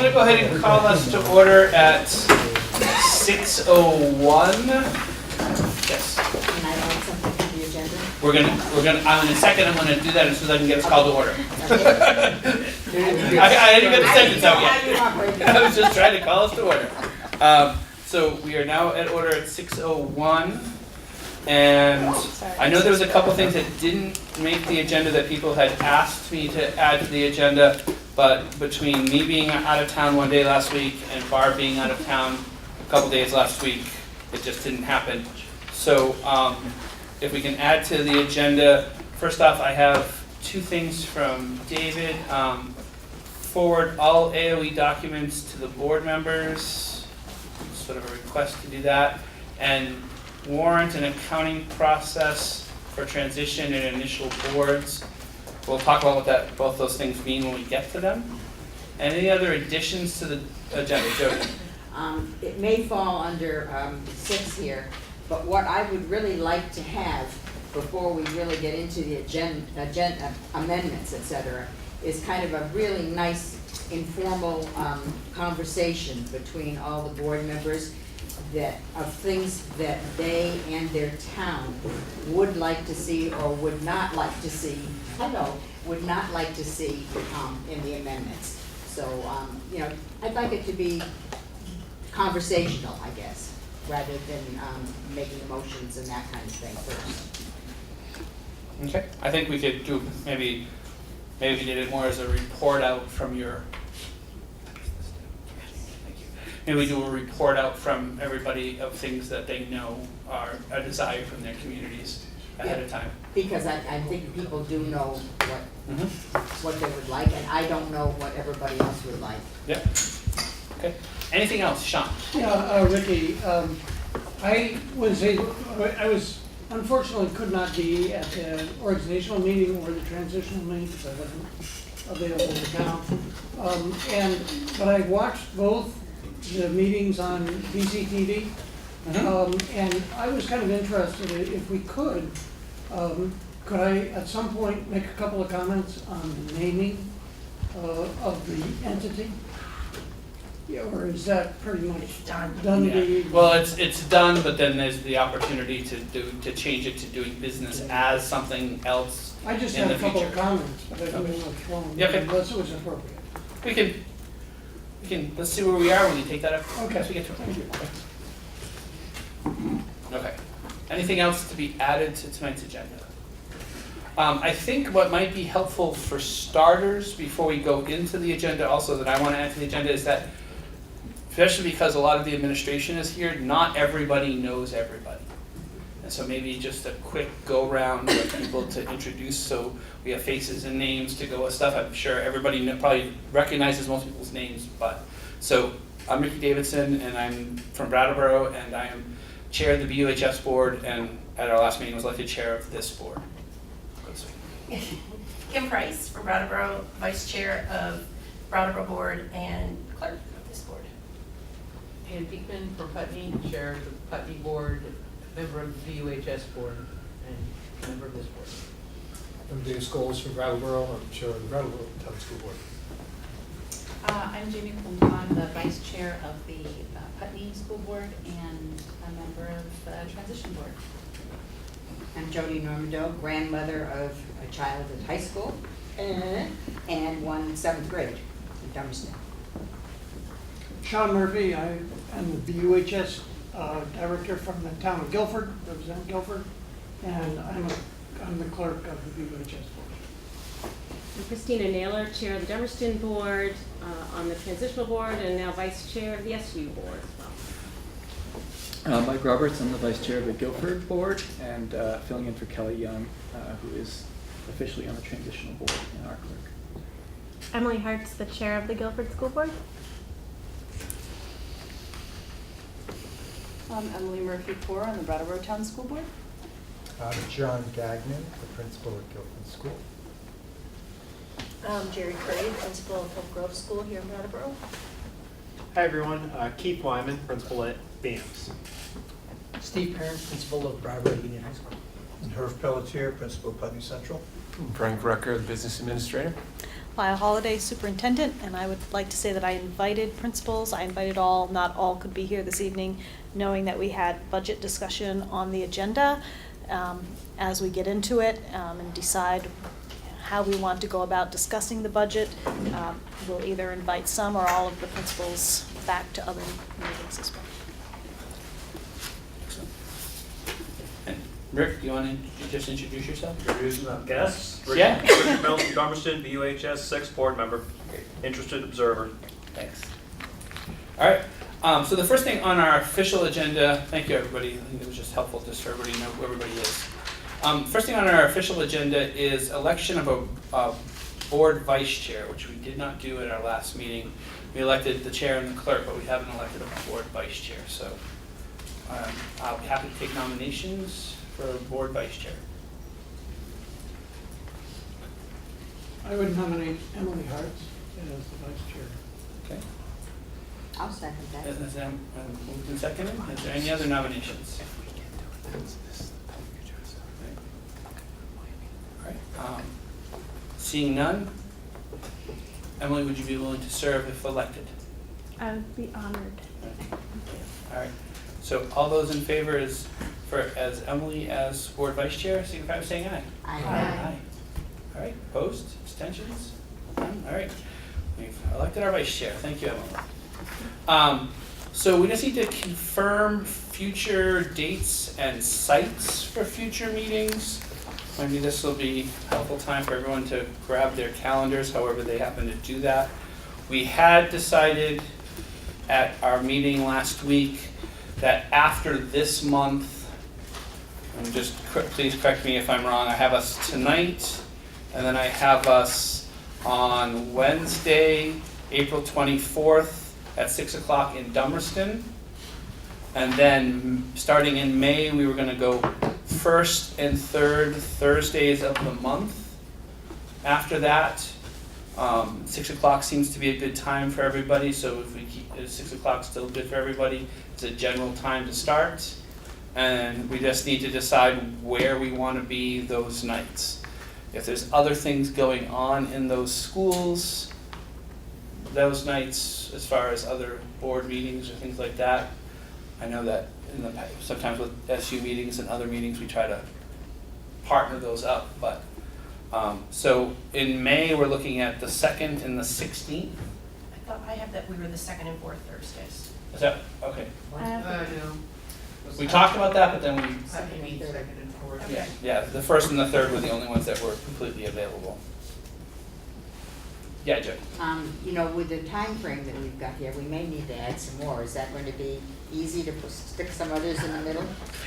to go ahead and call us to order at 6:01. Yes. Can I add something to the agenda? In a second, I'm gonna do that as soon as I can get us called to order. Okay. I didn't get the sentence out yet. I didn't know how you operate. I was just trying to call us to order. So we are now at order at 6:01. And I know there was a couple things that didn't make the agenda that people had asked me to add to the agenda, but between me being out of town one day last week and Barb being out of town a couple days last week, it just didn't happen. So if we can add to the agenda, first off, I have two things from David. Forward all AOE documents to the board members, sort of a request to do that, and warrant and accounting process for transition and initial boards. We'll talk about what both those things mean when we get to them. And any other additions to the agenda, Jody? It may fall under 6 here, but what I would really like to have before we really get into the agenda amendments, et cetera, is kind of a really nice informal conversation between all the board members of things that they and their town would like to see or would not like to see, would not like to see in the amendments. So, I'd like it to be conversational, I guess, rather than making motions and that kind of thing first. Okay, I think we could do maybe we did it more as a report out from your. Maybe we do a report out from everybody of things that they know are a desire from their communities ahead of time. Because I think people do know what they would like, and I don't know what everybody else would like. Yep. Okay. Anything else, Sean? Yeah, Ricky, I was unfortunately could not be at the organizational meeting or the transitional meeting because I wasn't available to town. But I watched both the meetings on BCTV, and I was kind of interested if we could I at some point make a couple of comments on the naming of the entity? Yeah, or is that pretty much done? Yeah. Well, it's done, but then there's the opportunity to change it to doing business as something else. I just in had a the couple future. of comments, but I don't know what's wrong. Yeah, okay. Unless it was appropriate. We can let's see where we are when you take that up. Okay. As we get to it. Okay. Anything else to be added to tonight's agenda? I think what might be helpful for starters before we go into the agenda also that I want to add to the agenda is that, especially because a lot of the administration is here, not everybody knows everybody. And so maybe just a quick go around of people to introduce so we have faces and names to go with stuff. I'm sure everybody probably recognizes most people's names, but so I'm Ricky Davidson and I'm from Brattleboro and I am chair of the BUHS board and at our last meeting was elected chair of this board. Kim Price from Brattleboro, vice chair of Brattleboro board and clerk of this board. Ann Beekman from Putney, chair of the Putney board, member of the VUHS board, and member of this board. I'm Dave Scholes from Brattleboro. I'm chair of the Brattleboro Town School Board. I'm Jamie Plumbaugh. I'm the vice chair of the Putney School Board and a member of the Transition Board. I'm Jody Normando, grandmother of a child in high school and one in 7th grade in Dummerston. Sean Murphy, I am the BUHS director from the town of Guilford, represent Guilford, and I'm the clerk of the BUHS board. I'm Christina Naylor, chair of the Dummerston board, on the transitional board, and now vice chair of the SU board as well. Mike Roberts, I'm the vice chair of the Guilford board, and filling in for Kelly Young, who is officially on the transitional board and our clerk. Emily Hart's the chair of the Guilford School Board. Emily Murphy-Poor on the Brattleboro Town School Board. John Gagnon, the principal at Guilford School. Jerry Curry, principal of Hope Grove School here in Brattleboro. Hi everyone, Keith Wyman, principal at BAMS. Steve Parent, principal of Brattleboro Union High School. And Herb Pelletier, principal of Putney Central. Frank Rucker, the business administrator. apply a holiday superintendent, and I would like to say that I invited principals. I invited all, not all could be here this evening, knowing that we had budget discussion on the agenda. As we get into it and decide how we want to go about discussing the budget, we'll either invite some or all of the principals back to other meetings as well. And Rick, do you want to just introduce yourself? Introducing the guests. Yeah. Richard Mills from Dummerston, BUHS, 6th board member, interested observer. Thanks. All right, so the first thing on our official agenda, thank you everybody, I think it was just helpful just for everybody to know who everybody is. First thing on our official agenda is election of a board vice chair, which we did not do at our last meeting. We elected the chair and the clerk, but we haven't elected a board vice chair, so I'll be happy to take nominations for board vice chair. I would nominate Emily Hartz as the vice chair. Okay. I'll second that. Is moved and seconded? Is there any other nominations? All right. Seeing none, Emily, would you be willing to serve if elected? I would be honored. All right. So all those in favor as Emily as board vice chair, signify by saying aye. Aye. All right. Opposed? Abstentions? None? All right. We've elected our vice chair. Thank you, Emily. So we just need to confirm future dates and sites for future meetings. Maybe this will be a helpful time for everyone to grab their calendars, however they happen to do that. We had decided at our meeting last week that after this month, and just please correct me if I'm wrong, I have us tonight, and then I have us on Wednesday, April 24th at 6 o'clock in Dummerston. And then starting in May, we were going to go first and third Thursdays of the month. After that, 6 o'clock seems to be a good time for everybody, so if we keep 6 o'clock still good for everybody, it's a general time to start. And we just need to decide where we want to be those nights. If there's other things going on in those schools, those nights, as far as other board meetings or things like that, I know that sometimes with SU meetings and other meetings, we try to partner those up, but so in May, we're looking at the 2nd and the 16th. I thought I have that we were the 2nd and 4th Thursdays. Is that, okay. No. We talked about that, but then we, You mean second and fourth? Okay. yeah, the 1st and the 3rd were the only ones that were completely available. Yeah, Joe. You know, with the time frame that we've got here, we may need to add some more. Is that going to be easy to stick some others in the middle?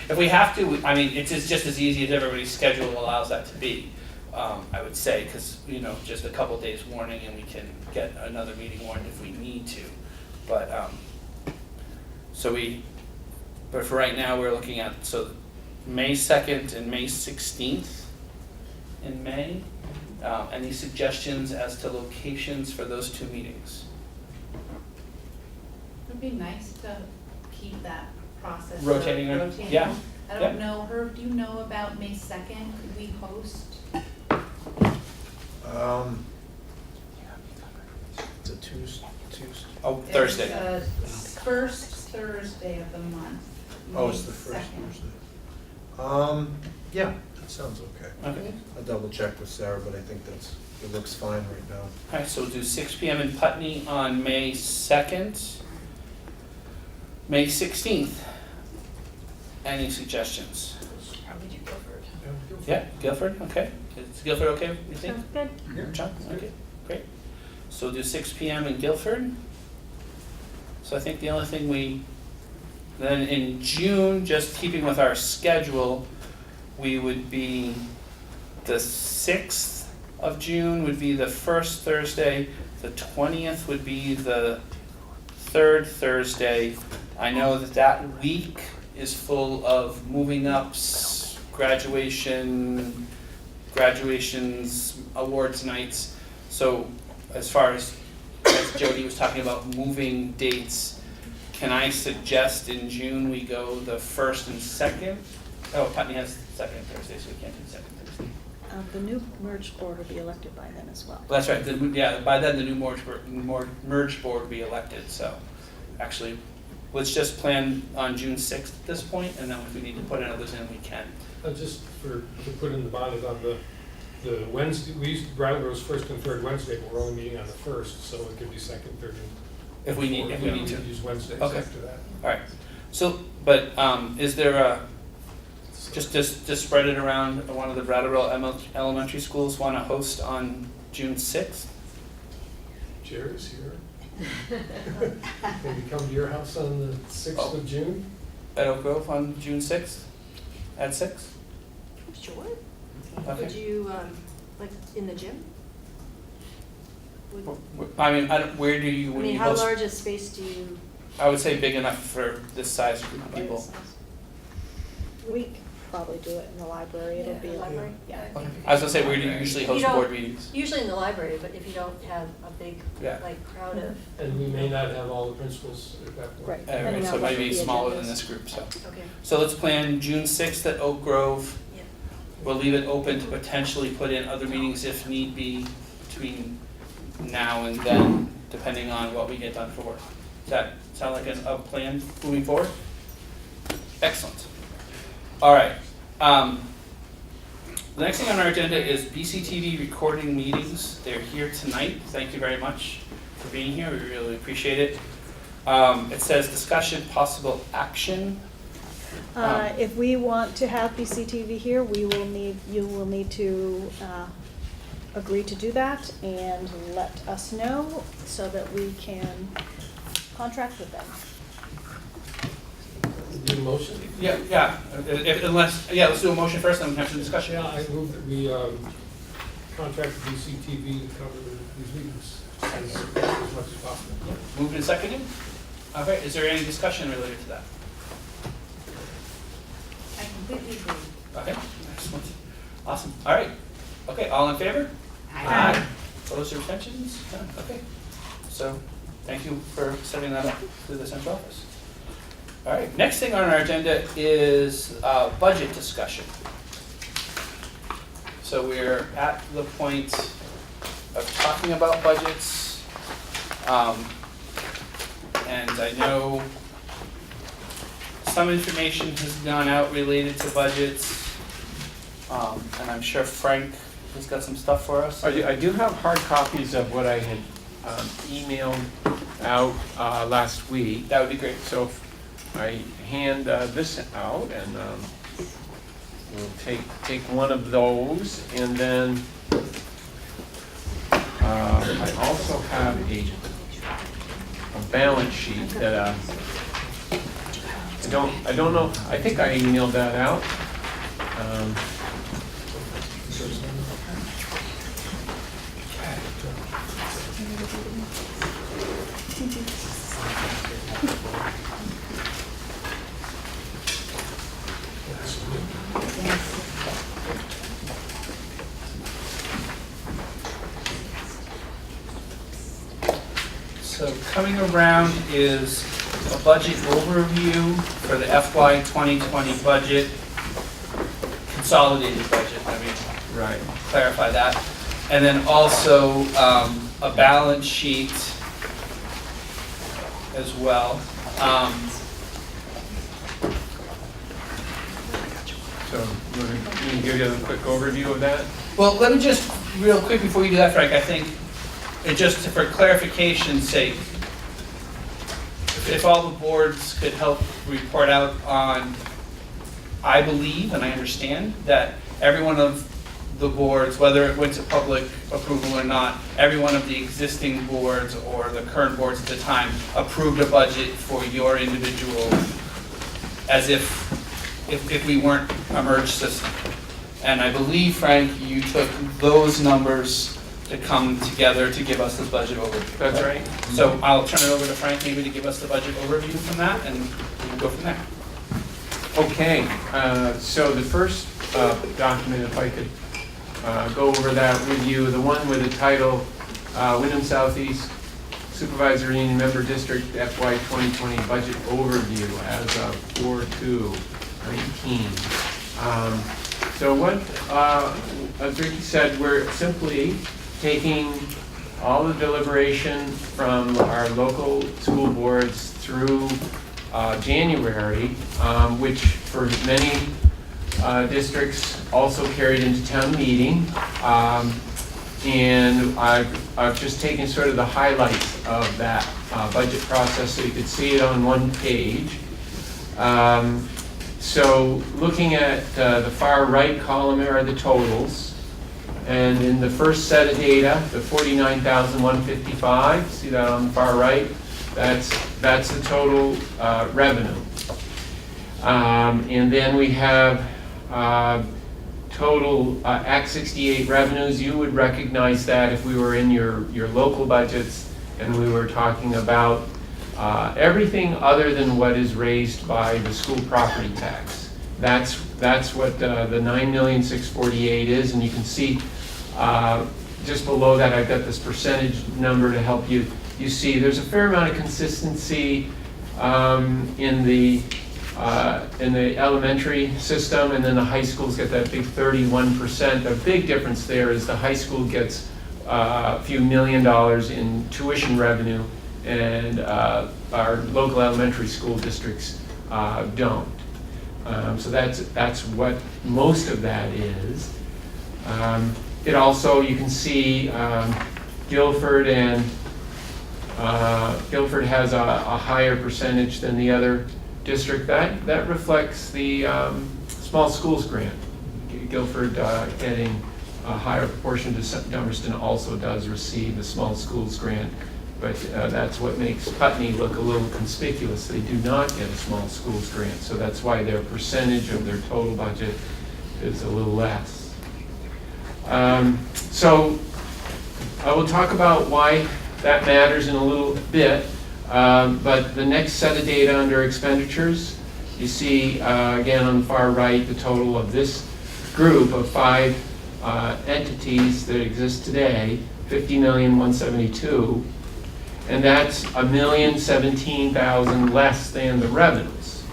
If we have to, I mean, it's just as easy as everybody's schedule allows that to be, I would say, because, you know, just a couple days warning and we can get another meeting warned if we need to. But, but for right now, we're looking at, so May 2nd and May 16th in May. Any suggestions as to locations for those two meetings? It'd be nice to keep that process. of Rotating, yeah. I don't know, Herb, do you know about May 2nd? Could we host? It's a Tuesday. Oh, Thursday. It's the first Thursday of the month. Oh, it's the May first 2nd. Thursday. Yeah, that sounds okay. Okay. I'll double check with Sarah, but I think it looks fine right now. All right, so we'll do 6 p.m. in Putney on May 2nd. May 16th. Any suggestions? Probably do Guilford. Yeah, Guilford, okay. Is Guilford okay, you think? Sounds good. John, okay, great. So we'll do 6 p.m. in Guilford. So I think the only thing then in June, just keeping with our schedule, we would be the 6th of June would be the first Thursday, the 20th would be the third Thursday. I know that week is full of moving ups, graduations, awards nights. So as far as Jody was talking about moving dates, can I suggest in June we go the 1st and 2nd? Oh, Putney has 2nd Thursday, so we can't do 2nd Thursday. The new merged board will be elected by then as well. That's right, by then the new merged board will be elected, so actually, let's just plan on June 6th at this point, and then if we need to put others in, we can. Just to put in the bonnet on the Wednesday, Brattleboro's first and third Wednesday, but we're only meeting on the first, so it could be second, third, and If we need to. we could use Wednesdays Okay. after that. All right, so, but is there just spread it around, one of the Brattleboro elementary schools want to host on June 6th? Jerry's here. Maybe come to your house on the 6th of June? At Oak Grove on June 6th, at 6? Sure. Okay. Would you, like, in the gym? Would- I mean, where do you, I when mean, you how host? large a space do you? I would say big enough for this size group of people. We could probably do it in the library, it'll be. The library? Yeah. Okay. I was gonna say, where do you usually host You don't- board meetings? Usually in the library, but if you don't have a big, Yeah. like, crowd of, And we may not have all the principals at that point. Right. Anyway, Depending so on it what might be the smaller agenda than is. this group, so. okay. So let's plan June 6th at Oak Grove. Yeah. We'll leave it open to potentially put in other meetings if need be between now and then, depending on what we get done for work. Does that sound like a plan moving forward? Excellent. All right. The next thing on our agenda is BCTV recording meetings. They're here tonight. Thank you very much for being here. We really appreciate it. It says discussion, possible action. If we want to have BCTV here, you will need to agree to do that and let us know so that we can contract with them. Need a motion? Yeah. Let's do a motion first, then we can have some discussion. Yeah, I move that we contract BCTV to cover these meetings as much as possible. Moved and seconded? Okay, is there any discussion related to that? I completely agree. Okay, excellent. Awesome. All right. Okay, all in favor? Aye. Opposed or abstentions? None. Okay. So, thank you for setting that up through the central office. All right, next thing on our agenda is budget discussion. So we're at the point of talking about budgets. And I know some information has gone out related to budgets. And I'm sure Frank has got some stuff for us. I do have hard copies of what I had emailed out last week. That would be great. So if I hand this out, and we'll take one of those, and then I also have a balance sheet that I don't know. I think I emailed that out. So coming around is a budget overview for the FY 2020 budget, consolidated budget, let me Right. clarify that. And then also a balance sheet as well. So you want me to give you a quick overview of that? Well, let me just, real quick before you do that, Frank, I think, just for clarification's sake, if all the boards could help report out on, I believe, and I understand, that every one of the boards, whether it went to public approval or not, every one of the existing boards or the current boards at the time approved a budget for your individual, as if we weren't a merged system. And I believe, Frank, you took those numbers to come together to give us this budget overview. That's right. So I'll turn it over to Frank maybe to give us the budget overview from that, and we can go from there. Okay, so the first document, if I could go over that with you, the one with the title, Wyndham Southeast Supervisor Union Member District FY 2020 Budget Overview as of 4/2/19. So as Ricky said, we're simply taking all the deliberation from our local school boards through January, which for many districts also carried into town meeting. And I've just taken sort of the highlights of that budget process so you could see it on one page. So looking at the far right column are the totals. And in the first set of data, the 49,155, see that on the far right? That's the total revenue. And then we have total Act 68 revenues. You would recognize that if we were in your local budgets and we were talking about everything other than what is raised by the school property tax. That's what the 9,648,000 is, and you can see just below that I've got this percentage number to help you. You see there's a fair amount of consistency in the elementary system, and then the high schools get that big 31%. The big difference there is the high school gets a few $1 million in tuition revenue, and our local elementary school districts don't. So that's what most of that is. It also, you can see Guilford has a higher percentage than the other district. That reflects the small schools grant. Guilford getting a higher proportion to Dummerston also does receive the small schools grant, but that's what makes Putney look a little conspicuous. They do not get a small schools grant, so that's why their percentage of their total budget is a little less. So I will talk about why that matters in a little bit, but the next set of data under expenditures, you see again on the far right the total of this group of 5 entities that exist today, 50,172,000, and that's 1,017,000 less than the revenues,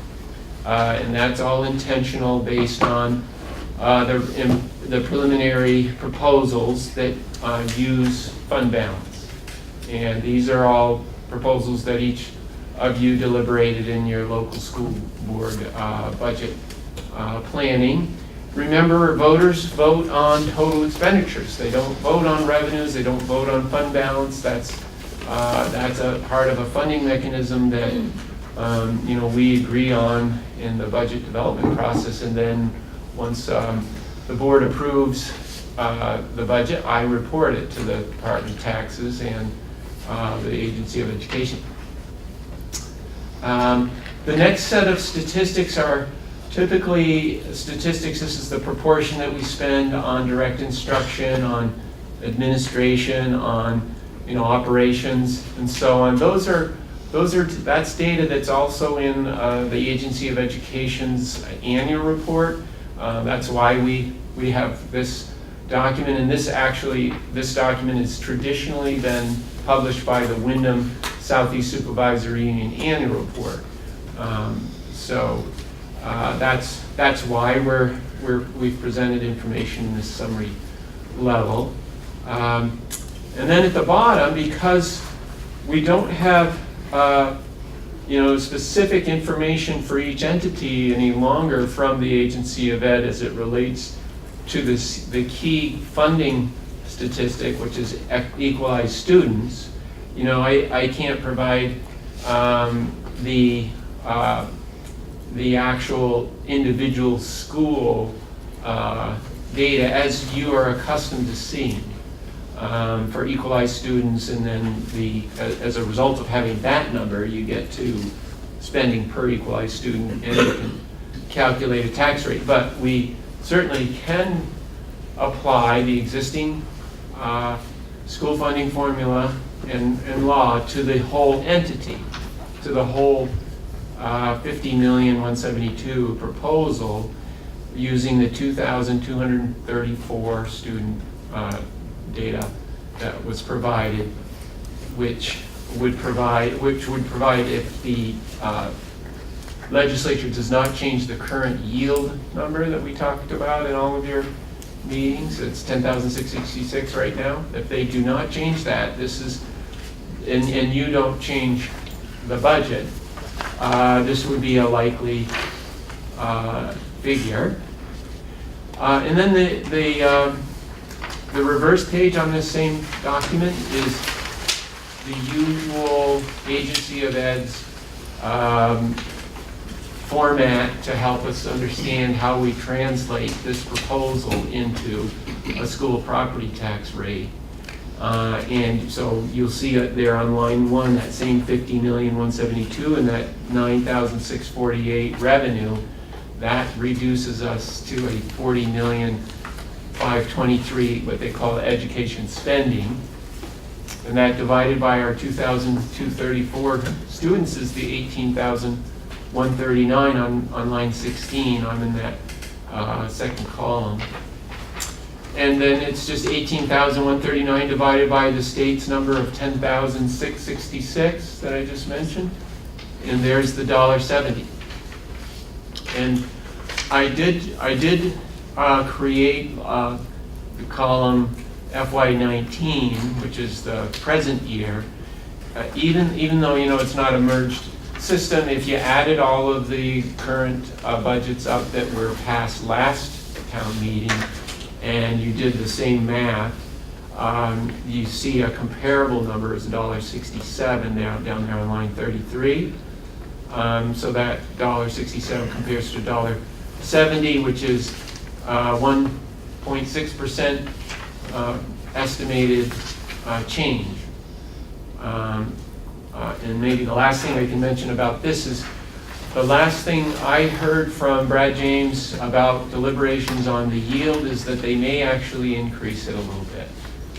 and that's all intentional based on the preliminary proposals that use fund balance. And these are all proposals that each of you deliberated in your local school board budget planning. Remember, voters vote on total expenditures. They don't vote on revenues, they don't vote on fund balance. That's a part of a funding mechanism that we agree on in the budget development process, and then once the board approves the budget, I report it to the Department of Taxes and the Agency of Education. The next set of statistics are typically statistics. This is the proportion that we spend on direct instruction, on administration, on operations, and so on. That's data that's also in the Agency of Education's annual report. That's why we have this document, and this document has traditionally been published by the Wyndham Southeast Supervisory Union annual report. That's why we've presented information in this summary level. And then at the bottom, because we don't have specific information for each entity any longer from the Agency of Ed as it relates to the key funding statistic, which is equalized students. I can't provide the actual individual school data as you are accustomed to seeing for equalized students, and then as a result of having that number, you get to spending per equalized student, and you can calculate a tax rate. But we certainly can apply the existing school funding formula and law to the whole entity, to the whole 50,172,000 proposal, using the 2,234 student data that was provided, which would provide if the legislature does not change the current yield number that we talked about in all of your meetings, it's 10,666 right now. If they do not change that, this is, and you don't change the budget, this would be a likely figure. And then the reverse page on this same document is the usual Agency of Ed's format to help us understand how we translate this proposal into a school property tax rate. And so you'll see it there on line 1, that same 50,172,000 and that 9,648 revenue, that reduces us to a 40,523,000, what they call education spending. And that divided by our 2,234 students is the 18,139 on line 16. I'm in that second column. And then it's just 18,139 divided by the state's number of 10,666 that I just mentioned. And there's the $1.70. And I did create the column FY19, which is the present year. Even though it's not a merged system, if you added all of the current budgets up that were passed last town meeting, and you did the same math, you see a comparable number is $1.67 down there on line 33. So that $1.67 compares to $1.70, which is 1.6% estimated change. And maybe the last thing I can mention about this is the last thing I heard from Brad James about deliberations on the yield is that they may actually increase it a little bit.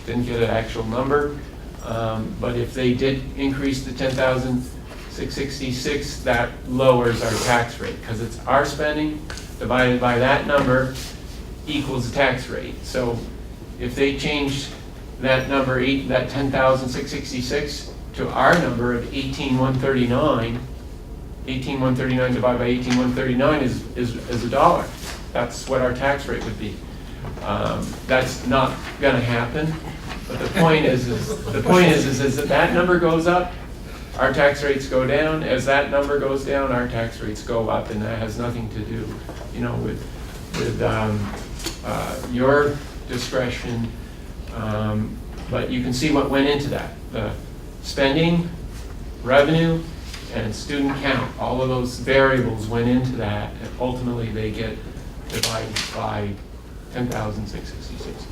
Didn't get an actual number, but if they did increase the 10,666, that lowers our tax rate because it's our spending divided by that number equals the tax rate. So if they changed that number, that 10,666 to our number of 18,139, 18,139 divided by 18,139 is $1. That's what our tax rate would be. That's not going to happen. But the point is that that number goes up, our tax rates go down. As that number goes down, our tax rates go up, and that has nothing to do, with your discretion. But you can see what went into that: the spending, revenue, and student count. All of those variables went into that, and ultimately they get divided by 10,666.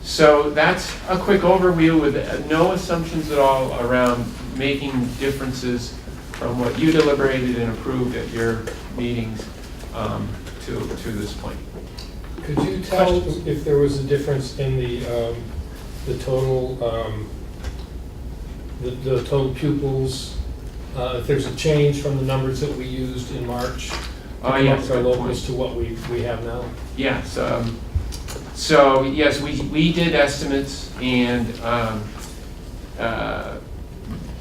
So that's a quick overview with no assumptions at all around making differences from what you deliberated and approved at your meetings to this point. Could you tell if there was a difference in the total the total pupils? If there's a change from the numbers that we used in March Yes, our locals to what we have now? Yes. So yes, we did estimates, and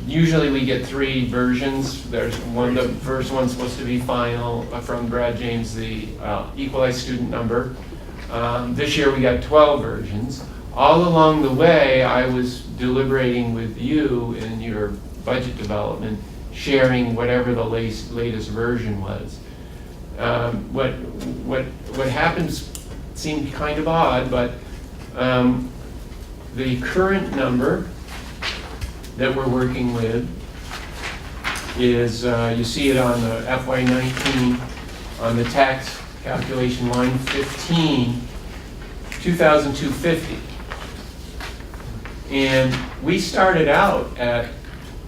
usually we get 3 versions. There's one. The first one's supposed to be final from Brad James, the equalized student number. This year we got 12 versions. All along the way, I was deliberating with you in your budget development, sharing whatever the latest version was. What happens seemed kind of odd, but the current number that we're working with is, you see it on the FY19 on the tax calculation line 15, 2,250. And we started out at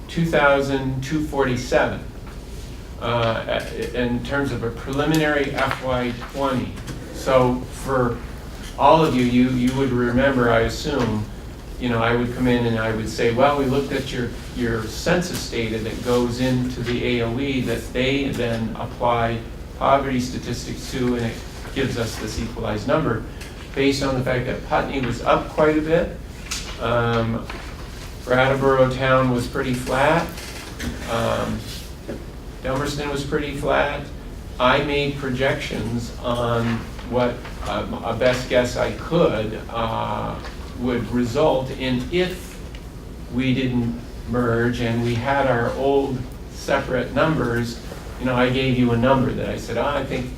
2,247 in terms of a preliminary FY20. So for all of you, you would remember, I assume, I would come in and I would say, well, we looked at your census data that goes into the AOE that they then apply poverty statistics to, and it gives us this equalized number based on the fact that Putney was up quite a bit. Brattleboro town was pretty flat. Dummerston was pretty flat. I made projections on what a best guess I could would result in if we didn't merge and we had our old separate numbers. I gave you a number that I said, I think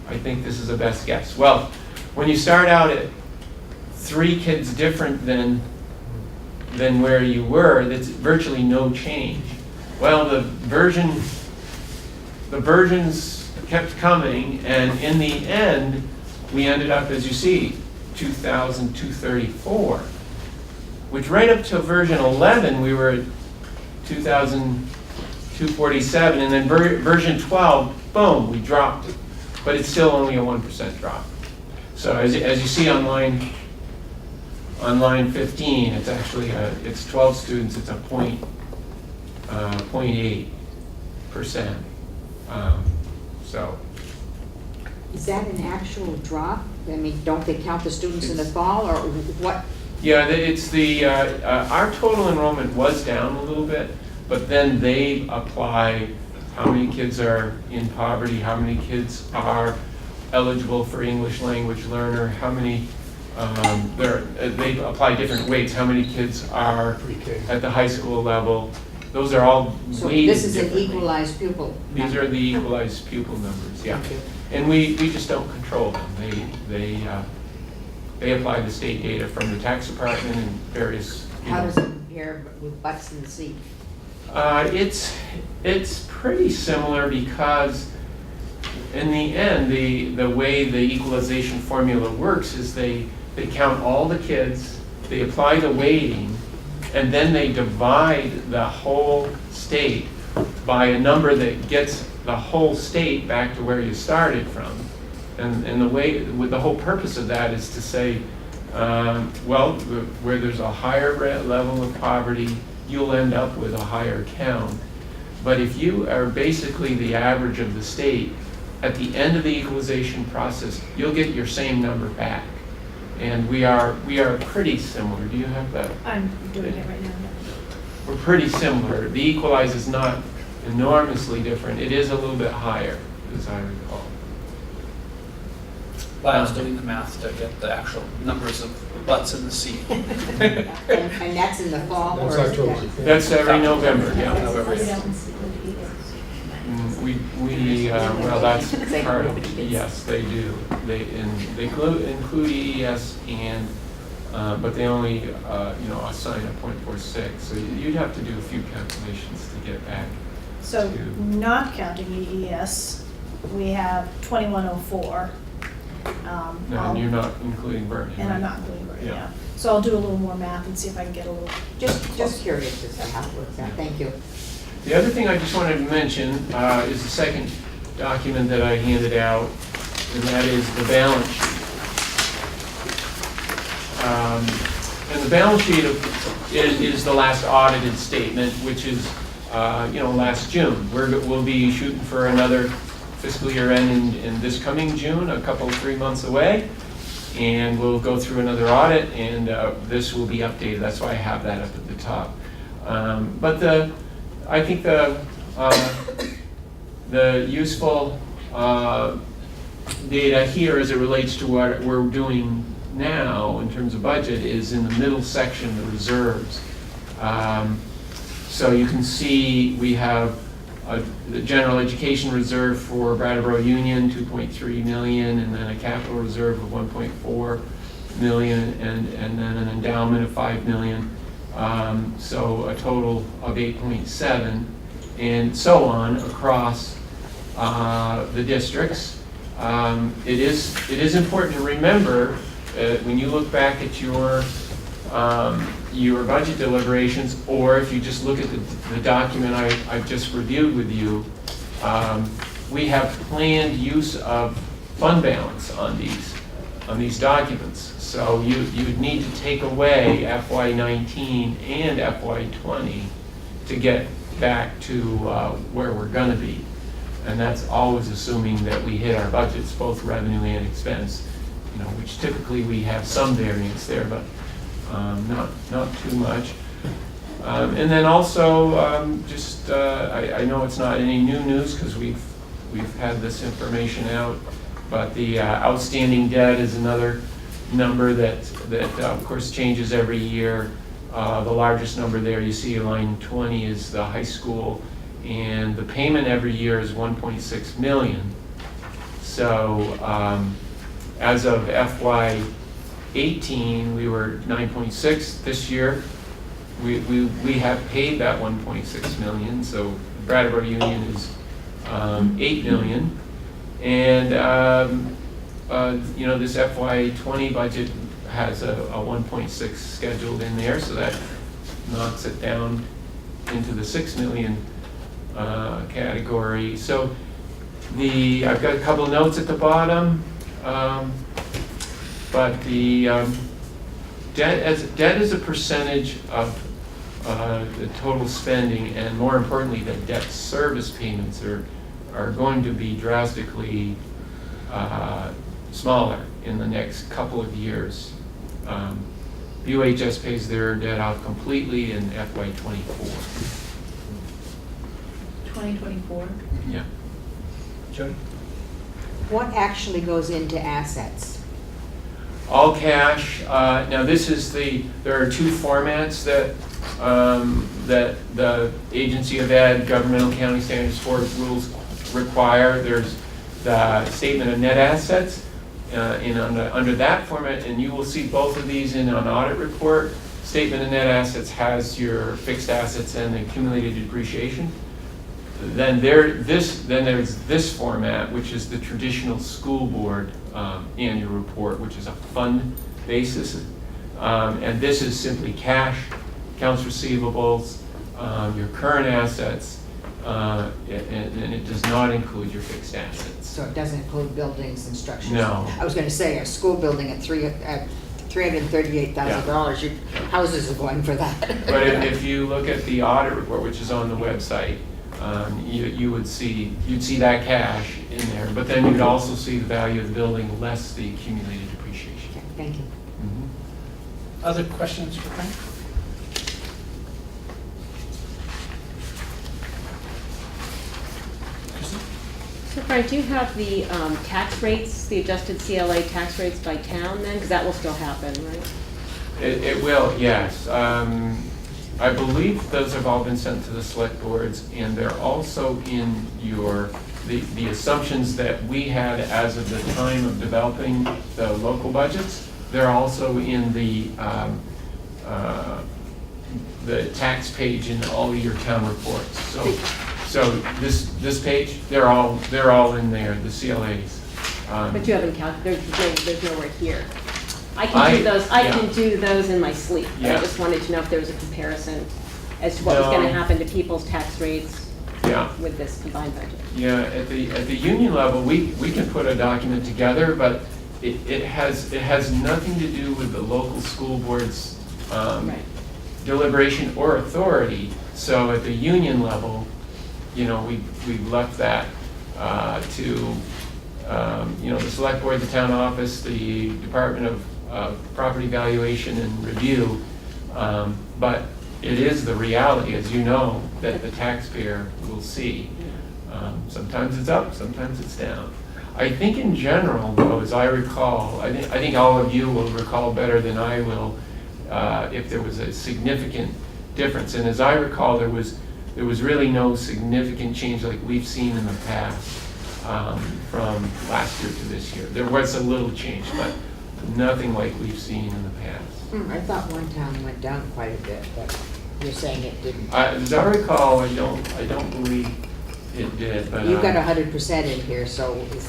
this is a best guess. Well, when you start out at 3 kids different than where you were, that's virtually no change. Well, the versions kept coming, and in the end, we ended up, as you see, 2,234, which right up to version 11, we were at 2,247, and then version 12, boom, we dropped it. But it's still only a 1% drop. So as you see on line 15, it's actually it's 12 students. It's a 0.8%. So. Is that an actual drop? I mean, don't they count the students in the fall, or what? Yeah, it's our total enrollment was down a little bit, but then they apply how many kids are in poverty, how many kids are eligible for English language learner, how many, they apply different weights, how many kids are at the high school level. Those are all So weighted this is an differently. equalized pupil. These are the equalized pupil numbers, yeah. Thank you. And we just don't control them. They apply the state data from the tax department and various. How does it compare with butts in the seat? It's pretty similar because in the end, the way the equalization formula works is they count all the kids, they apply the weighting, and then they divide the whole state by a number that gets the whole state back to where you started from. And the whole purpose of that is to say, well, where there's a higher level of poverty, you'll end up with a higher count. But if you are basically the average of the state, at the end of the equalization process, you'll get your same number back. And we are pretty similar. Do you have that? I'm doing it right now. We're pretty similar. The equalize is not enormously different. It is a little bit higher, as I recall. I was doing the math to get the actual numbers of butts in the seat. And that's in the fall, That's or is October. it? That's every November, yeah. November. Well, that's part of it. Yes, they do. They include EES and, but they only, assign a 0.46. So you'd have to do a few calculations to get back. So not counting EES, we have 2104. No, and you're not including Vernon. And I'm not including Vernon, yeah. So I'll do a little more math and see if I can get a little. Just curious as to how it works out. Thank you. The other thing I just wanted to mention is the second document that I handed out, and that is the balance sheet. And the balance sheet is the last audited statement, which is, last June. We'll be shooting for another fiscal year end in this coming June, 3 months away, and we'll go through another audit, and this will be updated. That's why I have that up at the top. But I think the useful data here as it relates to what we're doing now in terms of budget is in the middle section, the reserves. So you can see we have the general education reserve for Brattleboro Union, 2.3 million, and then a capital reserve of 1.4 million, and then an endowment of 5 million. So a total of 8.7, and so on across the districts. It is important to remember when you look back at your budget deliberations, or if you just look at the document I've just reviewed with you, we have planned use of fund balance on these documents. So you'd need to take away FY19 and FY20 to get back to where we're going to be. And that's always assuming that we hit our budgets, both revenue and expense, which typically we have some variance there, but not too much. And then also, I know it's not any new news because we've had this information out. But the outstanding debt is another number that of course changes every year. The largest number there, you see line 20, is the high school, and the payment every year is 1.6 million. So as of FY18, we were 9.6. This year, we have paid that 1.6 million. So Brattleboro Union is 8 million, and this FY20 budget has a 1.6 scheduled in there, so that knocks it down into the 6 million category. So I've got a couple of notes at the bottom, but the debt is a percentage of the total spending, and more importantly, the debt service payments are going to be drastically smaller in the next couple of years. UHS pays their debt off completely in FY24. 2024? Yeah. Jody? What actually goes into assets? All cash. Now this is there are two formats that the Agency of Ed Governmental Accounting Standards Board rules require. There's the statement of net assets, and under that format, and you will see both of these in an audit report. Statement of net assets has your fixed assets and the accumulated depreciation. Then there's this format, which is the traditional school board annual report, which is a fund basis, and this is simply cash, accounts receivables, your current assets, and it does not include your fixed assets. So it doesn't include buildings and structures? No. I was gonna say, a school building at $338,000, your houses are going for that. But if you look at the audit report, which is on the website, you'd see that cash in there, but then you'd also see the value of the building less the accumulated depreciation. Okay, thank you. Mm-hmm. Other questions for Frank? So Frank, do you have the tax rates, the adjusted CLA tax rates by town then? Because that will still happen, right? It will, yes. I believe those have all been sent to the select boards, and they're also in the assumptions that we had as of the time of developing the local budgets. They're also in the tax page in all of your town reports. So this page, they're all in there, the CLAs. But you haven't there's nowhere here. I can do those in my sleep. Yeah. I just wanted to know if there was a comparison as to what was going to happen to people's tax rates with this combined budget. Yeah, at the union level, we can put a document together, but it has nothing to do with the local school board's deliberation or authority. So at the union level, we've left that to the select board, the town office, the Department of Property Valuation and Review, but it is the reality, as you know, that the taxpayer will see. Sometimes it's up, sometimes it's down. I think in general, though, as I recall, I think all of you will recall better than I will if there was a significant difference. And as I recall, there was really no significant change like we've seen in the past from last year to this year. There was a little change, but nothing like we've seen in the past. I thought one town went down quite a bit, but you're saying it didn't. As I recall, I don't believe it did, but You've got 100% in here, so is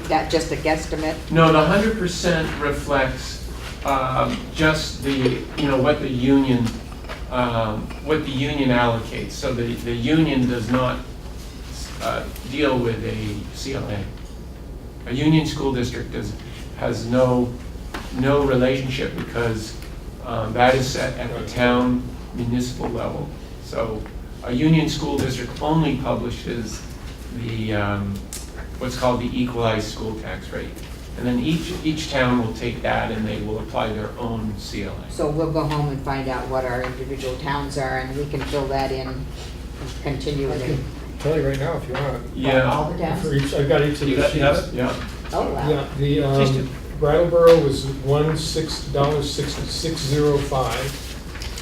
that just a guesstimate? No, the 100% reflects just what the union allocates. So the union does not deal with a CLA. A union school district has no relationship because that is set at the town municipal level. So a union school district only publishes the what's called the equalized school tax rate. And then each town will take that and they will apply their own CLA. So we'll go home and find out what our individual towns are, and we can fill that in and continue I with can it. tell you right now if you want. Yeah. All the towns? For each, I've got each of the sheets. Yeah. Oh, wow. Yeah, the, Please do. Brattleboro was $6.0605.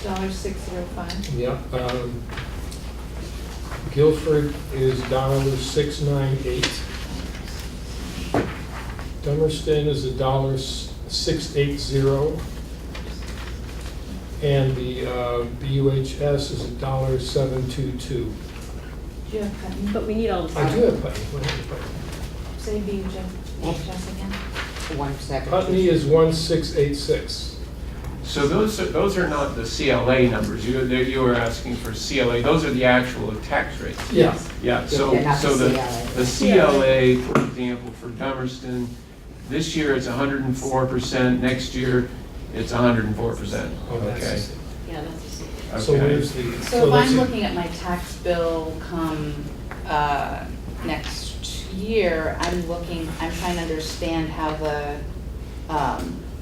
$6.05. Yeah, Guilford is $6.98. Dummerston is $6.80. And the BUHS is $7.22. Do you have Putney? But we need all the. I do have Putney. What have Putney? Say VHS again. 1 second. Putney is 1686. So those are not the CLA numbers. You were asking for CLA. Those are the actual tax rates. Yeah. Yeah, so They're not the the CLA, for example, for Dummerston, this year it's 104%, next year it's 104%. Oh, that's Okay. Yeah, that's a secret. So Okay. where's the? So if that's I'm it. looking at my tax bill come next year, I'm trying to understand how the,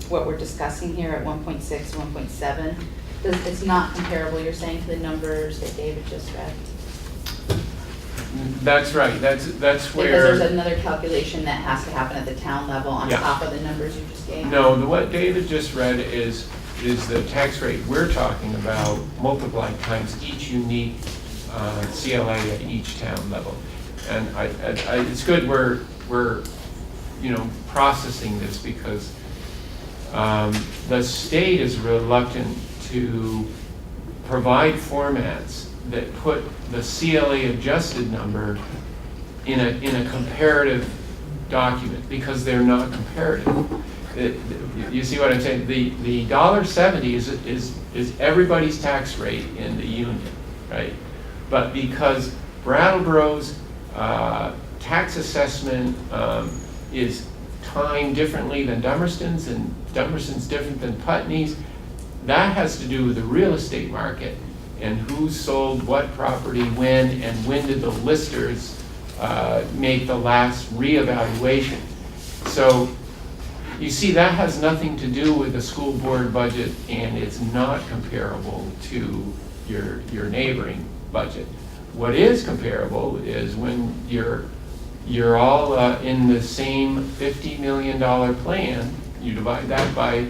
what we're discussing here at 1.6, 1.7, it's not comparable, you're saying, to the numbers that David just read? That's right, that's Because where. there's another calculation that has to happen at the town level on Yeah. top of the numbers you just gave? No, what David just read is the tax rate we're talking about multiplied times each unique CLA at each town level. And it's good we're processing this because the state is reluctant to provide formats that put the CLA adjusted number in a comparative document because they're not comparative. You see what I'm saying? The $1.70 is everybody's tax rate in the union, right? But because Brattleboro's tax assessment is timed differently than Dummerston's, and Dummerston's different than Putney's, that has to do with the real estate market and who sold what property when, and when did the listers make the last reevaluation. So you see, that has nothing to do with the school board budget, and it's not comparable to your neighboring budget. What is comparable is when you're all in the same $50 million plan, you divide that by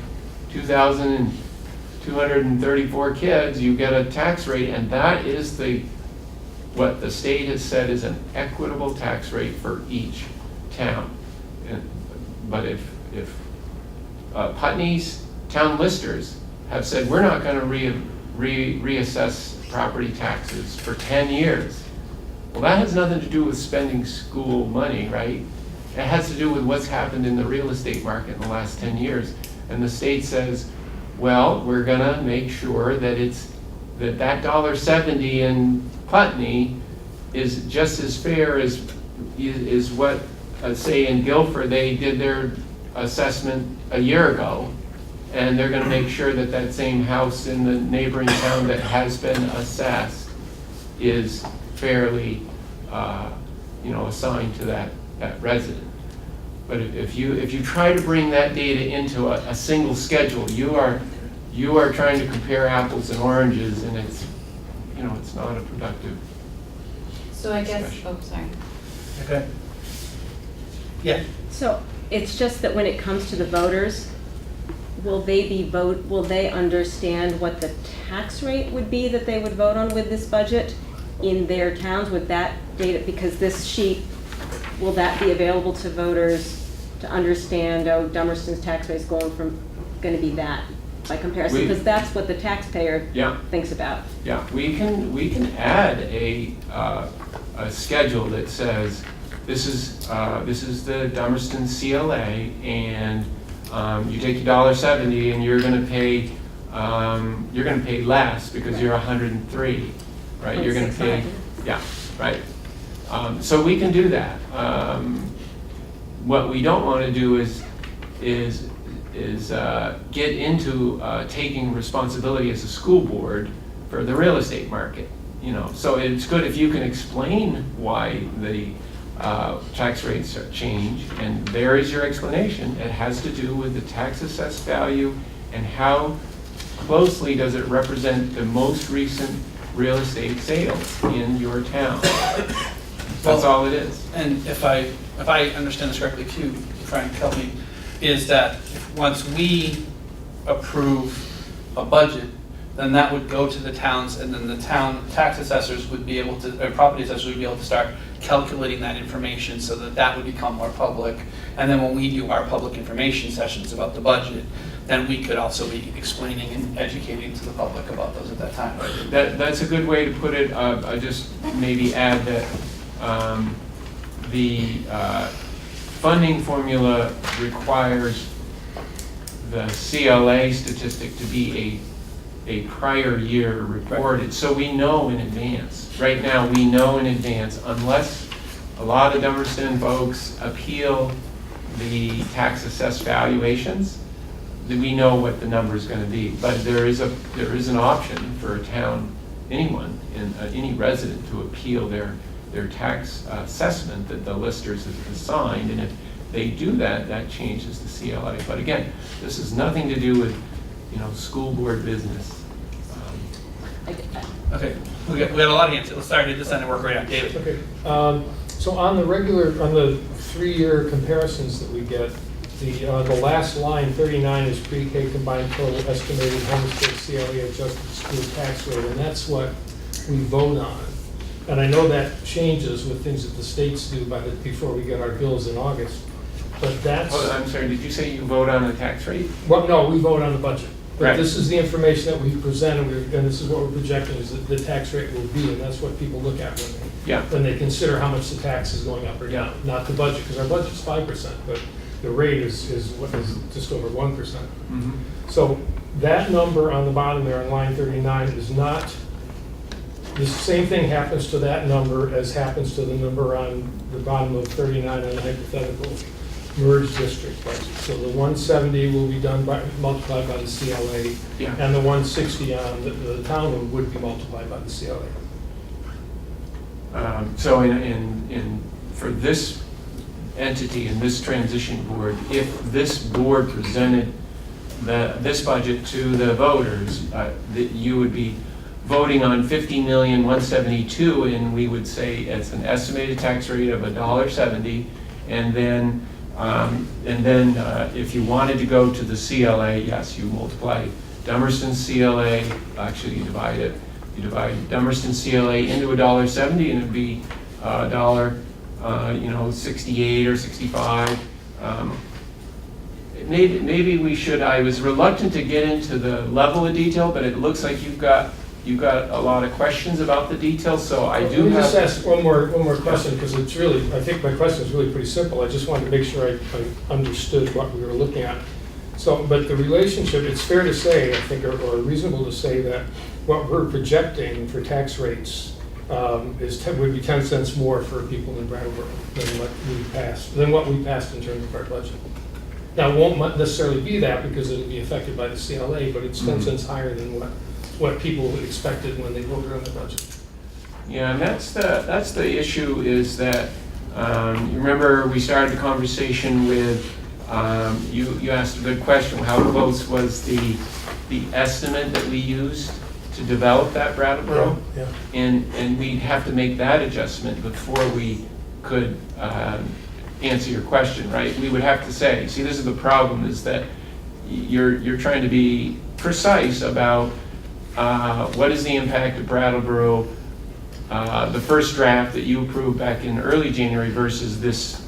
2,234 kids, you get a tax rate, and that is what the state has said is an equitable tax rate for each town. But if Putney's town listers have said, we're not going to reassess property taxes for 10 years. Well, that has nothing to do with spending school money, right? It has to do with what's happened in the real estate market in the last 10 years. And the state says, well, we're going to make sure that that $1.70 in Putney is just as fair as what, say, in Guilford, they did their assessment a year ago, and they're going to make sure that that same house in the neighboring town that has been assessed is fairly, assigned to that resident. But if you try to bring that data into a single schedule, you are trying to compare apples and oranges, and it's not a productive. So I guess, discussion. sorry. Okay. Yeah. So it's just that when it comes to the voters, will they understand what the tax rate would be that they would vote on with this budget in their towns with that data? Because this sheet, will that be available to voters to understand, Dummerston's tax rate is going to be that by comparison? Because that's what the taxpayer thinks about. Yeah, we can add a schedule that says this is the Dummerston CLA, and you take your $1.70 and you're going to pay less because you're 103, right? You're going to pay, right. So we can do that. What we don't want to do is get into taking responsibility as a school board for the real estate market. So it's good if you can explain why the tax rates are changed, and there is your explanation. It has to do with the tax assessed value and how closely does it represent the most recent real estate sales in your town. That's all it is. And if I understand this correctly too, trying to tell me, is that once we approve a budget, then that would go to the towns, and then the town tax assessors would be able to, or property assessors would be able to start calculating that information so that that would become more public. And then when we do our public information sessions about the budget, then we could also be explaining and educating to the public about those at that time. That's a good way to put it. I just maybe add that the funding formula requires the CLA statistic to be a prior year reported, so we know in advance. Right now, we know in advance, unless a lot of Dummerston folks appeal the tax assessed valuations, that we know what the number is going to be. But there is an option for a town, anyone, any resident to appeal their tax assessment that the listers have assigned, and if they do that, that changes the CLA. But again, this has nothing to do with, school board business. Okay, we got a lot of hands. Let's start at this end and work right out. David. Okay, so on the 3-year comparisons that we get, the last line, 39, is pre-K combined total estimated homestead CLA adjusted school tax rate, and that's what we vote on. And I know that changes with things that the states do before we get our bills in August, but that's... Oh, I'm sorry, did you say you vote on the tax rate? Well, no, we vote on the budget. But Right. this is the information that we present, and this is what we're projecting, is that the tax rate will be, and that's what people look at when they consider how much the tax is going up or down. Not the budget, because our budget's 5%, but the rate is just over 1%. Mm-hmm. So that number on the bottom there on line 39 is not, the same thing happens to that number as happens to the number on the bottom of 39 on the hypothetical merged district budget. So the 170 will be done multiplied by the CLA, and the 160 on the town would be multiplied by the CLA. So for this entity and this transition board, if this board presented this budget to the voters, that you would be voting on $50,172,000, and we would say it's an estimated tax rate of $1.70, and then if you wanted to go to the CLA, yes, you multiply Dummerston's CLA. Actually, you divide Dummerston's CLA into $1.70, and it'd be $1.68 or 65. Maybe we should. I was reluctant to get into the level of detail, but it looks like you've got a lot of questions about the details, so I do have... Let me just ask one more question, because I think my question is really pretty simple. I just wanted to make sure I understood what we were looking at. So, but the relationship, it's fair to say, I think, or reasonable to say that what we're projecting for tax rates would be 10 cents more for people in Brattleboro than what we passed in terms of our budget. Now, it won't necessarily be that because it'll be affected by the CLA, but it's 10 cents higher than what people expected when they voted on the budget. Yeah, and that's the issue, is that you remember we started the conversation with you asked a good question. How close was the estimate that we used to develop that Brattleboro? Yeah. And we'd have to make that adjustment before we could answer your question, right? We would have to say, see, this is the problem, is that you're trying to be precise about what is the impact of Brattleboro, the first draft that you approved back in early January versus this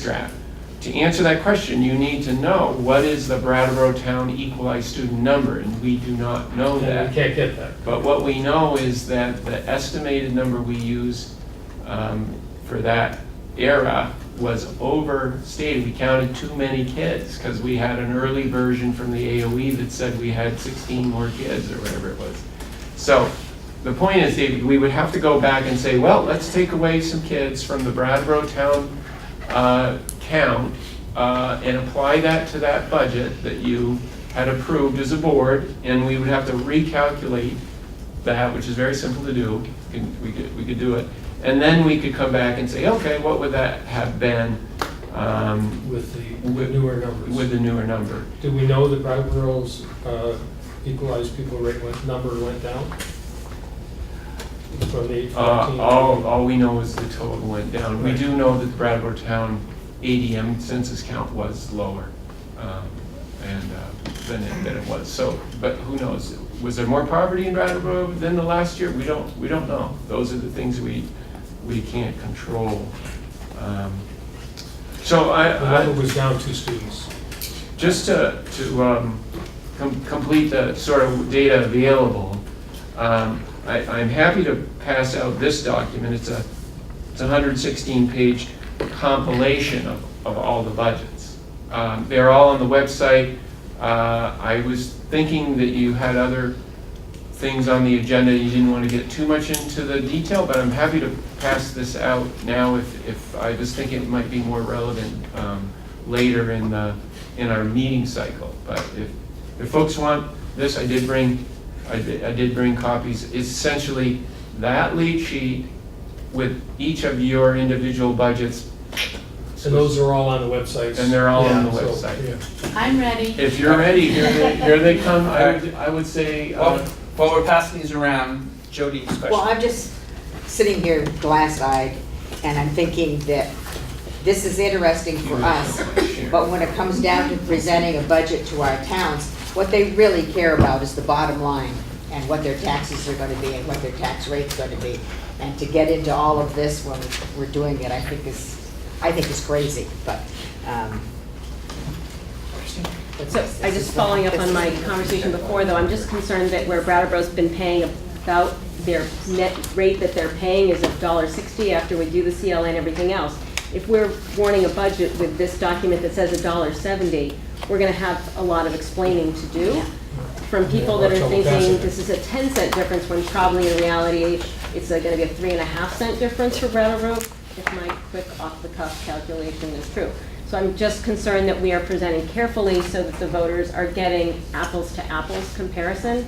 draft. To answer that question, you need to know what is the Brattleboro Town equalized student number, and we do not know that. We can't get that. But what we know is that the estimated number we use for that era was overstated. We counted too many kids because we had an early version from the AOE that said we had 16 more kids or whatever it was. So the point is, David, we would have to go back and say, well, let's take away some kids from the Brattleboro Town count and apply that to that budget that you had approved as a board, and we would have to recalculate that, which is very simple to do. We could do it. And then we could come back and say, okay, what would that have been with the newer numbers? With the newer number. Do we know that Brattleboro's equalized people rate number went down? From the 814? All we know is the total went down. Right. We do know that the Brattleboro Town ADM census count was lower than it was. So, but who knows? Was there more poverty in Brattleboro than the last year? We don't know. Those are the things we can't control. So The level was down 2 students. just to complete the sort of data available, I'm happy to pass out this document. It's a 116-page compilation of all the budgets. They're all on the website. I was thinking that you had other things on the agenda. You didn't want to get too much into the detail, but I'm happy to pass this out now if I was thinking it might be more relevant later in our meeting cycle. But if folks want this, I did bring copies. It's essentially that lead sheet with each of your individual budgets. And those are all on the website. And they're all on the Yeah, so, website. yeah. I'm ready. If you're ready, here they come. I would say. While we're passing these around, Jody's question. Well, I'm just sitting here glass-eyed, and I'm thinking that this is interesting for us, but when it comes down to presenting a budget to our towns, what they really care about is the bottom line and what their taxes are going to be and what their tax rate's going to be. And to get into all of this when we're doing it, I think is crazy, but. So I just following up on my conversation before, though, I'm just concerned that where Brattleboro's been paying about their net rate that they're paying is $1.60 after we do the CLA and everything else. If we're warning a budget with this document that says $1.70, we're going to have a lot of explaining to do from people that are thinking this is a 10-cent difference when probably in reality it's going to be a 3.5-cent difference for Brattleboro, if my quick off-the-cuff calculation is true. So I'm just concerned that we are presenting carefully so that the voters are getting apples to apples comparison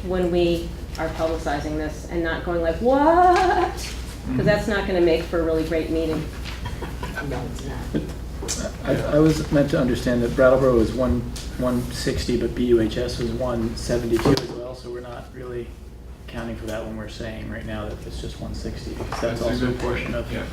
when we are publicizing this and not going like, what? Because that's not going to make for a really great meeting. No, it's not. I was meant to understand that Brattleboro was 160, but BUHS was 172 as well, so we're not really accounting for that when we're saying right now that it's just 160, because that's also a portion of. Yeah.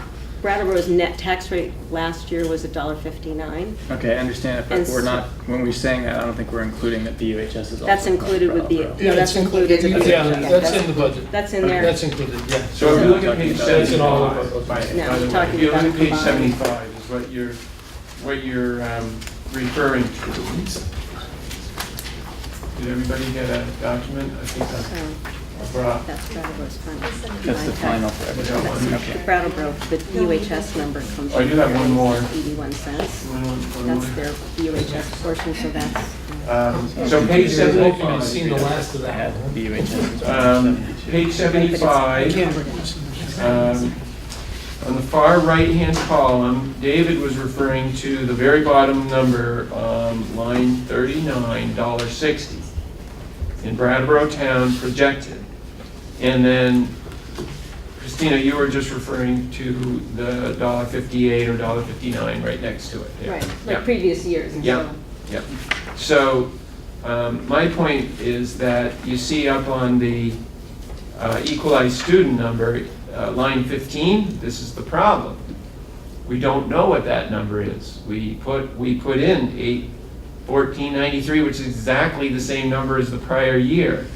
Brattleboro's net tax rate last year was $1.59. Okay, I understand it, but we're not, when we're saying that, I don't think we're including that BUHS is also. That's included with the, Brattleboro. no, that's included with the. Yeah, that's in the budget. That's in there. That's included, yeah. So if you look at page That's in all of 75, it. by No, the I'm way, talking if you look about at page combined. 75 is what you're referring to. Did everybody get a document? I think I brought. That's Brattleboro's final. That's the final for everyone. The Okay. Brattleboro, the UHS number comes. Oh, I do have one more. 81 cents. One That's more. their UHS portion, so that's. So page You're hoping 75. you've seen the last of I had that. BUHS. Page 75. On the far right-hand column, David was referring to the very bottom number, line 39, $1.60 in Brattleboro Town projected. And then, Christina, you were just referring to the $1.58 or $1.59 right next to it. Yeah. Right, Yeah. like previous years. And Yeah. so- Yep. So, my point is that you see up on the equalized student number, line 15, this is the problem. We don't know what that number is. We put in 1493, which is exactly the same number as the prior year.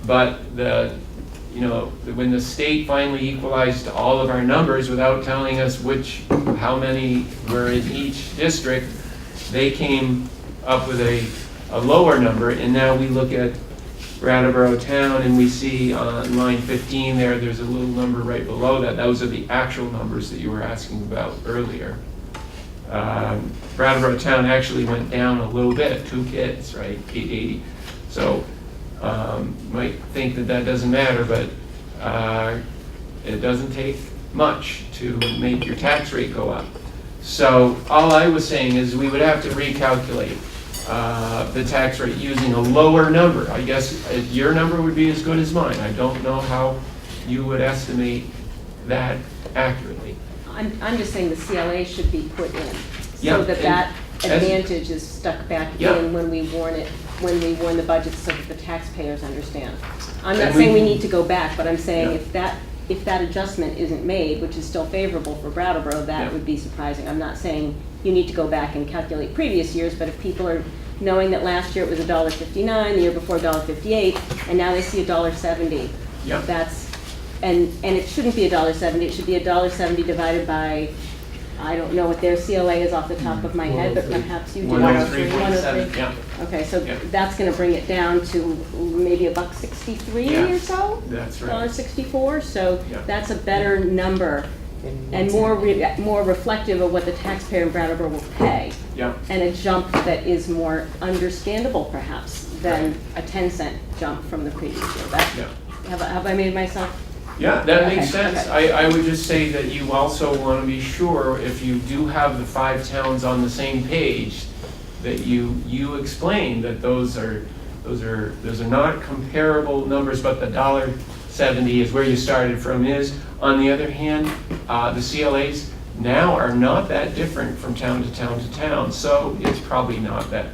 But when the state finally equalized all of our numbers without telling us how many were in each district, they came up with a lower number, and now we look at Brattleboro Town and we see on line 15 there's a little number right below that. Those are the actual numbers that you were asking about earlier. Brattleboro Town actually went down a little bit, 2 kids, right, 880. So might think that doesn't matter, but it doesn't take much to make your tax rate go up. So all I was saying is we would have to recalculate the tax rate using a lower number. I guess your number would be as good as mine. I don't know how you would estimate that accurately. I'm just saying the CLA should be put in, Yeah, so that and that as- advantage is stuck back Yeah. in when we warn it, when we warn the budget so that the taxpayers understand. I'm not And saying we we- need to go back, but I'm saying Yeah. if that if that adjustment isn't made, which is still favorable for Brattleboro, that Yeah. would be surprising. I'm not saying you need to go back and calculate previous years, but if people are knowing that last year it was $1.59, the year before $1.58, and now they see $1.70, Yeah. that's, and it shouldn't be $1.70, it should be $1.70 divided by, I don't know what their CLA is off the top of my head, but perhaps you do. 103.7, yeah. Okay, so Yeah. that's gonna bring it down to maybe $1.63 Yeah. or so? That's right. $1.64, so Yeah. that's a better number and more reflective of what the taxpayer in Brattleboro will pay. Yeah. And a jump that is more understandable perhaps than a 10-cent jump from the previous year. Yeah. Have I made myself? Yeah, that Okay, makes sense. okay. I would just say that you also want to be sure, if you do have the 5 towns on the same page, that you explain that those are not comparable numbers, but the $1.70 is where you started from is. On the other hand, the CLAs now are not that different from town to town to town, so it's probably not that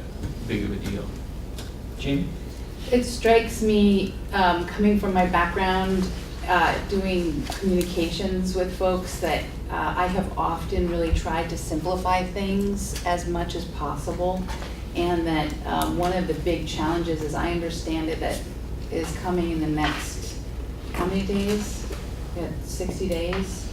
big of a deal. Jean? It strikes me, coming from my background, doing communications with folks, that I have often really tried to simplify things as much as possible. And that one of the big challenges, as I understand it, that is coming in the next, how many days? 60 days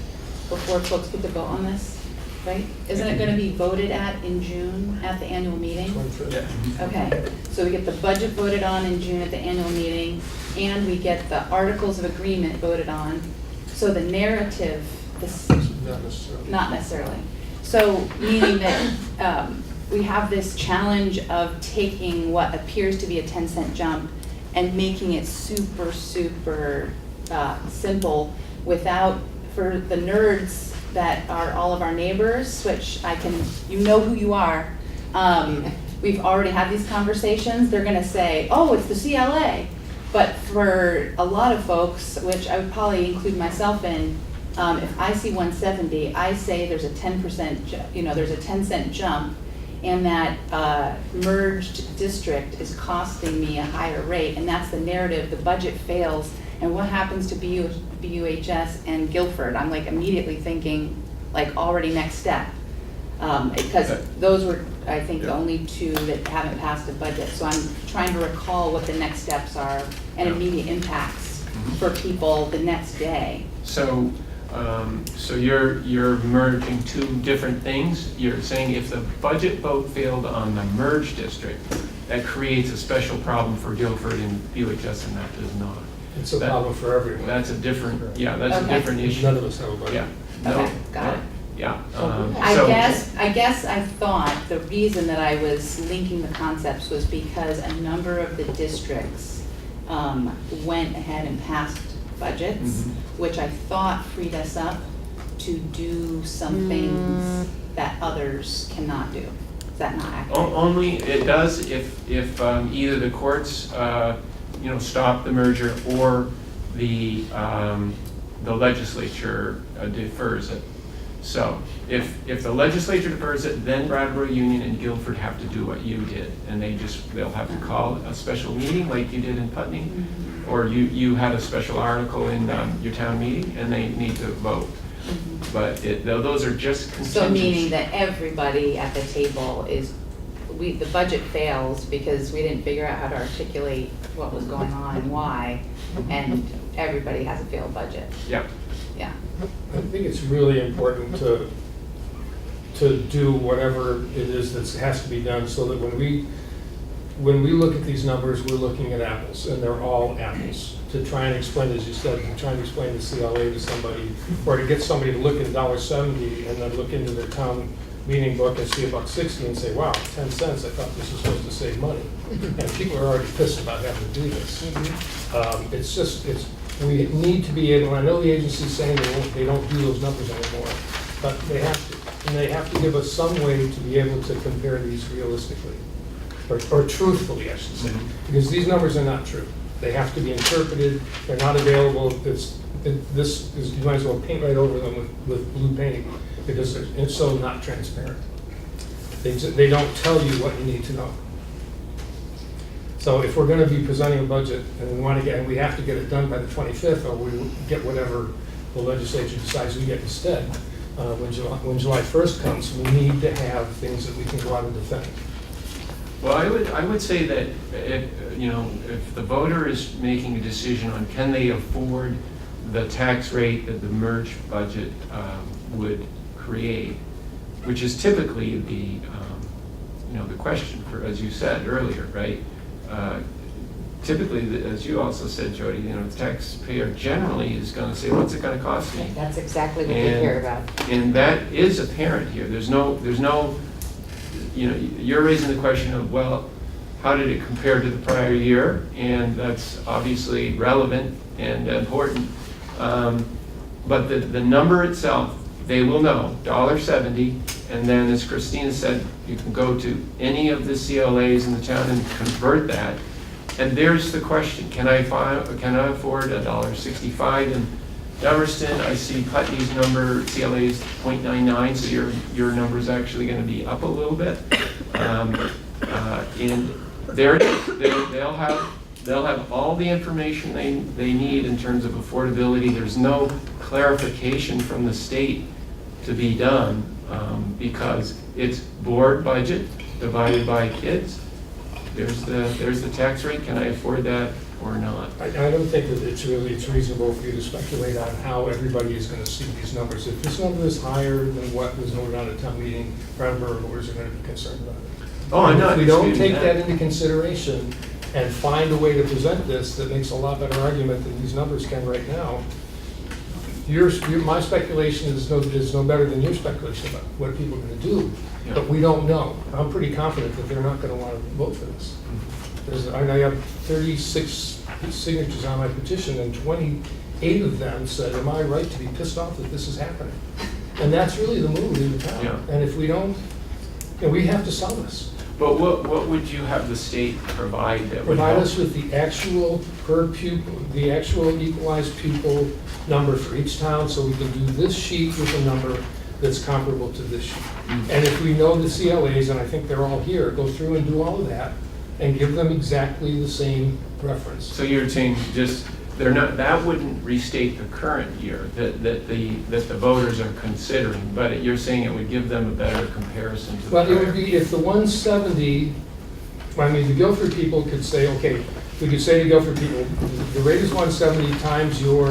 before folks get to vote on this, right? Isn't it gonna be voted at in June at the annual meeting? Yeah. Okay, so we get the budget voted on in June at the annual meeting, and we get the articles of agreement voted on. So the narrative, Not necessarily. not necessarily. So meaning that we have this challenge of taking what appears to be a 10-cent jump and making it super, super simple without, for the nerds that are all of our neighbors, which you know who you are. We've already had these conversations. They're gonna say, oh, it's the CLA. But for a lot of folks, which I would probably include myself in, if I see 170, I say there's a 10%, there's a 10-cent jump, and that merged district is costing me a higher rate, and that's the narrative. The budget fails, and what happens to BUHS and Guilford? I'm like immediately thinking, like, already next step. Because those were, I think, the only 2 that haven't passed a budget. So I'm trying to recall what the next steps are and immediate impacts for people the next day. So, so you're merging 2 different things. You're saying if the budget vote failed on the merged district, that creates a special problem for Guilford and BUHS, and that does not. It's a problem for everyone. That's a different, that's a Okay. different issue. None of us have a budget. Yeah. Okay, got it. Yeah. I guess I thought the reason that I was linking the concepts was because a number of the districts went ahead and passed budgets, which I thought freed us up to do some things that others cannot do. Is that not accurate? Only it does if either the courts stop the merger or the legislature defers it. So if the legislature defers it, then Brattleboro Union and Guilford have to do what you did, and they'll have to call a special meeting like you did in Putney, or you had a special article in your town meeting, and they need to vote. But those are just contingent. So meaning that everybody at the table the budget fails because we didn't figure out how to articulate what was going on and why, and everybody has a failed budget. Yeah. Yeah. I think it's really important to do whatever it is that has to be done, so that when we look at these numbers, we're looking at apples, and they're all apples. To try and explain, as you said, to try and explain the CLA to somebody, or to get somebody to look at $1.70 and then look into their town meeting book and see $1.60 and say, wow, 10 cents, I thought this was supposed to save money. And people are already pissed about having to do this. We need to be able, I know the agency's saying they don't do those numbers anymore, but they have to. And they have to give us some way to be able to compare these realistically, or truthfully, I should say. Because these numbers are not true. They have to be interpreted, they're not available. You might as well paint right over them with blue paint, because it's so not transparent. They don't tell you what you need to know. So if we're going to be presenting a budget and we have to get it done by the 25th, or we get whatever the legislature decides we get instead, when July 1st comes, we need to have things that we can go out and defend. Well, I would say that if the voter is making a decision on can they afford the tax rate that the merged budget would create, which is typically the question for, as you said earlier, right? Typically, as you also said, Jody, the taxpayer generally is going to say, what's it going to cost me? That's exactly what we care about. And that is apparent here. There's no, you're raising the question of, well, how did it compare to the prior year? And that's obviously relevant and important. But the number itself, they will know, $1.70. And then, as Christina said, you can go to any of the CLAs in the town and convert that. And there's the question, can I afford $1.65 in Dummerston? I see Putney's number, CLA is 0.99, so your number is actually going to be up a little bit. And they'll have all the information they need in terms of affordability. There's no clarification from the state to be done because it's board budget divided by kids. There's the tax rate. Can I afford that or not? I don't think that it's reasonable for you to speculate on how everybody is going to see these numbers. If this number is higher than what was noted on at town meeting, Brattleboro voters are going to be concerned about it. Oh, I'm not. If we don't take that into consideration and find a way to present this that makes a lot better argument than these numbers can right now, my speculation is no better than your speculation about what people are going to do. Yeah. But we don't know. I'm pretty confident that they're not going to want to vote for this. I have 36 signatures on my petition, and 28 of them said, am I right to be pissed off that this is happening? And that's really the mood in the town. Yeah. And if we don't, we have to sell this. But what would you have the state provide that would Provide help? us with the actual per pupil, the actual equalized pupil number for each town, so we can do this sheet with a number that's comparable to this sheet. And if we know the CLAs, and I think they're all here, go through and do all of that and give them exactly the same reference. So you're saying just they're not, that wouldn't restate the current year that the voters are considering, but you're saying it would give them a better comparison to the Well, it prior. would be if the 170, the Guilford people could say, okay, we could say to Guilford people, the rate is 170 times your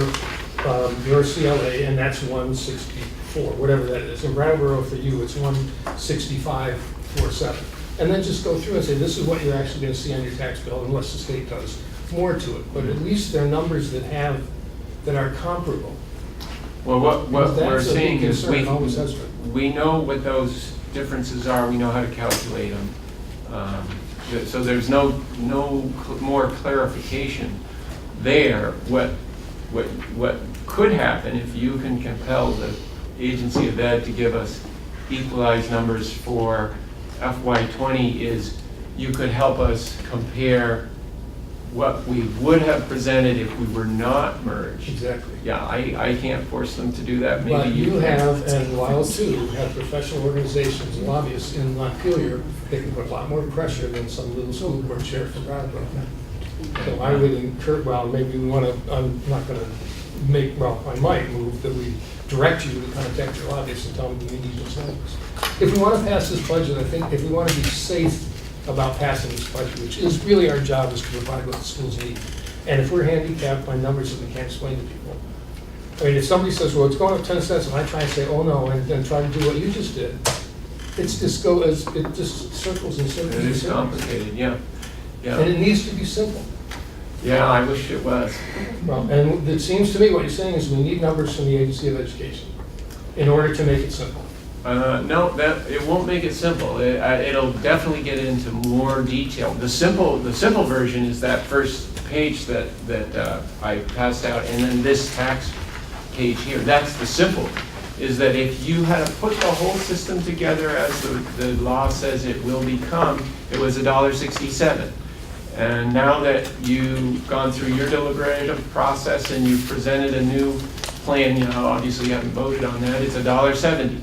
CLA, and that's 164, whatever that is. In Brattleboro for you, it's 165.47. And then just go through and say, this is what you're actually going to see on your tax bill, unless the state does more to it. But at least they're numbers that are comparable. Well, what we're That's a big saying is concern, always has been. we know what those differences are. We know how to calculate them. So there's no more clarification there. What could happen if you can compel the Agency of Ed to give us equalized numbers for FY20 is you could help us compare what we would have presented if we were not merged. Exactly. Yeah, I can't force them to do that. Maybe But you can. have, and Lyle too, have professional organizations and lobbyists in Montpelier. They can put a lot more pressure than some little school board chair from Brattleboro. So I would encourage, maybe we want to, I'm not going to I might move that we direct you to contact your lobbyists and tell them we need those numbers. If we want to pass this budget, I think if we want to be safe about passing this budget, which is really our job, is to provide what the schools need. And if we're handicapped by numbers that we can't explain to people, if somebody says, well, it's going up 10 cents, and I try and say, oh no, and then try to do what you just did, it just circles and circles. It is complicated, yeah. And it needs to be simple. Yeah, I wish it was. Well, and it seems to me what you're saying is we need numbers from the Agency of Education in order to make it simple. No, it won't make it simple. It'll definitely get into more detail. The simple version is that first page that I passed out, and then this tax page here. That's the simple. Is that if you had to put the whole system together as the law says it will become, it was $1.67. And now that you've gone through your deliberative process and you've presented a new plan, obviously you haven't voted on that, it's $1.70.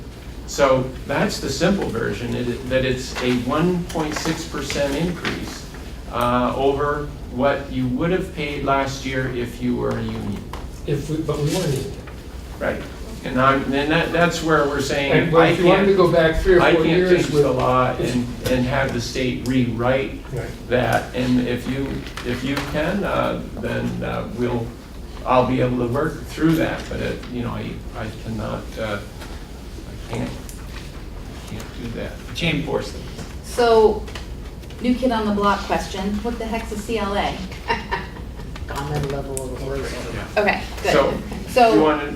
So that's the simple version, that it's a 1.6% increase over what you would have paid last year if you were a union. But we weren't union. Right. And that's where we're saying, And well, if you wanted to go back 3 or 4 I can't years change with the law and have the state rewrite Right. that. And if you can, then I'll be able to work through that. But I cannot, I can't do that. Can't enforce them. So, new kid on the block question, what the heck's a CLA? Common level of appraisal. Okay, So, good. you want to,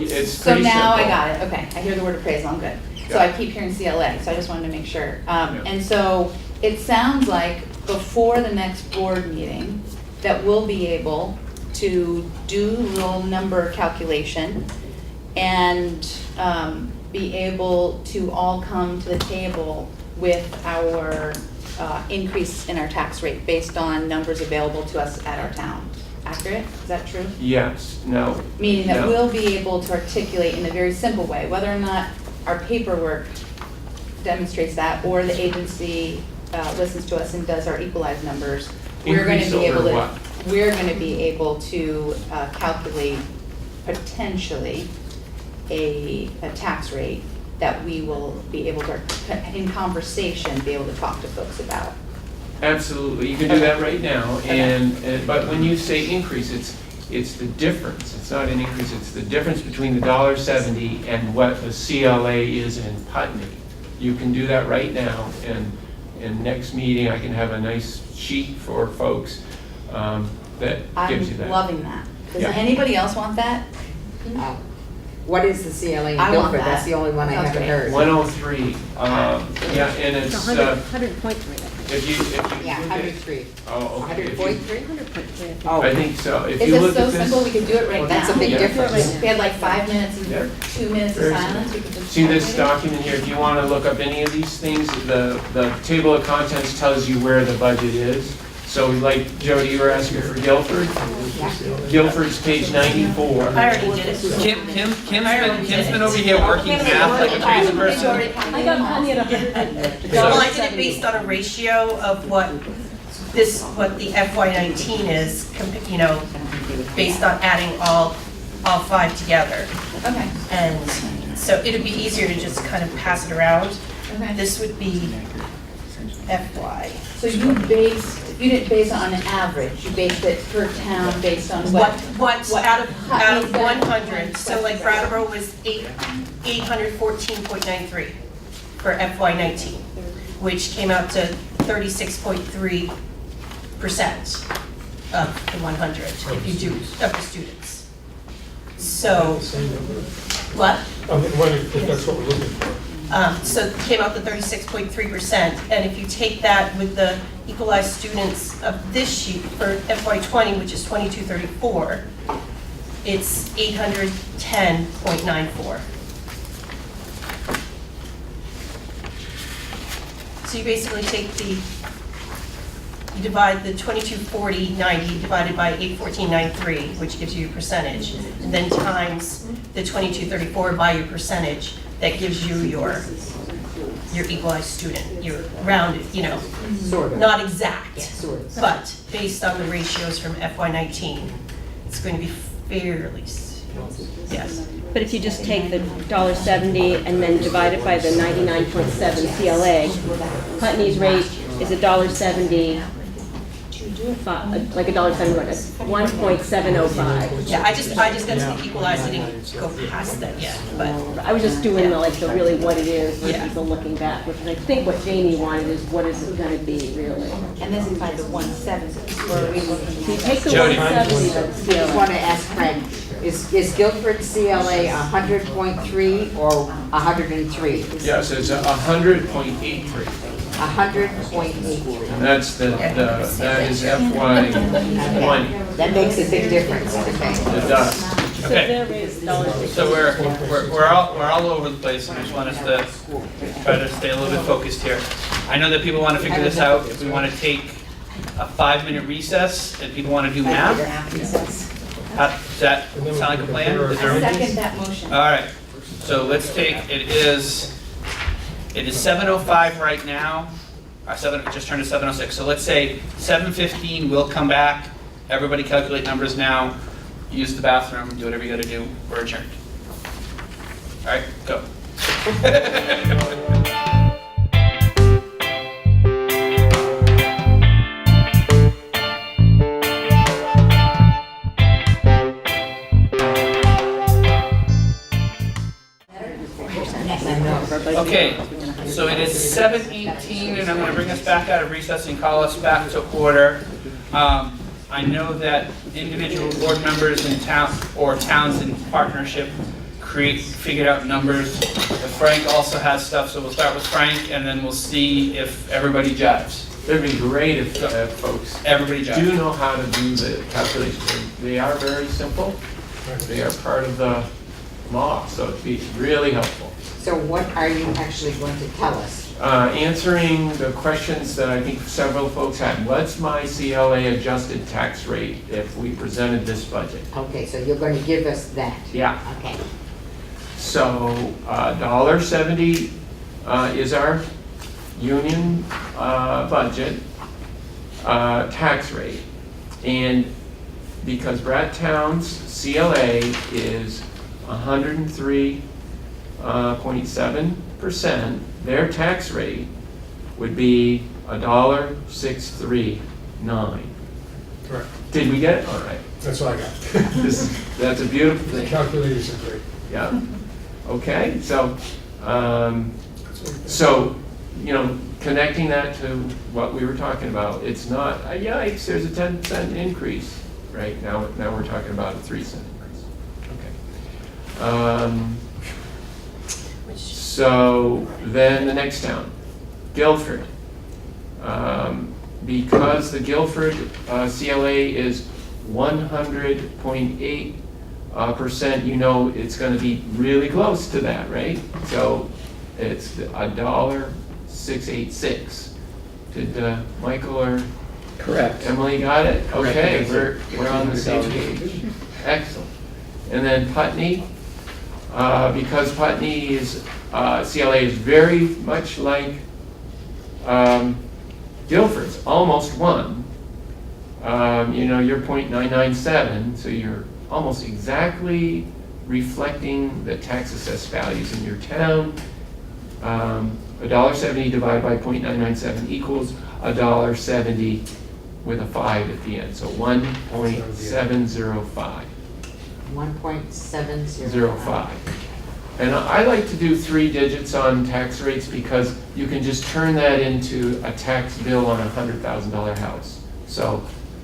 it's So pretty simple. now I got it, okay, I hear the word appraisal, I'm good. So Yeah. I keep hearing CLA, so I just wanted to make sure. Yeah. And so it sounds like before the next board meeting, that we'll be able to do a little number calculation and be able to all come to the table with our increase in our tax rate based on numbers available to us at our town. Accurate? Is that true? Yes, no. Meaning that No. we'll be able to articulate in a very simple way, whether or not our paperwork demonstrates that, or the agency listens to us and does our equalized numbers. We're going to Increase be able over to. what? We're going to be able to calculate potentially a tax rate that we will be able to, in conversation, be able to talk to folks about. Absolutely, you can do that right now, but when you say increase, it's the difference. It's not an increase, it's the difference between the $1.70 and what the CLA is in Putney. You can do that right now, and next meeting, I can have a nice sheet for folks that gives you that. I'm loving that. Does Yeah. anybody else want that? What is the CLA in I want Guilford? that. That's the only one I Sounds haven't great. heard. 103, yeah, and It's it's, 100.3, if you Yeah, look at- 103. Oh, okay. If you- 143? 100.3. Oh, I think so. If Is you this look so at this. simple, we could do it right now? well, that's a big Yeah. difference. We had like 5 minutes Yeah. and 2 minutes of Very silence, we could just. See this calculate it? document here, if you want to look up any of these things, the table of contents tells you where the budget is. So like, Jody, you were asking for Guilford. Guilford's page 94. I already did it. Kim's been over here working math like a crazy person. I got Putney at 100. Well, I did it based on a ratio of what the FY19 is, based on adding all 5 together. Okay, And so it'd be easier to just kind of pass it around. okay. This would be FY. So you didn't base it on an average, you based it per town based on what? What, what out of Putney's gonna- 100, so like Brattleboro was 814.93 for FY19, which came out to 36.3% of the 100, if you do, of the students. So, what? If that's what we're looking for. So it came out to 36.3%, and if you take that with the equalized students of this sheet for FY20, which is 2234, it's 810.94. So you basically you divide the 2240.90 divided by 814.93, which gives you your percentage, and then times the 2234 by your percentage, that gives you your equalized student, your rounded, Sort of. not exact, Sort of. but based on the ratios from FY19, it's going to be fairly, yes. But if you just take the $1.70 and then divide it by the 99.7 CLA, Putney's rate is $1.70, like $1.70, 1.705. Yeah, I just got to the equalized, I didn't go past that yet, but, I was just doing the really what it is Yeah. versus the looking back, which I think what Jamie wanted is what is it gonna be really? And this is by the 170, where are we looking So you at? take the Jody. 170, I just want to ask Craig, is Guilford CLA 100.3 or 103? Yes, it's 100.83. 100.83. That's that is FY20. That makes a big difference, okay. It does. So Okay. their rate is $1.60. So we're all over the place, and I just want us to try to stay a little bit focused here. I know that people want to figure this out. If we want to take a 5-minute recess and people want to do math, does that sound like a plan? Is I there- second that motion. All right, so let's take, it is 7:05 right now. Just turned to 7:06, so let's say 7:15, we'll come back. Everybody calculate numbers now, use the bathroom, do whatever you gotta do, we're adjourned. All right, go. Okay, so it is 7:18, and I'm going to bring us back out of recess and call us back to order. I know that individual board members in town or towns in partnership figured out numbers. Frank also has stuff, so we'll start with Frank, and then we'll see if everybody jives. It'd be great if folks Everybody jives. do know how to do the calculations. They are very simple. They are part of the law, so it'd be really helpful. So what are you actually going to tell us? Answering the questions that I think several folks had. What's my CLA adjusted tax rate if we presented this budget? Okay, so you're going to give us that? Yeah. Okay. So $1.70 is our union budget tax rate. And because Bradtown's CLA is 103.7%, their tax rate would be $1.639. Correct. Did we get it? All right. That's what I got. That's a beautiful The thing. calculators are great. Yeah. Okay. So, connecting that to what we were talking about, it's not yikes. There's a 10% increase. Right now we're talking about a 3-cent increase. Okay. So then the next town, Guilford. Because the Guilford CLA is 100.8%, it's going to be really close to that, right? So it's $1.686. Did Michael or Correct. Emily got it? Correct. Okay, we're on the same page. Excellent. And then Putney, because Putney's CLA is very much like Guilford's, almost 1. You're 0.997, so you're almost exactly reflecting the tax assessed values in your town. $1.70 divided by 0.997 equals $1.70 with a 5 at the end, so 1.705. 1.705. And I like to do 3 digits on tax rates because you can just turn that into a tax bill on a $100,000 house. So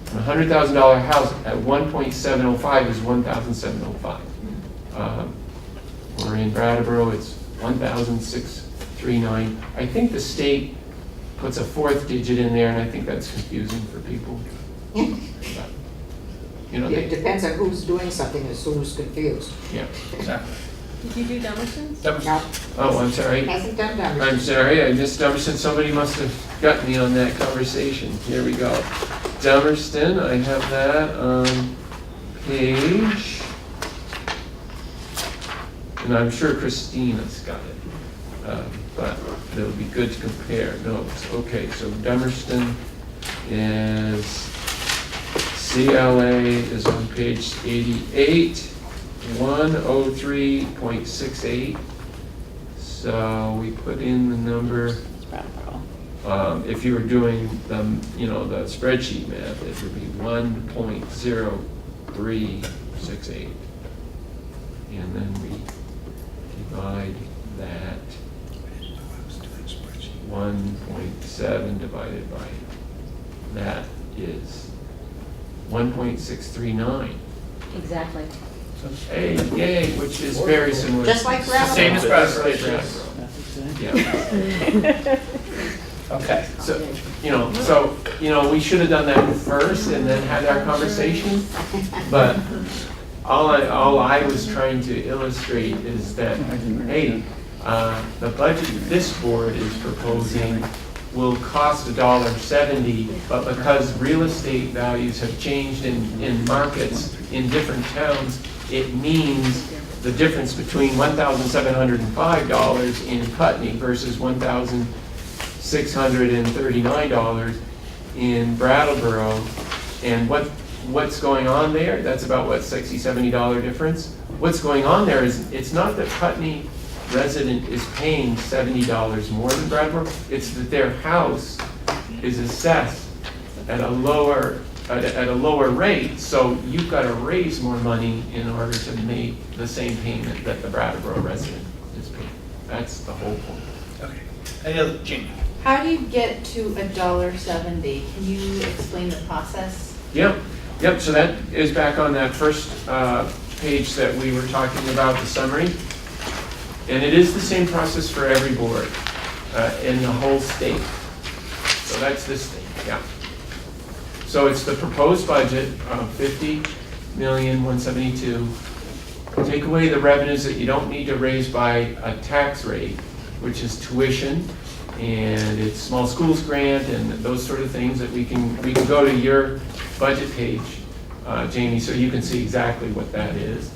a $100,000 house at 1.705 is 1,705. Or in Brattleboro, it's 1,639. I think the state puts a 4th digit in there, and I think that's confusing for people. But, It depends on who's doing something and who's confused. yeah. Exactly. Did you do Dummerson's? No, Oh, I'm sorry. hasn't done I'm that. sorry, I missed Dummerston. Somebody must have got me on that conversation. Here we go. Dummerston, I have that on page, and I'm sure Christina's got it, but it'll be good to compare notes. Okay, so Dummerston is, CLA is on page 88. 103.68. So we put in the number. If you were doing the spreadsheet math, it would be 1.0368, and then we divide that 1.7 divided by that is 1.639. Exactly. Hey, yay, which is very similar. Just like Brattleboro. Same as Brattleboro. Yeah. Okay. So, we should have done that first and then had our conversation. But all I was trying to illustrate is that, hey, the budget this board is proposing will cost $1.70, but because real estate values have changed in markets in different towns, it means the difference between $1,705 in Putney versus $1,639 in Brattleboro. And what what's going on there, that's about what, $60, $70 difference. What's going on there is, it's not that Putney resident is paying $70 more than Brattleboro, it's that their house is assessed at a lower rate, so you've got to raise more money in order to make the same payment that the Brattleboro resident is paying. That's the whole point. Okay. Any other, Jamie? How do you get to $1.70? Can you explain the process? Yep, so that is back on that first page that we were talking about, the summary. And it is the same process for every board in the whole state. So that's this thing, yeah. So it's the proposed budget of $50,172,000. Take away the revenues that you don't need to raise by a tax rate, which is tuition, and it's small schools grant and those sort of things that we can go to your budget page, Jamie, so you can see exactly what that is.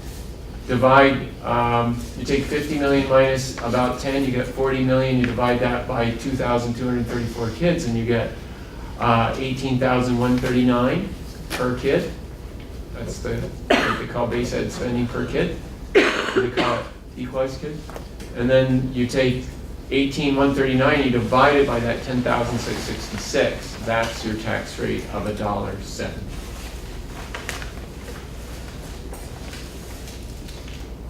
Divide, you take 50 million minus about 10, you get 40 million, you divide that by 2,234 kids and you get 18,139 per kid. That's what they call base ed spending per kid. They call it equalized kid. And then you take 18,139, you divide it by that 10,666. That's your tax rate of $1.70.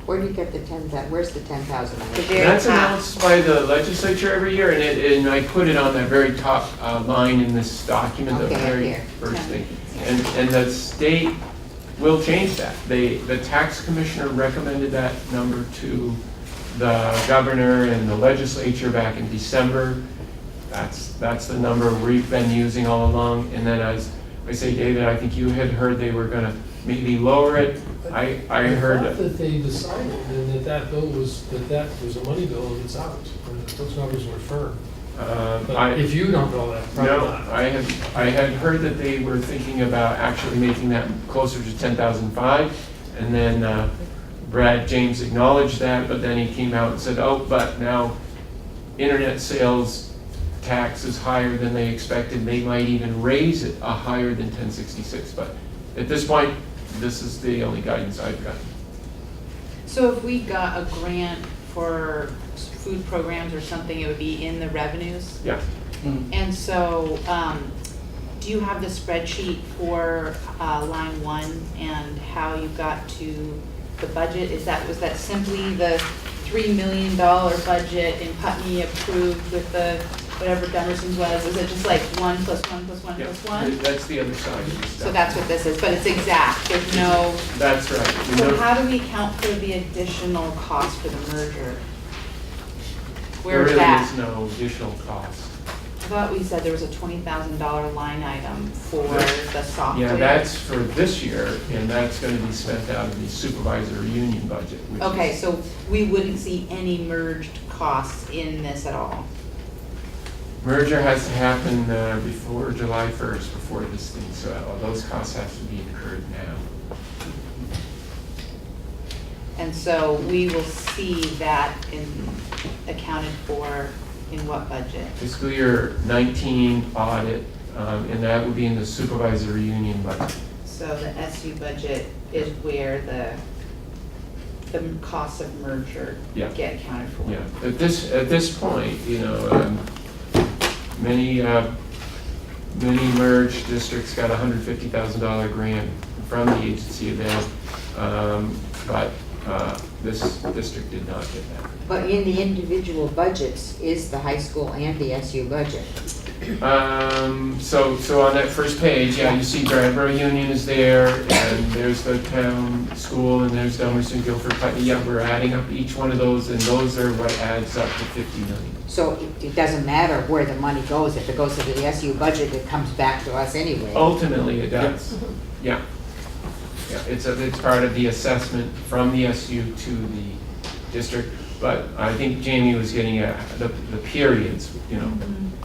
Where do you get the 10,000, where's the 10,000? That's announced by the legislature every year, and I put it on that very top line in this document, the Okay, very here. first thing. And the state will change that. The tax commissioner recommended that number to the governor and the legislature back in December. That's the number we've been using all along. And then as I say, David, I think you had heard they were going to maybe lower it. I heard that they decided and that bill was, that was a money bill and it's out. And those numbers were firm. But if you don't know that, probably no, not. I had heard that they were thinking about actually making that closer to 10,005, and then Brad James acknowledged that, but then he came out and said, oh, but now internet sales tax is higher than they expected. They might even raise it higher than 1066, but at this point, this is the only guidance I've gotten. So if we got a grant for food programs or something, it would be in the revenues? Yeah. And so, do you have the spreadsheet for line 1 and how you got to the budget? Was that simply the $3 million budget in Putney approved with the whatever Gunderson's was? Is it just like 1 + 1 + 1 + 1? That's the other side of the stuff. So that's what this is, but it's exact. There's no. That's right. So how do we account for the additional cost for the merger? There Where's really that? is no additional cost. I thought we said there was a $20,000 line item for the software. Yeah, that's for this year, and that's going to be spent out of the supervisor union budget. Which Okay, is, so we wouldn't see any merged costs in this at all? merger has to happen before July 1st, before this thing, so all those costs have to be incurred now. And so we will see that accounted for in what budget? Fiscal year 19 audit, and that would be in the supervisor union budget. So the SU budget is where the costs of merger Yeah. get accounted for? Yeah, at this point, you know, many merged districts got a $150,000 grant from the agency of that, but this district did not get that. But in the individual budgets is the high school and the SU budget. So on that first page, yeah, you see Brattleboro Union is there, and there's the town school, and there's Dummerston, Guilford, Putney. Yeah, we're adding up each one of those, and those are what adds up to 50 million. So it doesn't matter where the money goes. If it goes to the SU budget, it comes back to us anyway. Ultimately, it does. Yeah. Yeah, it's part of the assessment from the SU to the district, but I think Jamie was getting at the periods, you know.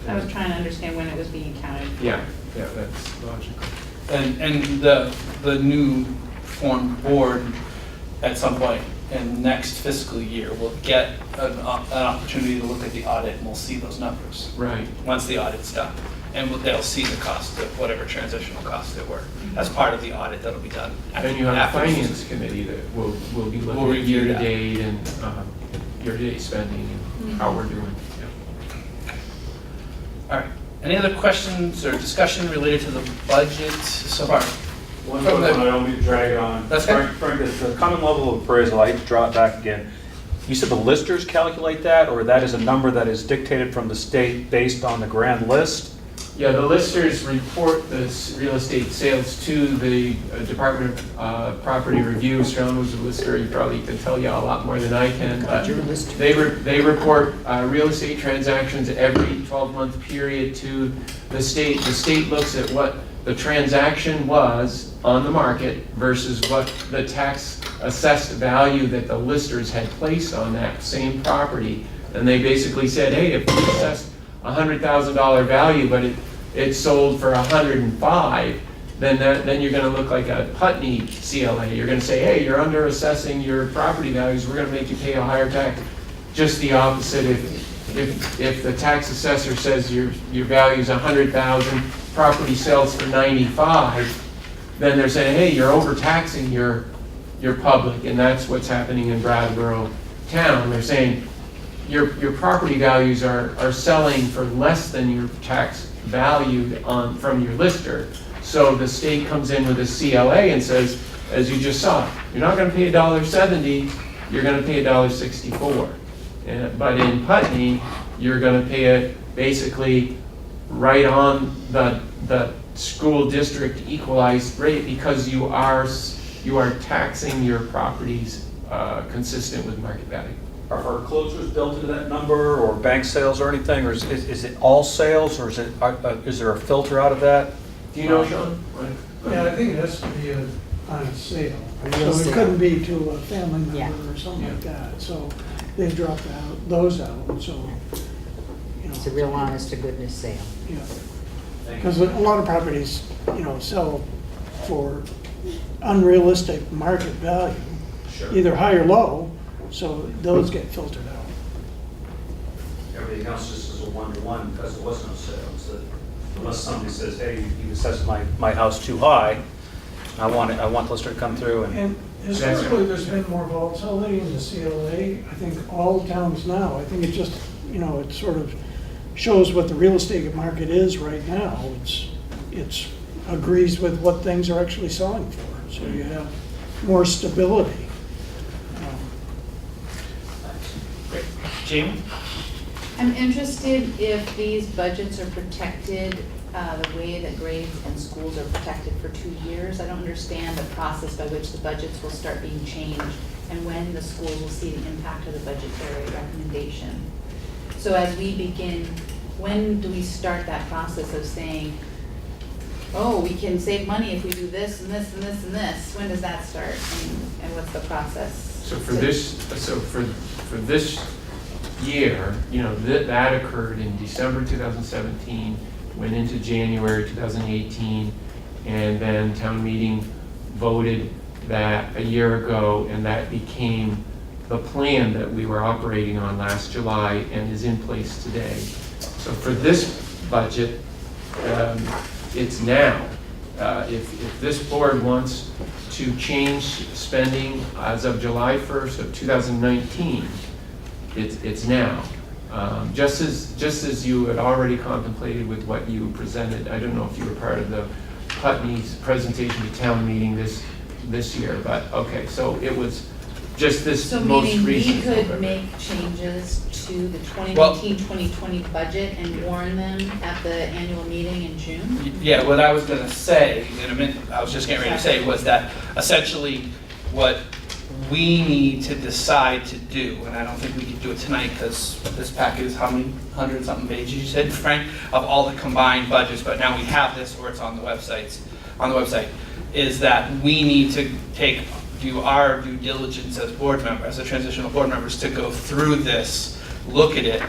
I was trying to understand when it was being counted for. Yeah, that's logical. And the new formed board at some point in next fiscal year will get an opportunity to look at the audit, and we'll see those numbers Right. once the audit's done. and they'll see the cost of whatever transitional costs there were as part of the audit that'll be done. And you have a afterwards. finance committee that will be We'll looking at review that. year-to-date and year-to-date spending and how we're doing. Yeah. All right, any other questions or discussion related to the budget so far? One quick one, I don't mean to drag it on. That's okay. Frank, the common level of appraisal, I hate to draw it back again. You said the listers calculate that, or that is a number that is dictated from the state based on the grand list? Yeah, the listers report the real estate sales to the Department of Property Review. Sean was a lister, he probably can tell you a lot more than I can. But they report real estate transactions every 12-month period to the state. The state looks at what the transaction was on the market versus what the tax assessed value that the listers had placed on that same property. And they basically said, hey, if we assessed $100,000 value, but it sold for 105, then you're going to look like a Putney CLA. You're going to say, hey, you're under assessing your property values. We're going to make you pay a higher tax. Just the opposite. If the tax assessor says your value is 100,000, property sells for 95, then they're saying, hey, you're overtaxing your public, and that's what's happening in Brattleboro town. They're saying your property values are selling for less than your tax valued from your lister. So the state comes in with a CLA and says, as you just saw, you're not going to pay $1.70, you're going to pay $1.64. But in Putney, you're going to pay it basically right on the school district equalized rate because you are taxing your properties consistent with market value. Are closures built into that number, or bank sales or anything, or is it all sales, or is there a filter out of that? Do you know, Sean? Yeah, I think it has to be on a sale. A real So it sale. couldn't be to a family member Yeah. or something like that. So they dropped those out, so, you know. It's a real honest to goodness sale. Yeah. Because a lot of properties, sell for unrealistic market value, either high or low, so those get filtered out. Everything else just is a one-to-one because there was no sales. Unless somebody says, hey, you assessed my house too high, I want the lister to come through And historically, there's been more volatility in the CLA. I think all towns now, I think it just, it sort of shows what the real estate market is right now. It's agrees with what things are actually selling for, so you have more stability. Jamie? I'm interested if these budgets are protected the way that grades and schools are protected for 2 years. I don't understand the process by which the budgets will start being changed and when the schools will see the impact of the budgetary recommendation. So as we begin, when do we start that process of saying, oh, we can save money if we do this and this and this and this? When does that start, and what's the process? So for this year, that occurred in December 2017, went into January 2018, and then town meeting voted that a year ago, and that became the plan that we were operating on last July and is in place today. So for this budget, it's now. If this board wants to change spending as of July 1st of 2019, it's now. Just as you had already contemplated with what you presented. I don't know if you were part of the Putney's presentation to town meeting this year, but okay, so it was just this So most meaning we recent. could make changes to the 2019-2020 budget and warn them at the annual meeting in June? Yeah, what I was gonna say in a minute, I was just getting ready to say, was that essentially what we need to decide to do, and I don't think we can do it tonight because this packet is how many 100-something pages, you said, Frank, of all the combined budgets, but now we have this, or it's on the website, is that we need to do our due diligence as board members, as transitional board members, to go through this, look at it.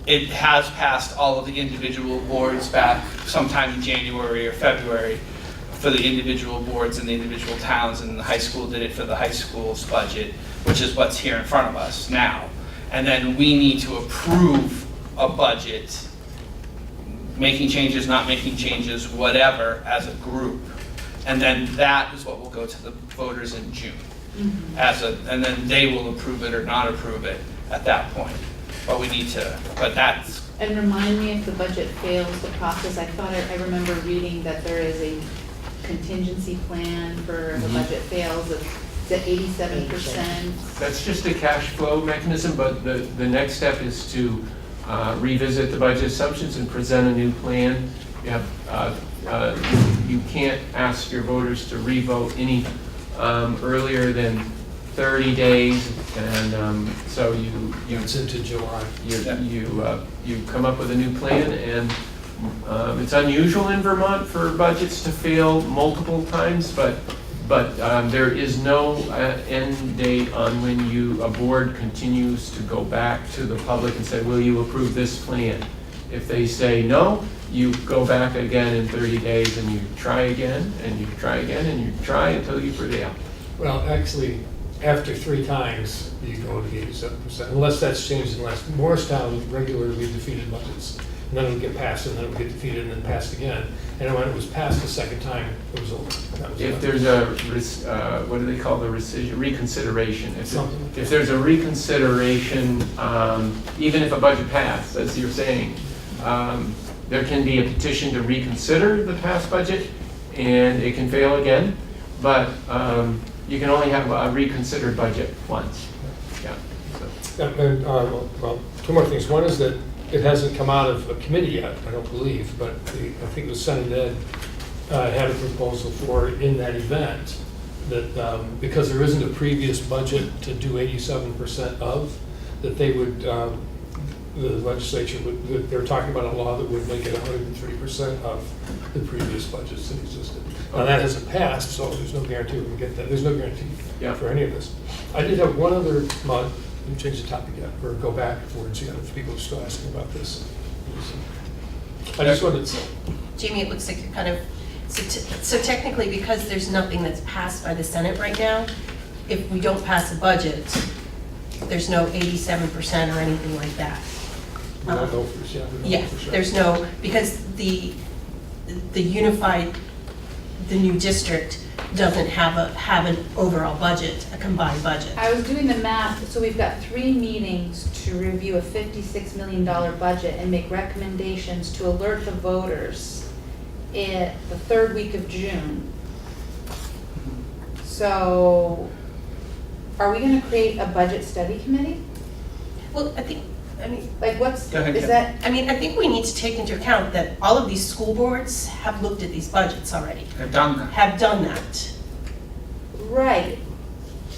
It has passed all of the individual boards back sometime in January or February for the individual boards in the individual towns, and the high school did it for the high school's budget, which is what's here in front of us now. And then we need to approve a budget making changes, not making changes, whatever, as a group. And then that is what will go to the voters in June. And then they will approve it or not approve it at that point. But we need to, but that's, And remind me if the budget fails, the process, I remember reading that there is a contingency plan for the budget fails of, is it 87%? That's just a cash flow mechanism, but the next step is to revisit the budget assumptions and present a new plan. You have, you can't ask your voters to revote any earlier than 30 days, and so It's into July. you come up with a new plan, and it's unusual in Vermont for budgets to fail multiple times, but there is no end date on when a board continues to go back to the public and say, will you approve this plan? If they say no, you go back again in 30 days and you try again, and you try again, and you try until you prevail. Well, actually, after 3 times, you go to the 87%, unless that's changed in last. Morristown regularly defeated budgets, and then it would get passed, and then it would get defeated, and then passed again. And when it was passed the second time, it was over. If there's a, what do they call the rescission, reconsideration? Something. If there's a reconsideration, even if a budget passed, as you're saying, there can be a petition to reconsider the past budget, and it can fail again, but you can only have a reconsidered budget once. Yeah. So. And, well, 2 more things. One is that it hasn't come out of a committee yet, I don't believe, but I think the Senate Ed had a proposal for in that event that because there isn't a previous budget to do 87% of, that they would, the legislature would, they're talking about a law that would make it 103% of the previous budgets that existed. Now that hasn't passed, so there's no guarantee we can get that. There's no guarantee for any of this. I did have one other, let me change the topic yet, or go backwards, if people are still asking about this. I just wanted to. Jamie, it looks like you're kind of, so technically, because there's nothing that's passed by the Senate right now, if we don't pass a budget, there's no 87% or anything like that. Yeah, there's no, because the unified, the new district doesn't have an overall budget, a combined budget. I was doing the math, so we've got 3 meetings to review a $56 million budget and make recommendations to alert the voters in the 3rd week of June. So, are we gonna create a budget study committee? Well, I mean, Like what's, Go ahead, is Kim. that, I mean, I think we need to take into account that all of these school boards have looked at these budgets already, I've done that. have done that. right,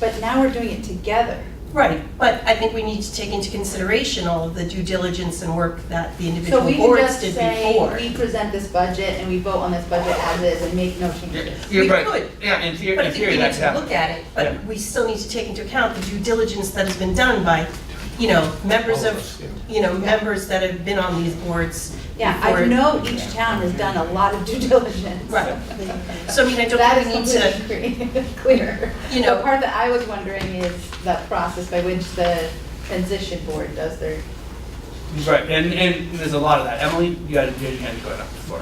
but now we're doing it together. Right, but I think we need to take into consideration all of the due diligence and work that the So individual we can boards just did say, before. we present this budget and we vote on this budget as is and make no changes. You're We right. could. Yeah, in theory, But I think we need that's to look at it, Yeah. but we still need to take into account the due diligence that has been done by, members All of of, us, members that have been on these boards. Yeah, before. I know each town has done a lot of due diligence. Right. So I mean, I don't That think we is need to, completely clear. You know- The part that I was wondering is the process by which the transition board does their, Right, and there's a lot of that. Emily, you had your hand going up before.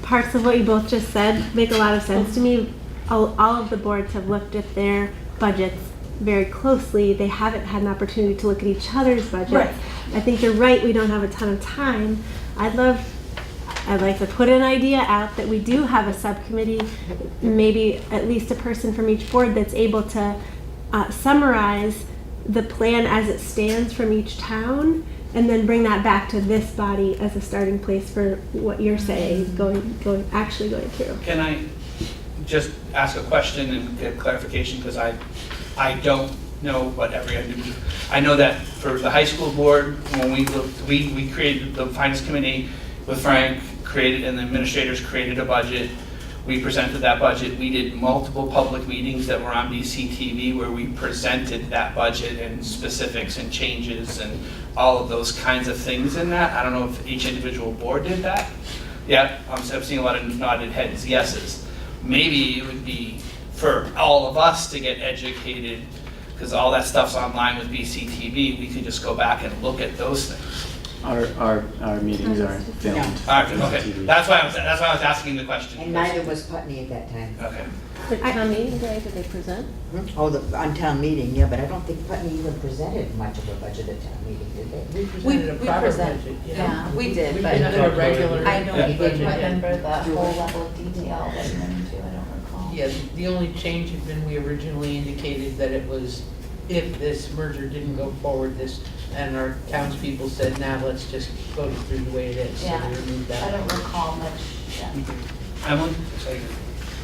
Parts of what you both just said make a lot of sense to me. All of the boards have looked at their budgets very closely. They haven't had an opportunity to look at each other's budgets. Right. I think you're right, we don't have a ton of time. I'd like to put an idea out that we do have a subcommittee, maybe at least a person from each board that's able to summarize the plan as it stands from each town, and then bring that back to this body as a starting place for what you're saying, actually going through. Can I just ask a question and get clarification, because I don't know what every individual, I know that for the high school board, when we looked, we created the finance committee with Frank, created, and the administrators created a budget. We presented that budget. We did multiple public meetings that were on BCTV where we presented that budget and specifics and changes and all of those kinds of things in that. I don't know if each individual board did that. Yeah, I'm seeing a lot of nodded heads, yeses. Maybe it would be for all of us to get educated, because all that stuff's online with BCTV. We could just go back and look at those things. Our meetings aren't filmed. Okay, TV. that's why I was asking the question. And neither was Putney at that time. Okay. For town meeting day, did they present? Oh, on town meeting, yeah, but I don't think Putney even presented much of a budget at town meeting, did they? We presented a proper present- budget, Yeah, we did, We but did a regular. I don't Yeah. even remember the whole level of detail that you went into, I don't recall. Yeah, the only change had been, we originally indicated that it was if this merger didn't go forward, and our townspeople said, nah, let's just vote it through the way it is, so Yeah. we removed I that. don't recall much, yeah. Emily?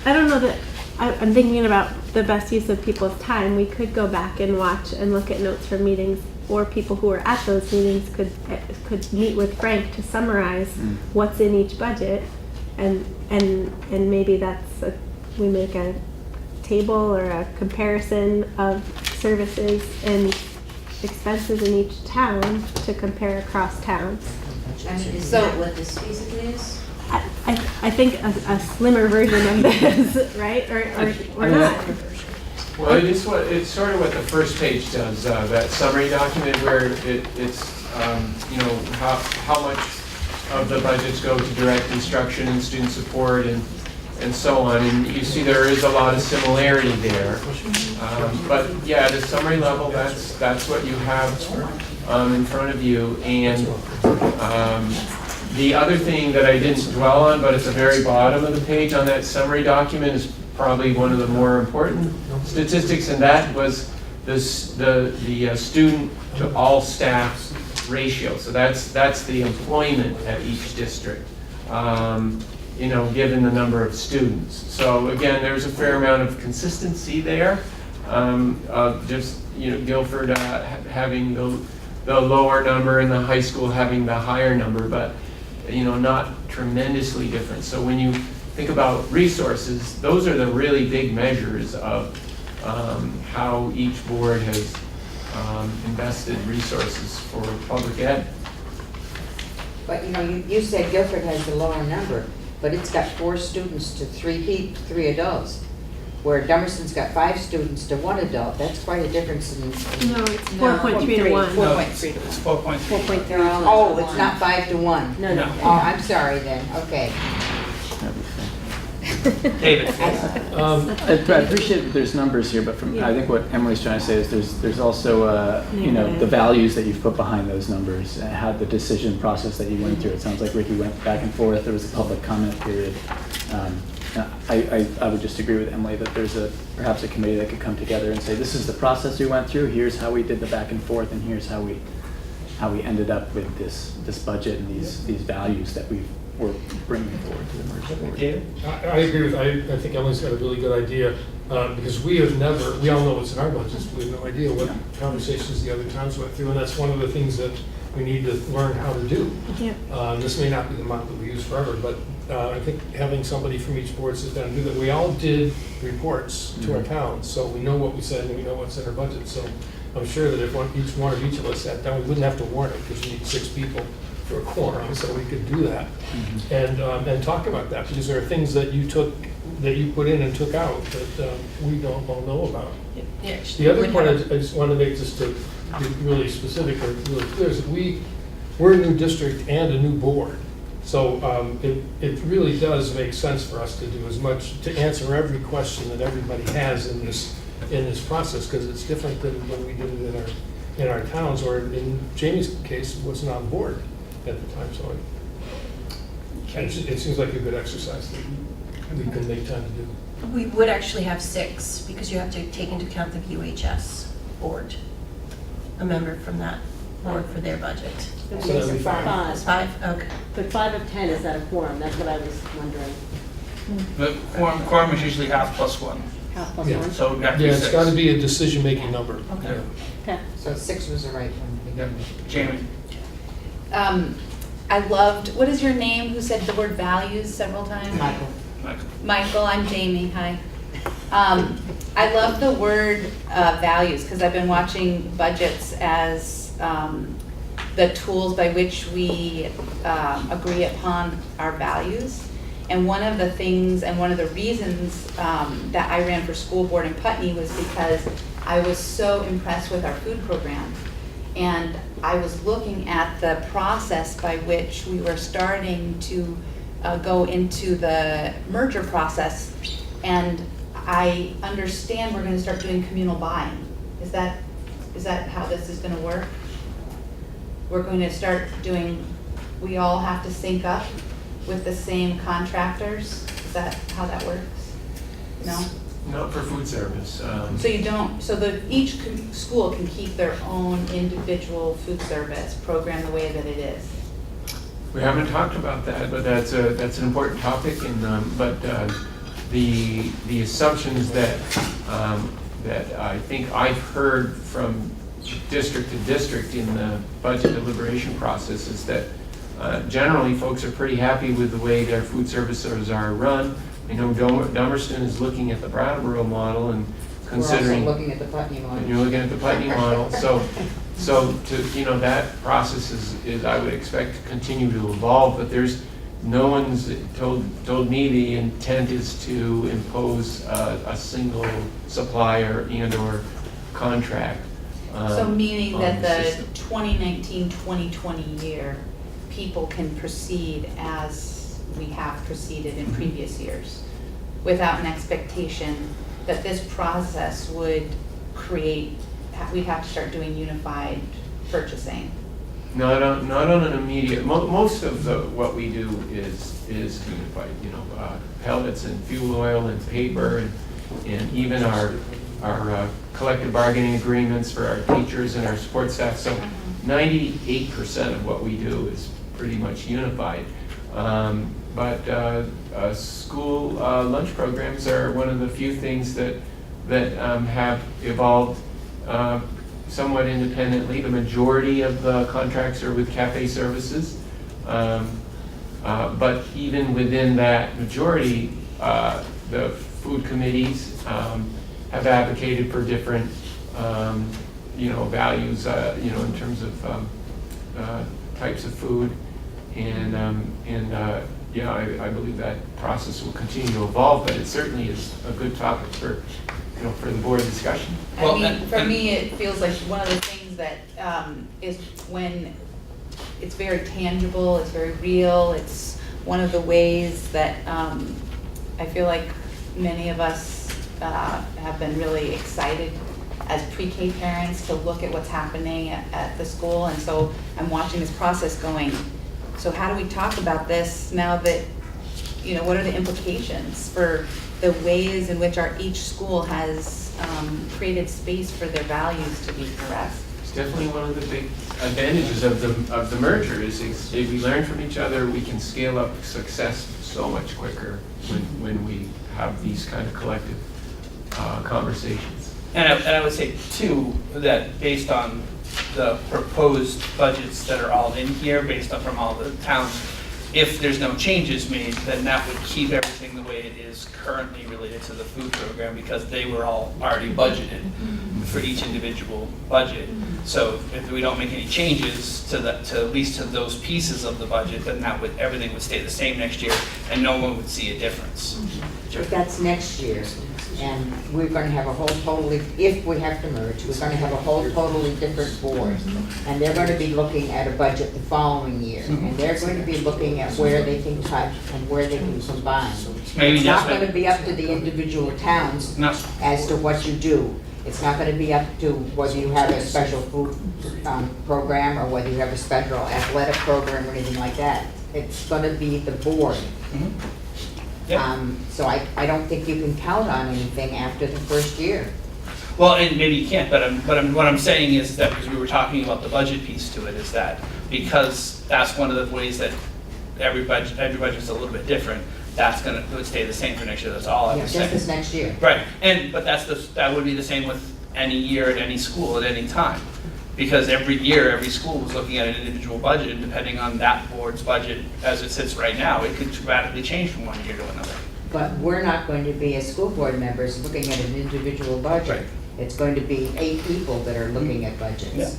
I don't know that, I'm thinking about the best use of people's time. We could go back and watch and look at notes from meetings, or people who were at those meetings could meet with Frank to summarize what's in each budget, and maybe we make a table or a comparison of services and expenses in each town to compare across towns. I mean, is So- that what this basically is? I think a slimmer version of this, right? Or not. Well, it's sort of what the first page does, that summary document where it's, how much of the budgets go to direct instruction and student support and so on. And you see there is a lot of similarity there. But yeah, at a summary level, that's what you have in front of you. And the other thing that I didn't dwell on, but at the very bottom of the page on that summary document, is probably one of the more important statistics, and that was the student to all staff ratio. So that's the employment at each district, given the number of students. So again, there's a fair amount of consistency there. Guilford having the lower number and the high school having the higher number, but not tremendously different. So when you think about resources, those are the really big measures of how each board has invested resources for public ed. But you said Guilford has the lower number, but it's got 4 students to 3 adults. Where Dummerson's got 5 students to 1 adult, that's quite a difference in. No, it's 4.3 to 1. 4.3 to 1. It's 4.3. 4.3. Oh, it's not 5 to 1. No, no. Oh, I'm sorry then, okay. David? I appreciate that there's numbers here, but I think what Emily's trying to say is there's also the values that you've put behind those numbers and how the decision process that you went through. It sounds like Ricky went back and forth. There was a public comment period. I would just agree with Emily that there's perhaps a committee that could come together and say, this is the process we went through, here's how we did the back and forth, and here's how we ended up with this budget and these values that we're bringing forward to the merger board. I agree with, I think Emily's got a really good idea, because we all know what's in our budgets, but we have no idea what conversations the other towns went through, and that's one of the things that we need to learn how to do. Yeah. This may not be the amount that we use forever, but I think having somebody from each board sit down and do that. We all did reports to our towns, so we know what we said and we know what's in our budget. So I'm sure that if each of us sat down, we wouldn't have to warn it because we need 6 people for a quorum, so we could do that and talk about that, because there are things that you put in and took out that we don't all know about. Yeah, The other point I just want to make, just to be really specific or really clear, is that we're a new district and a new board. So it really does make sense for us to do as much, to answer every question that everybody has in this process, because it's different than when we did it in our towns, or in Jamie's case, wasn't on board at the time, so it seems like a good exercise that we can make time to do. We would actually have 6, because you have to take into account the VUHS board, a member from that board for their budget. So that'd be fine. That's 5, okay. But 5 of 10, is that a quorum? That's what I was wondering. The quorum is usually half plus 1, Half plus Yeah. 1? so it would have to be Yeah, 6. it's got to be a decision-making number. Okay. Okay. So 6 was the right one. Yep. Jamie? I loved, what is your name, who said the word values several times? Michael. Michael, I'm Jamie, hi. I love the word values, because I've been watching budgets as the tools by which we agree upon our values. And one of the things and one of the reasons that I ran for school board in Putney was because I was so impressed with our food program. And I was looking at the process by which we were starting to go into the merger process. And I understand we're gonna start doing communal buying. Is that how this is gonna work? We're going to start doing, we all have to sync up with the same contractors? Is that how that works? No? Not for food service. So you don't, so each school can keep their own individual food service program the way that it is? We haven't talked about that, but that's an important topic. And but the assumptions that I think I've heard from district to district in the budget deliberation process is that generally folks are pretty happy with the way their food services are run. I know Dummerston is looking at the Brattleboro model and considering. We're also looking at the Putney model. And you're looking at the Putney model. So to that process is I would expect to continue to evolve, but no one's told me the intent is to impose a single supplier and or contract. So meaning that the system. 2019-2020 year, people can proceed as we have proceeded in previous years, without an expectation that this process would create, we'd have to start doing unified purchasing. Not on an immediate. Most of what we do is unified. Pellets and fuel oil and paper and even our collective bargaining agreements for our teachers and our support staff. So 98% of what we do is pretty much unified. But school lunch programs are one of the few things that have evolved somewhat independently. The majority of the contracts are with cafe services. But even within that majority, the food committees have advocated for different, values, in terms of types of food. I believe that process will continue to evolve, but it certainly is a good topic for the board discussion. I mean, for me, it feels like one of the things that is when it's very tangible, it's very real, it's one of the ways that I feel like many of us have been really excited as pre-K parents to look at what's happening at the school. And so I'm watching this process going, so how do we talk about this now that, what are the implications for the ways in which each school has created space for their values to be expressed? It's definitely one of the big advantages of the merger is if we learn from each other, we can scale up success so much quicker when we have these kind of collective conversations. And I would say too, that based on the proposed budgets that are all in here, based on from all the towns, if there's no changes made, then that would keep everything the way it is currently related to the food program, because they were all already budgeted for each individual budget. So if we don't make any changes to at least to those pieces of the budget, then everything would stay the same next year, and no one would see a difference. But that's next year, and we're gonna have a whole totally, if we have to merge, we're gonna have a whole totally different board. And they're gonna be looking at a budget the following year, and they're going to be looking at where they can cut and where they can combine. It's not gonna be up to the individual towns as to what you do. It's not gonna be up to whether you have a special food program or whether you have a special athletic program or anything like that. It's gonna be the board. So I don't think you can count on anything after the first year. Well, and maybe you can't, but what I'm saying is that, because we were talking about the budget piece to it, is that because that's one of the ways that every budget's a little bit different, it would stay the same for next year. That's all I was saying. Just this next year. Right, but that would be the same with any year at any school at any time. Because every year, every school was looking at an individual budget, and depending on that board's budget as it sits right now, it could radically change from one year to another. But we're not going to be, as school board members, looking at an individual budget. Right. It's going to be 8 people that are looking at budgets. Yeah.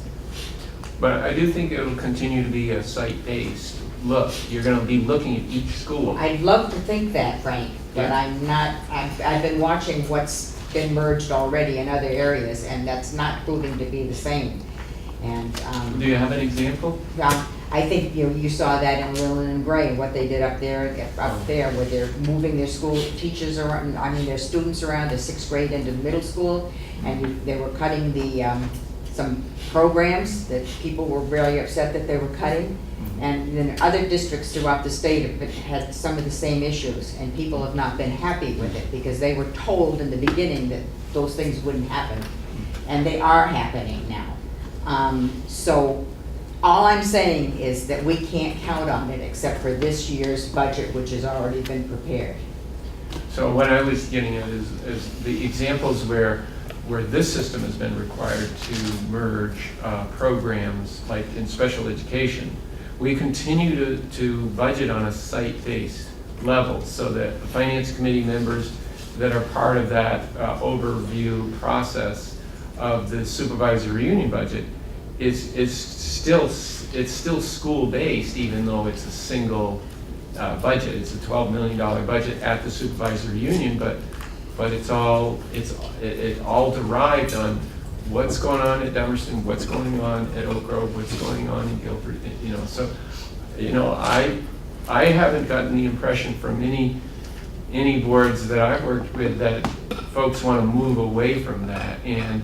But I do think it will continue to be a site-based look. You're going to be looking at each school. I'd love to think that, Frank, but I'm not, I've been watching what's been merged already in other areas, and that's not proving to be the same. And, Do you have an example? I think you saw that in Lillian and Gray, what they did up there where they're moving their school teachers around, their students around, the 6th grade into middle school, and they were cutting some programs that people were really upset that they were cutting. And then other districts throughout the state have had some of the same issues, and people have not been happy with it because they were told in the beginning that those things wouldn't happen, and they are happening now. So all I'm saying is that we can't count on it except for this year's budget, which has already been prepared. So what I was getting at is the examples where this system has been required to merge programs, like in special education. We continue to budget on a site-based level so that the finance committee members that are part of that overview process of the supervisory union budget is still school-based, even though it's a single budget. It's a $12 million budget at the supervisory union, but it's all derived on what's going on at Dummerston, what's going on at Oak Grove, what's going on in Guilford, So, I haven't gotten the impression from any boards that I've worked with that folks want to move away from that. And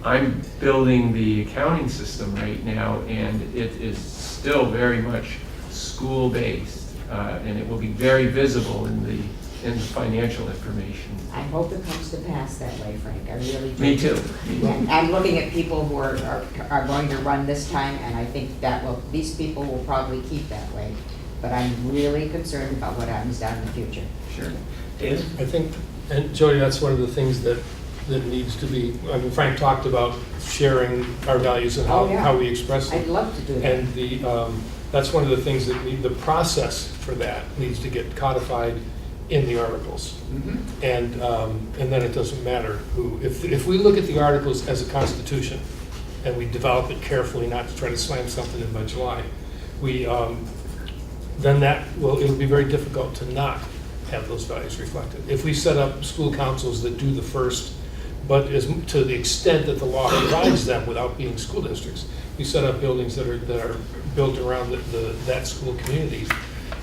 I'm building the accounting system right now, and it is still very much school-based, and it will be very visible in the financial information. I hope it comes to pass that way, Frank, I really do. Me too. And I'm looking at people who are going to run this time, and I think that these people will probably keep that way. But I'm really concerned about what happens down in the future. Sure. David? I think, and Jody, that's one of the things that needs to be, Frank talked about sharing our values and how we express them. I'd love to do that. And that's one of the things that the process for that needs to get codified in the articles. Mm-hmm. And then it doesn't matter who, if we look at the articles as a constitution and we develop it carefully, not to try to slam something in by July, then it'll be very difficult to not have those values reflected. If we set up school councils that do the first, but to the extent that the law provides them without being school districts, we set up buildings that are built around that school community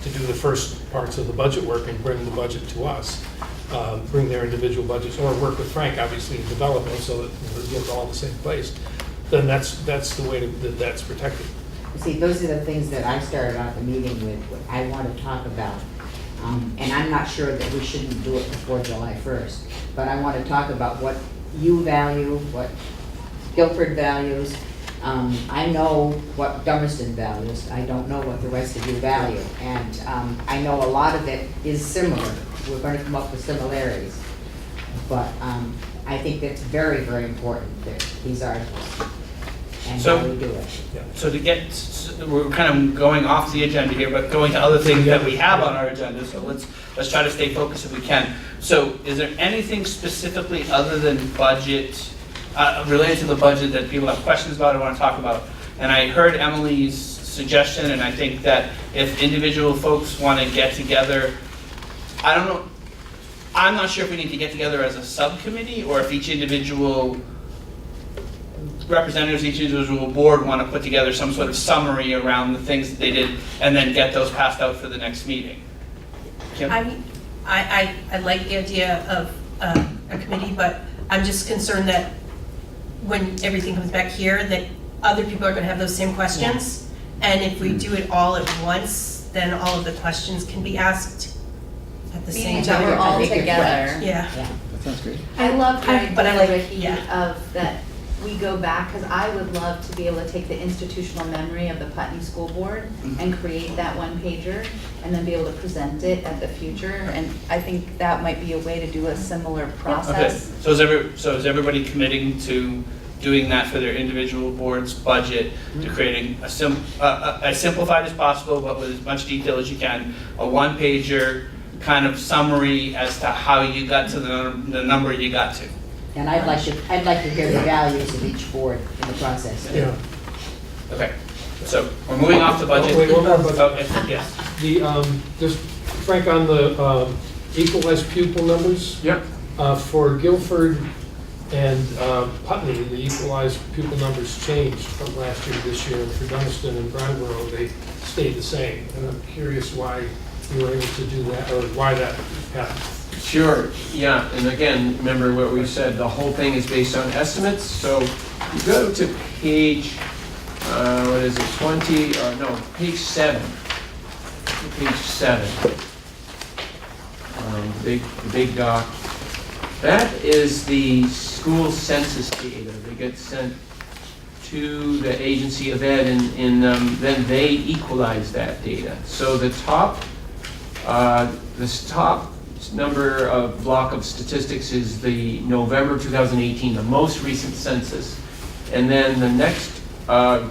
to do the first parts of the budget work and bring the budget to us, bring their individual budgets, or work with Frank, obviously, in developing so that we're all in the same place. Then that's the way that's protected. See, those are the things that I started out the meeting with, what I want to talk about. And I'm not sure that we shouldn't do it before July 1st, but I want to talk about what you value, what Guilford values. I know what Dummerston values. I don't know what the rest of you value. And I know a lot of it is similar. We're going to come up with similarities. But I think that's very, very important, these articles, and how we do it. So we're kind of going off the agenda here, but going to other things that we have on our agenda, so let's try to stay focused if we can. So is there anything specifically other than budget, related to the budget, that people have questions about or want to talk about? And I heard Emily's suggestion, and I think that if individual folks want to get together, I don't know, I'm not sure if we need to get together as a subcommittee or if each individual representatives, each individual board want to put together some sort of summary around the things that they did and then get those passed out for the next meeting. Kim? I like the idea of a committee, but I'm just concerned that when everything comes back here, that other people are going to have those same questions. And if we do it all at once, then all of the questions can be asked at the same Meaning time. that we're all together. Yeah. That sounds great. I love the But I idea, like- Ricky, yeah. of that we go back, because I would love to be able to take the institutional memory of the Putney School Board and create that one pager and then be able to present it at the future. And I think that might be a way to do a similar Okay, process. so is everybody committing to doing that for their individual board's budget, to creating as simplified as possible, but with as much detail as you can, a one-pager kind of summary as to how you got to the number you got to? And I'd like to hear the values of each board in the process. Yeah. Okay, so we're moving off the budget. Oh, wait, one more budget. Okay, yes. Just, Frank, on the equalized pupil numbers. Yep. For Guilford, And Putney, the equalized pupil numbers changed from last year to this year. For Dunstan and Brattleboro, they stayed the same. And I'm curious why you were able to do that, or why that happened. Sure, yeah, and again, remember what we said, the whole thing is based on estimates, so you go to page, what is it, 20, or no, page 7. Page 7. The big doc. That is the school census data that gets sent to the Agency of Ed, and then they equalize that data. So the top number of block of statistics is the November 2018, the most recent census. And then the next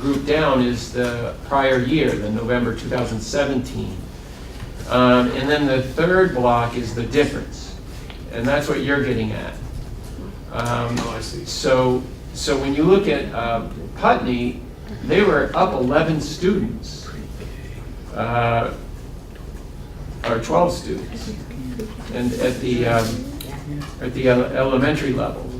group down is the prior year, the November 2017. And then the third block is the difference. And that's what you're getting at. Oh, I see. So when you look at Putney, they were up 11 students, or 12 students, and at the elementary level.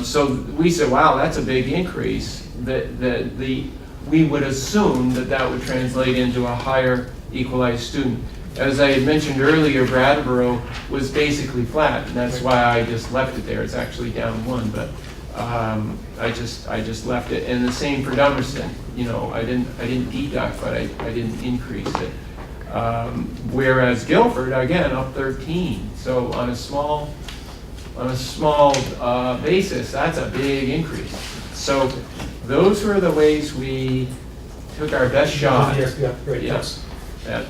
So we said, wow, that's a big increase. We would assume that would translate into a higher equalized student. As I had mentioned earlier, Brattleboro was basically flat, and that's why I just left it there. It's actually down 1, but I just left it. And the same for Dummerston. You know, I didn't deduct, but I didn't increase it. Whereas Guilford, again, up 13. So on a small basis, that's a big increase. So those were the ways we took our best shot. Yes, yeah, great, yes. Yeah.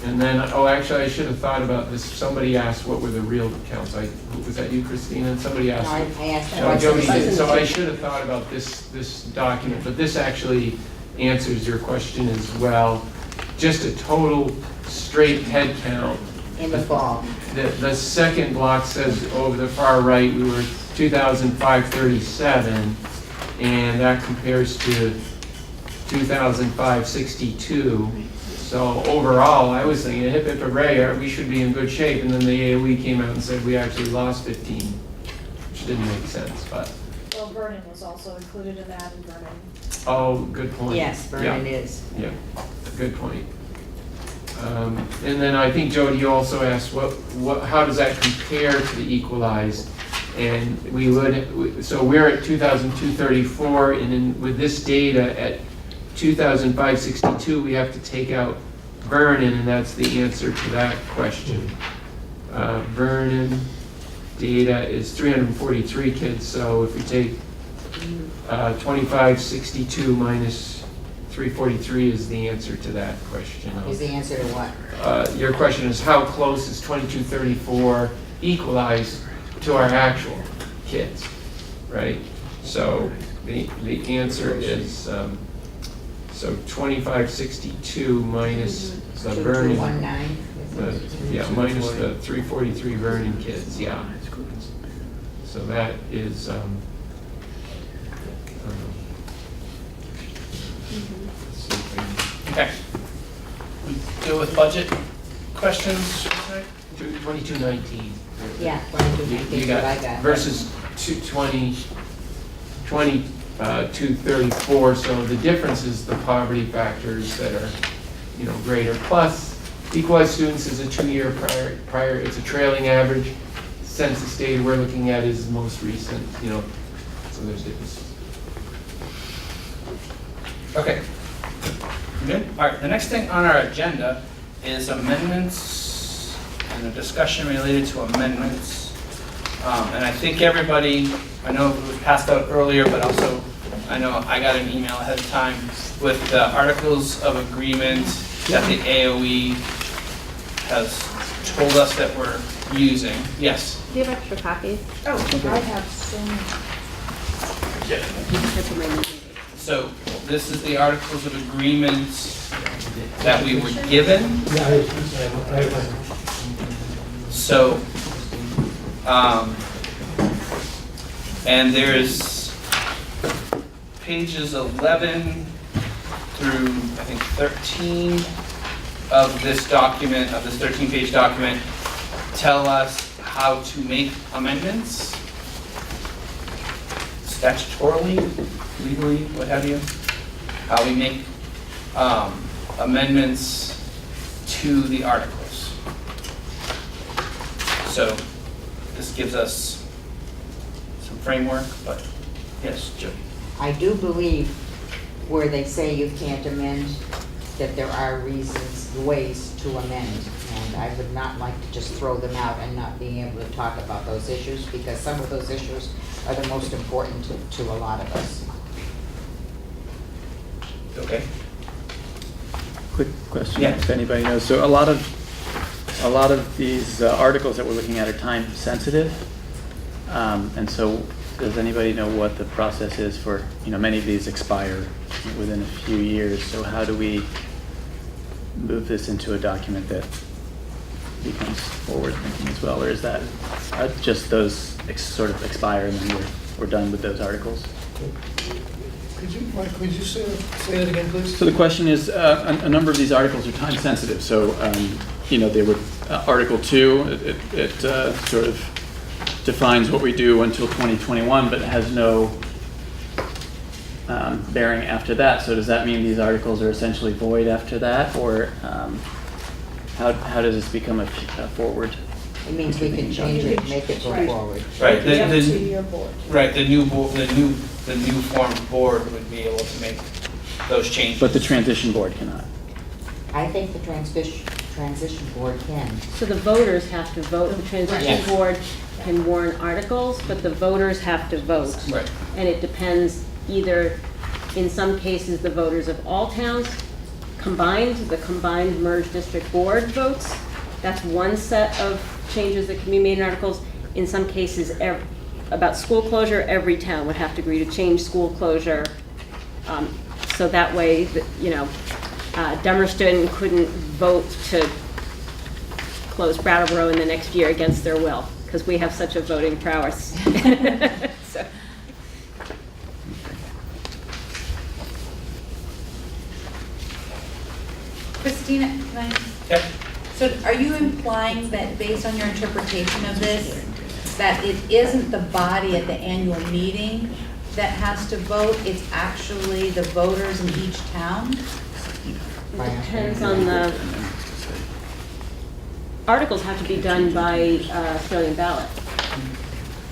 And then, actually, I should have thought about this. Somebody asked what were the real counts. Was that you, Christina? Somebody asked. No, I asked No, Jody did. So I should have thought about this document, but this actually answers your question as well. Just a total straight head count. In the fall. The second block says over the far right, we were 2,537, and that compares to 2,562. So overall, I was thinking, hip hip hooray, we should be in good shape. And then the AOE came out and said we actually lost 15, which didn't make sense, but. Well, Vernon was also included in that, and Vernon. Oh, good point. Yes, Vernon is. Yeah, good point. And then I think, Jody, you also asked how does that compare to the equalized? And so we're at 2,234, and then with this data at 2,562, we have to take out Vernon, and that's the answer to that question. Vernon data is 343 kids, so if we take 2,562 minus 343 is the answer to that question. Is the answer to what? Your question is how close is 2,234 equalized to our actual kids, right? So the answer is so 2,562 minus the Vernon. 2219. Minus the 343 Vernon kids, yeah. So that is Okay. We deal with budget questions, right? 2219. Yeah, 2219 You is what I got. versus 234, so the difference is the poverty factors that are, greater. Plus, equalized students is a 2-year prior, it's a trailing average. Census data we're looking at is the most recent, so there's differences. Okay. Good. All right, the next thing on our agenda is amendments and a discussion related to amendments. And I think everybody, I know it was passed out earlier, but also I know I got an email ahead of time with the articles of agreement that the AOE has told us that we're using. Yes? Do you have extra copies? Oh, I have so many. So this is the articles of agreement that we were given. So, and there's pages 11 through, I think, 13 of this document, of this 13-page document, tell us how to make amendments. statutorily, legally, what have you, how we make amendments to the articles. So this gives us some framework, but yes, Jody. I do believe where they say you can't amend, that there are reasons, ways to amend. And I would not like to just throw them out and not being able to talk about those issues, because some of those issues are the most important to a lot of us. Okay. Quick question, Yeah. if anybody knows. So a lot of these articles that we're looking at are time sensitive. And so does anybody know what the process is for, many of these expire within a few years. So how do we move this into a document that becomes forward thinking as well? Or is that just those sort of expire and then we're done with those articles? Mike, could you say that again, please? So the question is, a number of these articles are time sensitive. So, they were Article 2, it sort of defines what we do until 2021, but it has no bearing after that. So does that mean these articles are essentially void after that, or how does this become a forward? It means we can change it, make it go forward. Right. Up to your board. Right. The new formed board would be able to make those changes. But the transition board cannot. I think the transition board can. So the voters have to vote. The transition Yes. board can warn articles, but the voters have to vote. Right. And it depends either, in some cases, the voters of all towns combined, the combined merged district board votes. That's one set of changes that can be made in articles. In some cases, about school closure, every town would have to agree to change school closure. So that way, Dummerston couldn't vote to close Brattleboro in the next year against their will, because we have such a voting prowess. So. Christina, can I? Okay. So are you implying that based on your interpretation of this, that it isn't the body at the annual meeting that has to vote, it's actually the voters in each town? It depends on the, articles have to be done by Australian ballot,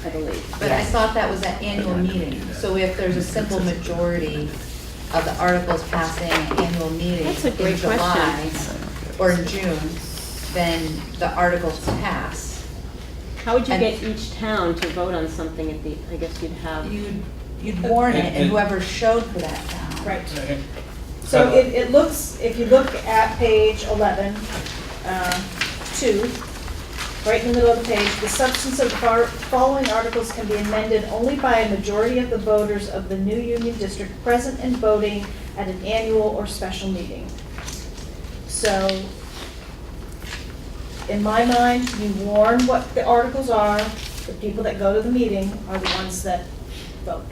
I believe. But I thought that was at annual meeting. So if there's a simple majority of the articles passing an annual meeting That's a great in July question. or in June, then the articles pass. How would you And- get each town to vote on something at the, I guess you'd have. You'd warn it, and whoever showed for that town. Right. Okay. So it looks, if you look at page 11, 2, right in the middle of the page, the substance of the following articles can be amended only by a majority of the voters of the new union district present and voting at an annual or special meeting. So, in my mind, you warn what the articles are, the people that go to the meeting are the ones that vote.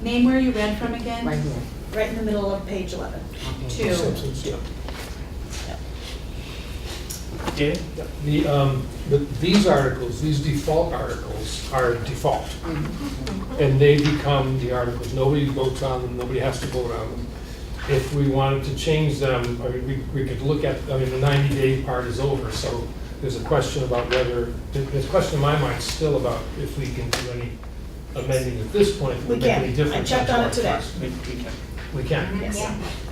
Name where you read from again? Right here. Right in the middle of page 11. Two. Did? These articles, these default articles are default. And they become the articles. Nobody votes on them, nobody has to vote on them. If we wanted to change them, we could look at, the 90-day part is over, so there's a question about whether, there's a question in my mind still about if we can do any amending at this point. We would make any can. difference I checked on it our today. text. We can. We can. Yes.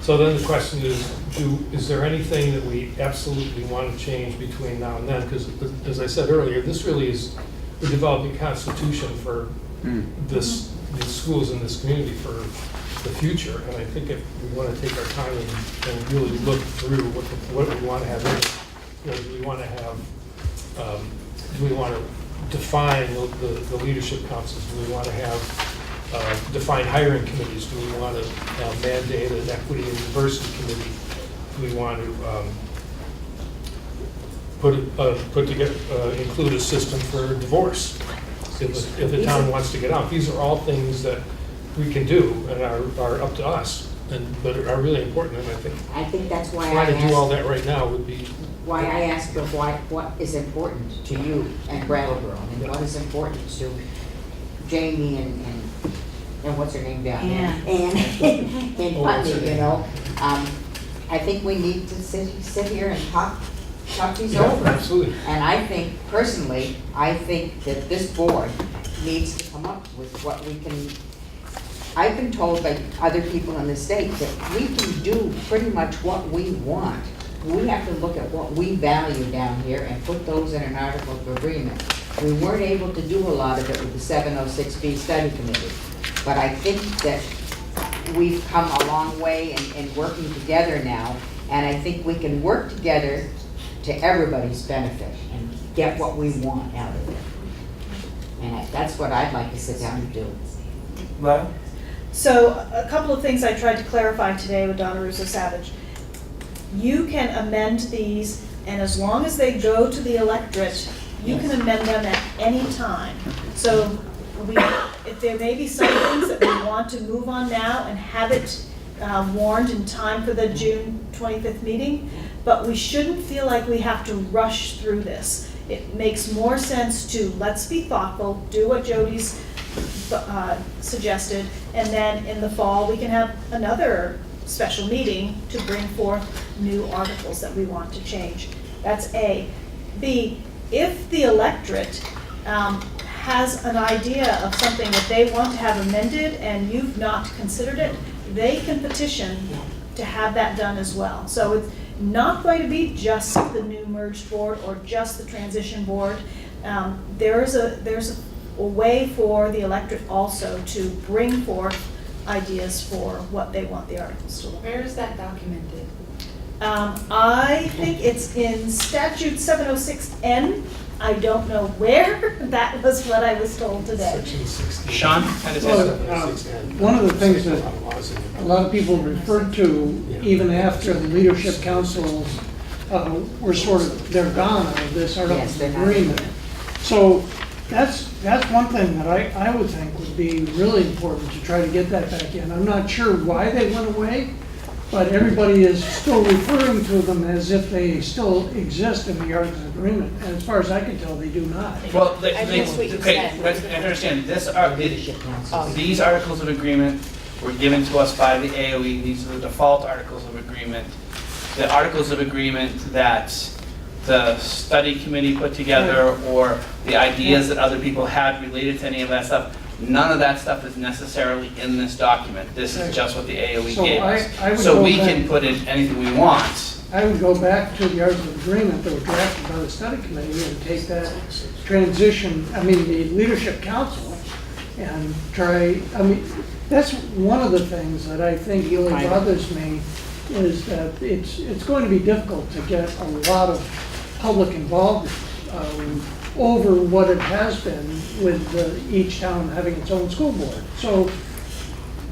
So then the question is there anything that we absolutely want to change between now and then? Because as I said earlier, this really is, we're developing a constitution for these schools in this community for the future. And I think if we want to take our time and really look through what we want to have in it, do we want to have, do we want to define the leadership councils? Do we want to have define hiring committees? Do we want to mandate an equity and diversity committee? Do we want to include a system for divorce if the town wants to get out? These are all things that we can do and are up to us, but are really important. And I think that's why trying to do all that right now would be why I asked her what is important to you and Brattleboro, and what is important to Jamie and and what's her name down there? Ann. And in what's her Putney, you name? know. I think we need to sit here and talk these Yeah, over. absolutely. And I think, personally, I think that this board needs to come up with what we can, I've been told by other people in the state that we can do pretty much what we want. We have to look at what we value down here and put those in an article of agreement. We weren't able to do a lot of it with the 706B study committee, but I think that we've come a long way in working together now, and I think we can work together to everybody's benefit and get what we want out of it. And that's what I'd like to sit down and do. Lyle? So a couple of things I tried to clarify today with Donna Russo Savage. You can amend these, and as long as they go to the electorate, you can amend them at any time. So if there may be some things that we want to move on now and have it warned in time for the June 25th meeting, but we shouldn't feel like we have to rush through this. It makes more sense to, let's be thoughtful, do what Jody's suggested, and then in the fall, we can have another special meeting to bring forth new articles that we want to change. That's A. B, if the electorate has an idea of something that they want to have amended and you've not considered it, they can petition to have that done as well. So it's not going to be just the new merged board or just the transition board. There's a way for the electorate also to bring forth ideas for what they want the articles to look like. Where is that documented? I think it's in statute 706N. I don't know where. That was what I was told today. Section 16. Sean? Had his Well, hand up. one of the things that a lot of people referred to, even after the leadership councils were sort of, they're gone out of this article Yes, of they're not. agreement. So that's one thing that I would think would be really important to try to get that back in. I'm not sure why they went away, but everybody is still referring to them as if they still exist in the Articles of Agreement. And as far as I can tell, they do not. Well, I missed what you okay, said. let's understand, Leadership council. these articles of agreement were given to us by the AOE. These are the default articles of agreement. The articles of agreement that the study committee put together, or the ideas that other people had related to any of that stuff, none of that stuff is necessarily in this document. This is just what the AOE So gave I us. would So go we back- can put in anything we want. I would go back to the Articles of Agreement that were drafted by the study committee and take that transition, the leadership council, and try, that's one of the things that I think really bothers me, is that it's going to be difficult to get a lot of public involvement over what it has been with each town having its own school board. So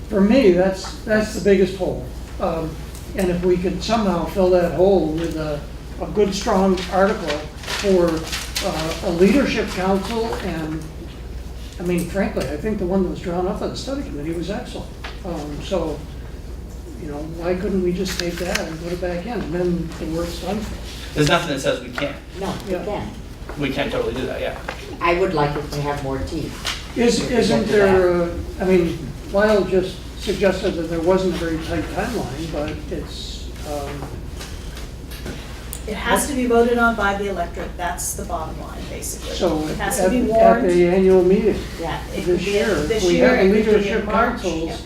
for me, that's the biggest hole. And if we could somehow fill that hole with a good, strong article for a leadership council, and, frankly, I think the one that was drawn up by the study committee was excellent. So, why couldn't we just take that and put it back in, and then the work's done for us? There's nothing that says we can't. No, you Yeah. can. We can totally do that, yeah. I would like it to have more teeth. Isn't there, Lyle just suggested that there wasn't a very tight timeline, but it's, It has to be voted on by the electorate. That's the bottom line, basically. so It at has to be at warned. the annual meeting Yeah, it could this be year, this if we year, have it could be in leadership March, councils,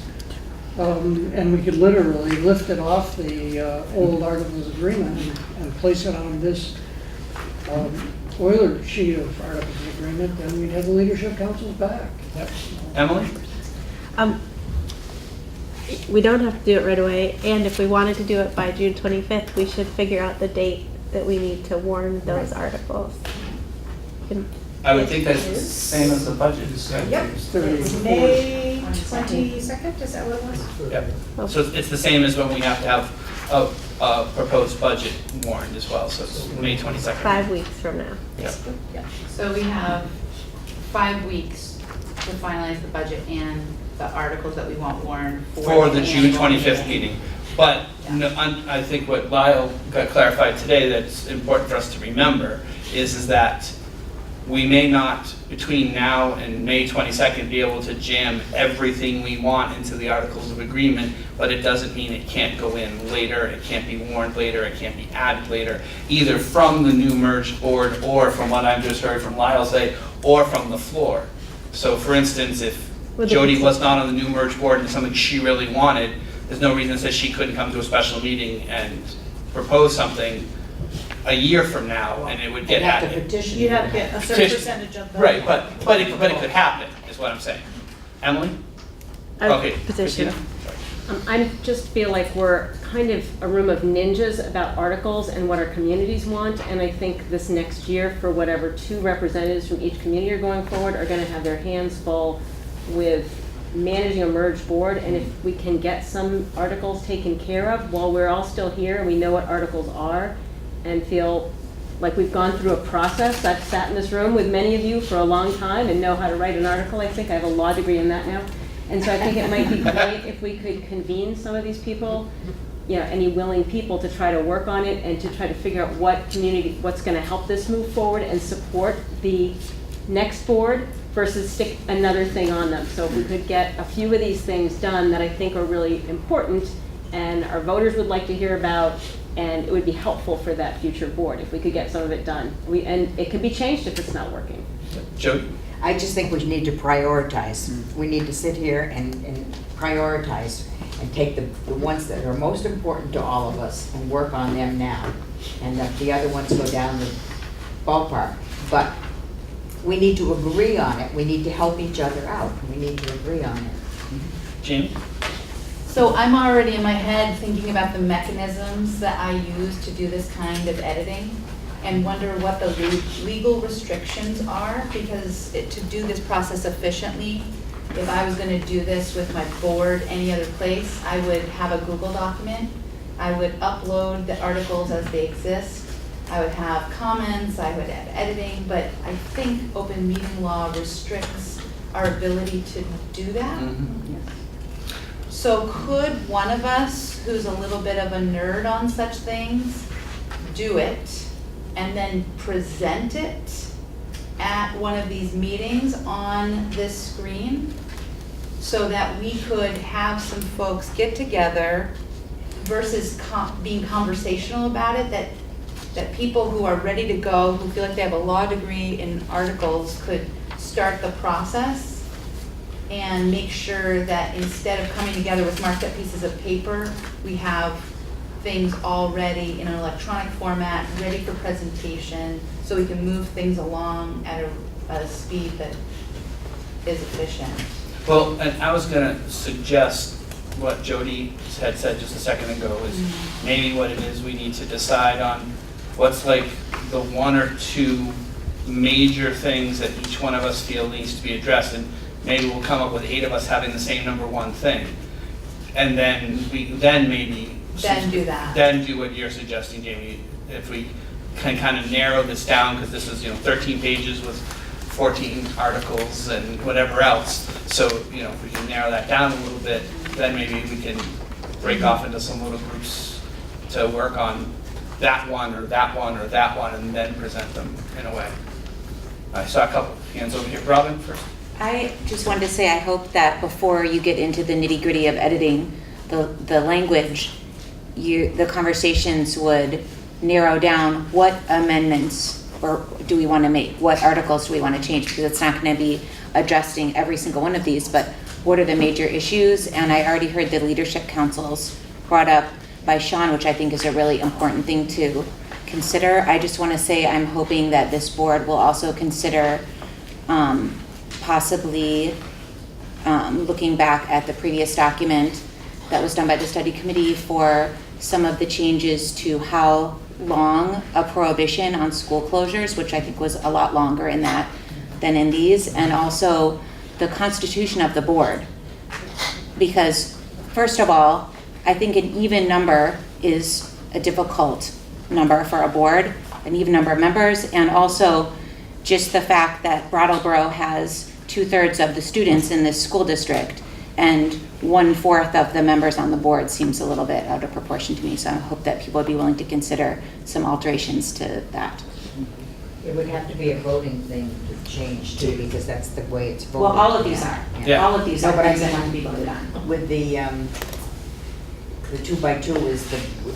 and we could literally lift it off the old Articles of Agreement and place it on this Euler sheet of Articles of Agreement, then we'd have the leadership councils back. Emily? We don't have to do it right away, and if we wanted to do it by June 25th, we should figure out the date that we need to warn those articles. Can- I would think that's the same as the budget. Yep. It's 30. It's May 22nd, is that what it was? Yep. So it's the same as when we have to have a proposed budget warned as well, so it's May 22nd. 5 weeks from now. Yep. So we have 5 weeks to finalize the budget and the articles that we want warned For the June annual 25th meeting. But no, I think what Lyle got clarified today that's important for us to remember is that we may not, between now and May 22nd, be able to jam everything we want into the Articles of Agreement, but it doesn't mean it can't go in later, it can't be warned later, it can't be added later, either from the new merged board or from what I've just heard from Lyle say, or from the floor. So for instance, if Jody was not on the new merged board and something she really wanted, there's no reason that says she couldn't come to a special meeting and propose something a year from now, and it would get You'd have to added. petition. You'd have to get a certain Petition. percentage of the. Right, but it could happen, is what I'm saying. Emily? Okay. Petition. Christina? I just feel like we're kind of a room of ninjas about articles and what our communities want, and I think this next year, for whatever 2 representatives from each community are going forward, are gonna have their hands full with managing a merged board, and if we can get some articles taken care of while we're all still here, and we know what articles are, and feel like we've gone through a process. I've sat in this room with many of you for a long time and know how to write an article, I think. I have a law degree in that now. And so I think it might be great if we could convene some of these people, you know, any willing people to try to work on it and to try to figure out what's gonna help this move forward and support the next board versus stick another thing on them. So if we could get a few of these things done that I think are really important and our voters would like to hear about, and it would be helpful for that future board if we could get some of it done. And it could be changed if it's not working. Jody? I just think we need to prioritize. We need to sit here and prioritize and take the ones that are most important to all of us and work on them now. And let the other ones go down the ballpark. But we need to agree on it. We need to help each other out. We need to agree on it. Jamie? So I'm already in my head thinking about the mechanisms that I use to do this kind of editing and wonder what the legal restrictions are, because to do this process efficiently, if I was going to do this with my board any other place, I would have a Google document. I would upload the articles as they exist. I would have comments, I would have editing, but I think open meeting law restricts our ability to do that. So could one of us, who's a little bit of a nerd on such things, do it and then present it at one of these meetings on this screen so that we could have some folks get together versus being conversational about it, that people who are ready to go, who feel like they have a law degree in articles, could start the process and make sure that instead of coming together with marked up pieces of paper, we have things already in an electronic format, ready for presentation, so we can move things along at a speed that is efficient. Well, and I was gonna suggest what Jody had said just a second ago is maybe what it is we need to decide on what's like the 1 or 2 major things that each one of us feel needs to be addressed, and maybe we'll come up with 8 of us having the same number 1 thing. And then maybe Do that. Then do what you're suggesting, Jamie. If we can kind of narrow this down, because this is 13 pages with 14 articles and whatever else. So if we can narrow that down a little bit, then maybe we can break off into some little groups to work on that one or that one or that one, and then present them in a way. I saw a couple hands over here. Robin first. I just wanted to say I hope that before you get into the nitty-gritty of editing the language, the conversations would narrow down what amendments or do we want to make, what articles do we want to change, because it's not going to be addressing every single one of these, but what are the major issues? And I already heard the leadership councils brought up by Sean, which I think is a really important thing to consider. I just want to say I'm hoping that this board will also consider possibly looking back at the previous document that was done by the study committee for some of the changes to how long a prohibition on school closures, which I think was a lot longer in that than in these, and also the constitution of the board. Because first of all, I think an even number is a difficult number for a board, an even number of members, and also just the fact that Brattleboro has 2/3 of the students in this school district and 1/4 of the members on the board seems a little bit out of proportion to me. So I hope that people would be willing to consider some alterations to that. It would have to be a voting thing to change too, because that's the way it's voted. Well, all of these are. Yeah. All of these No, are but I things that mean- have to be voted on. With the 2x2 is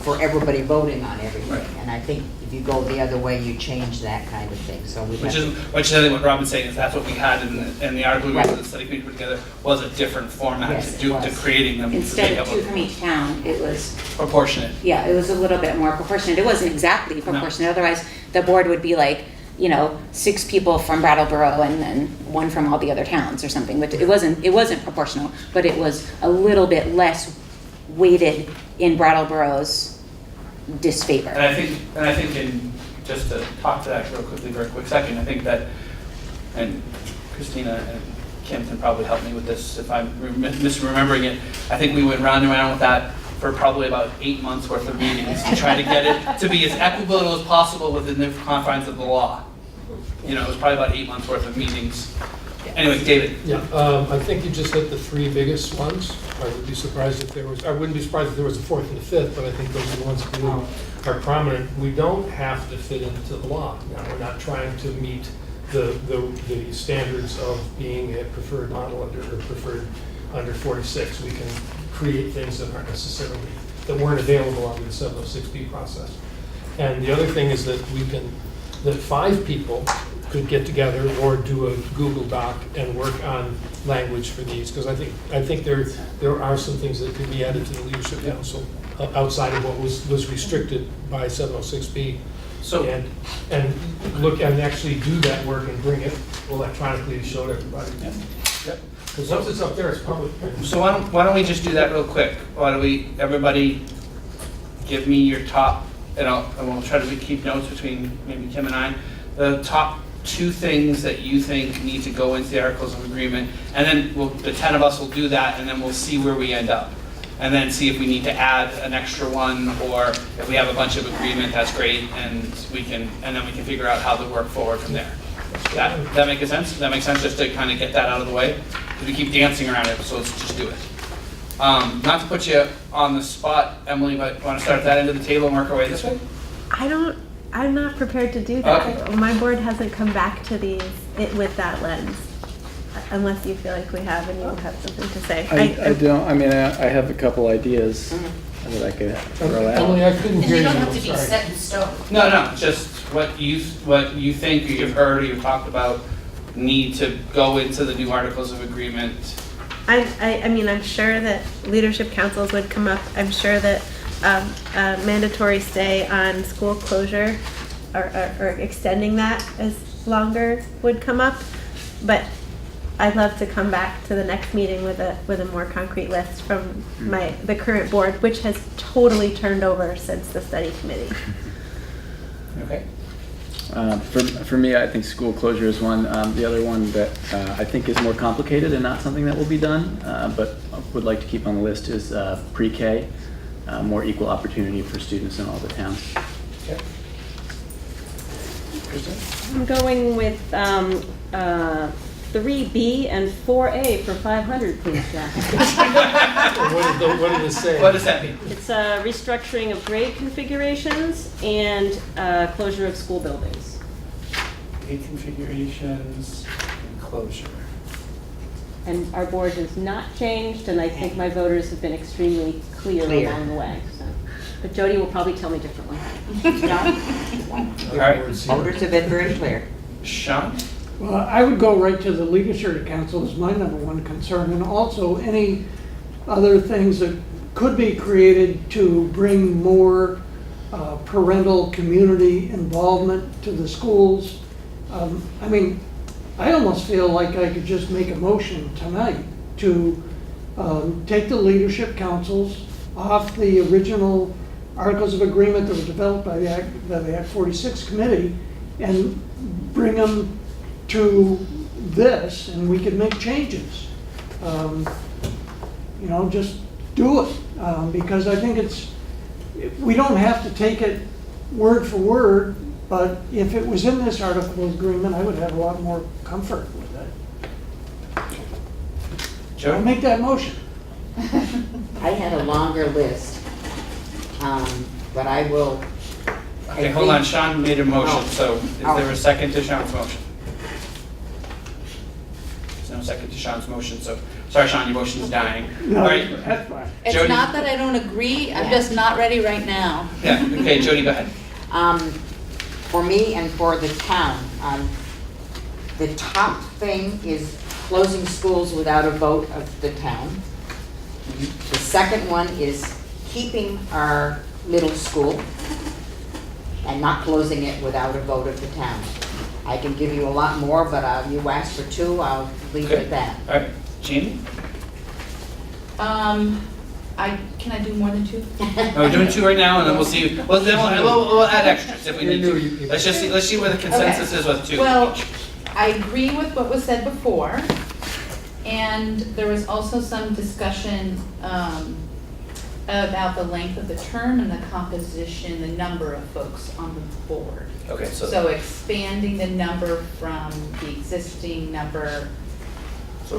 for everybody voting on everything. Right. And I think if you go the other way, you change that kind of thing, so we Which have is I think what Robin's saying is that's what we had in the article we Right. wrote, the study committee put together, was a different format Yes, to it do, to was. creating them. to Instead make of up two from each town, it was, proportionate. yeah, it was a little bit more proportionate. It wasn't exactly proportionate, otherwise the board would be like, 6 people from Brattleboro and then 1 from all the other towns or something. But it wasn't proportional, but it was a little bit less weighted in Brattleboro's disfavor. And I think in, just to talk to that real quickly for a quick second, I think that, and Christina and Kim can probably help me with this if I'm misremembering it, I think we went round and round with that for probably about 8 months worth of meetings to try to get it to be as equitable as possible within the confines of the law. It was probably about 8 months worth of meetings. Anyway, David. Yeah, I think you just hit the 3 biggest ones. I wouldn't be surprised if there was a 4th and a 5th, but I think those are the ones that really are prominent. We don't have to fit into the law. Now, we're not trying to meet the standards of being a preferred model under 46. We can create things that that weren't available under the 706B process. And the other thing is that that 5 people could get together or do a Google Doc and work on language for these, because I think there are some things that could be added to the Leadership Council outside of what was restricted by 706B. So, and look and actually do that work and bring it electronically to show to everybody. Because once it's up there, it's public. So why don't we just do that real quick? Why don't we, everybody give me your top, and we'll try to keep notes between maybe Kim and I, the top 2 things that you think need to go into the Articles of Agreement, and then the 10 of us will do that, and then we'll see where we end up. And then see if we need to add an extra one, or if we have a bunch of agreement, that's great, and then we can figure out how to work forward from there. That make sense? Does that make sense, just to kind of get that out of the way? Because we keep dancing around it, so let's just do it. Not to put you on the spot, Emily, but want to start at that end of the table and work our way this way? I'm not prepared to do that. Okay. My board hasn't come back to these with that lens, unless you feel like we have and you have something to say. I don't, I have a couple ideas that I could throw out. Emily, I couldn't And hear they you. don't have to I'm be sorry. set in stone. No, just what you think, or you've heard, or you've talked about, need to go into the new Articles of Agreement. I'm sure that leadership councils would come up. I'm sure that a mandatory stay on school closure or extending that as longer would come up. But I'd love to come back to the next meeting with a more concrete list from the current board, which has totally turned over since the study committee. Okay. For me, I think school closure is one. The other one that I think is more complicated and not something that will be done, but would like to keep on the list is pre-K, more equal opportunity for students in all the towns. Okay. Kristen? I'm going with 3B and 4A for 500, please, Jack. What did it say? What does that mean? It's restructuring of grade configurations and closure of school buildings. Grade configurations and closure. And our board has not changed, and I think my voters have been extremely clear along the way. So. But Jody will probably tell me differently. All right. Voters have been very clear. Sean? Well, I would go right to the Leadership Council as my #1 concern, and also any other things that could be created to bring more parental community involvement to the schools. I almost feel like I could just make a motion tonight to take the Leadership Councils off the original Articles of Agreement that were developed by the Act 46 committee and bring them to this, and we could make changes. Just do it, because I think we don't have to take it word for word, but if it was in this article of agreement, I would have a lot more comfort with it. Joe? I'll make that motion. I had a longer list, but I will Okay, hold on, Sean made a motion, so is there a second to Sean's motion? There's no second to Sean's motion, so, sorry, Sean, your motion is dying. All right, That's fine. It's Jody? not that I don't agree, I'm just not ready right now. Yeah, okay, Jody, go ahead. For me and for the town, the top thing is closing schools without a vote of the town. The second one is keeping our middle school and not closing it without a vote of the town. I can give you a lot more, but you asked for two, I'll leave it Okay. at that. All right, Jamie? Can I do more than two? No, we're doing two right now, and then we'll see, well, then we'll add extras if we need to. Let's just see, let's see where the consensus is with two. Well, I agree with what was said before, and there was also some discussion about the length of the term and the composition, the number of folks on the board. Okay, So expanding the number from the existing number, So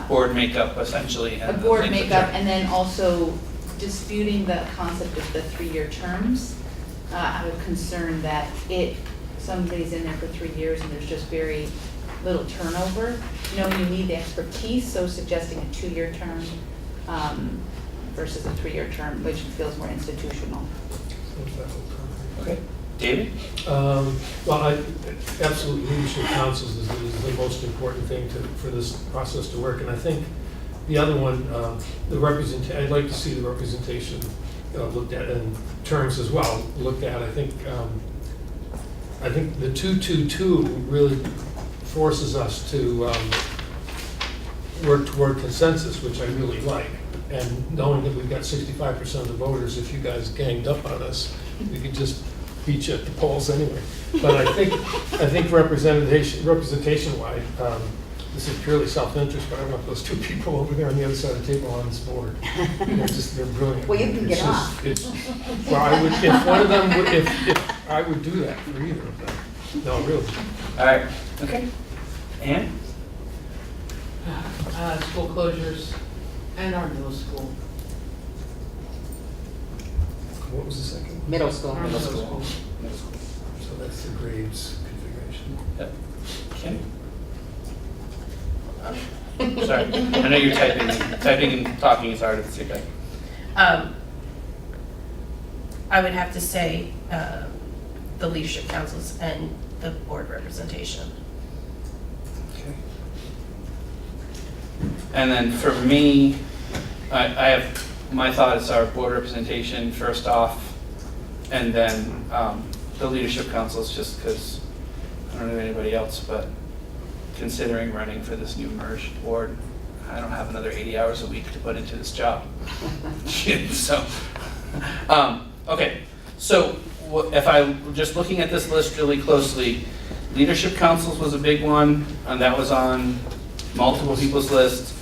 board makeup essentially. a and the board length of makeup, term. and then also disputing the concept of the 3-year terms. I would concern that somebody's in there for 3 years and there's just very little turnover. You need the expertise, so suggesting a 2-year term versus a 3-year term, which feels more institutional. Okay, David? Well, absolutely, leadership councils is the most important thing for this process to work. And I think the other one, I'd like to see the representation looked at, and terms as well looked at. I think the 222 really forces us to work toward consensus, which I really like. And knowing that we've got 65% of the voters, if you guys ganged up on us, we could just beat you at the polls anyway. But I think representation-wise, this is purely self-interest, but I want those two people over there on the other side of the table on this board. They're brilliant. Well, you can get off. Well, I would, if one of them, if I would do that for either of them. No, really. All right, okay. Ann? School closures and our middle school. What was the second one? Middle school. Middle school. So that's the grades configuration. Yep. Kim? Sorry, I know you're typing and talking is hard at the same time. I would have to say the leadership councils and the board representation. Okay. And then for me, I have, my thoughts are board representation first off, and then the leadership councils, just because I don't know anybody else, but considering running for this new merged board, I don't have another 80 hours a week to put into this job. So, okay, so if I'm just looking at this list really closely, leadership councils was a big one, and that was on multiple people's lists.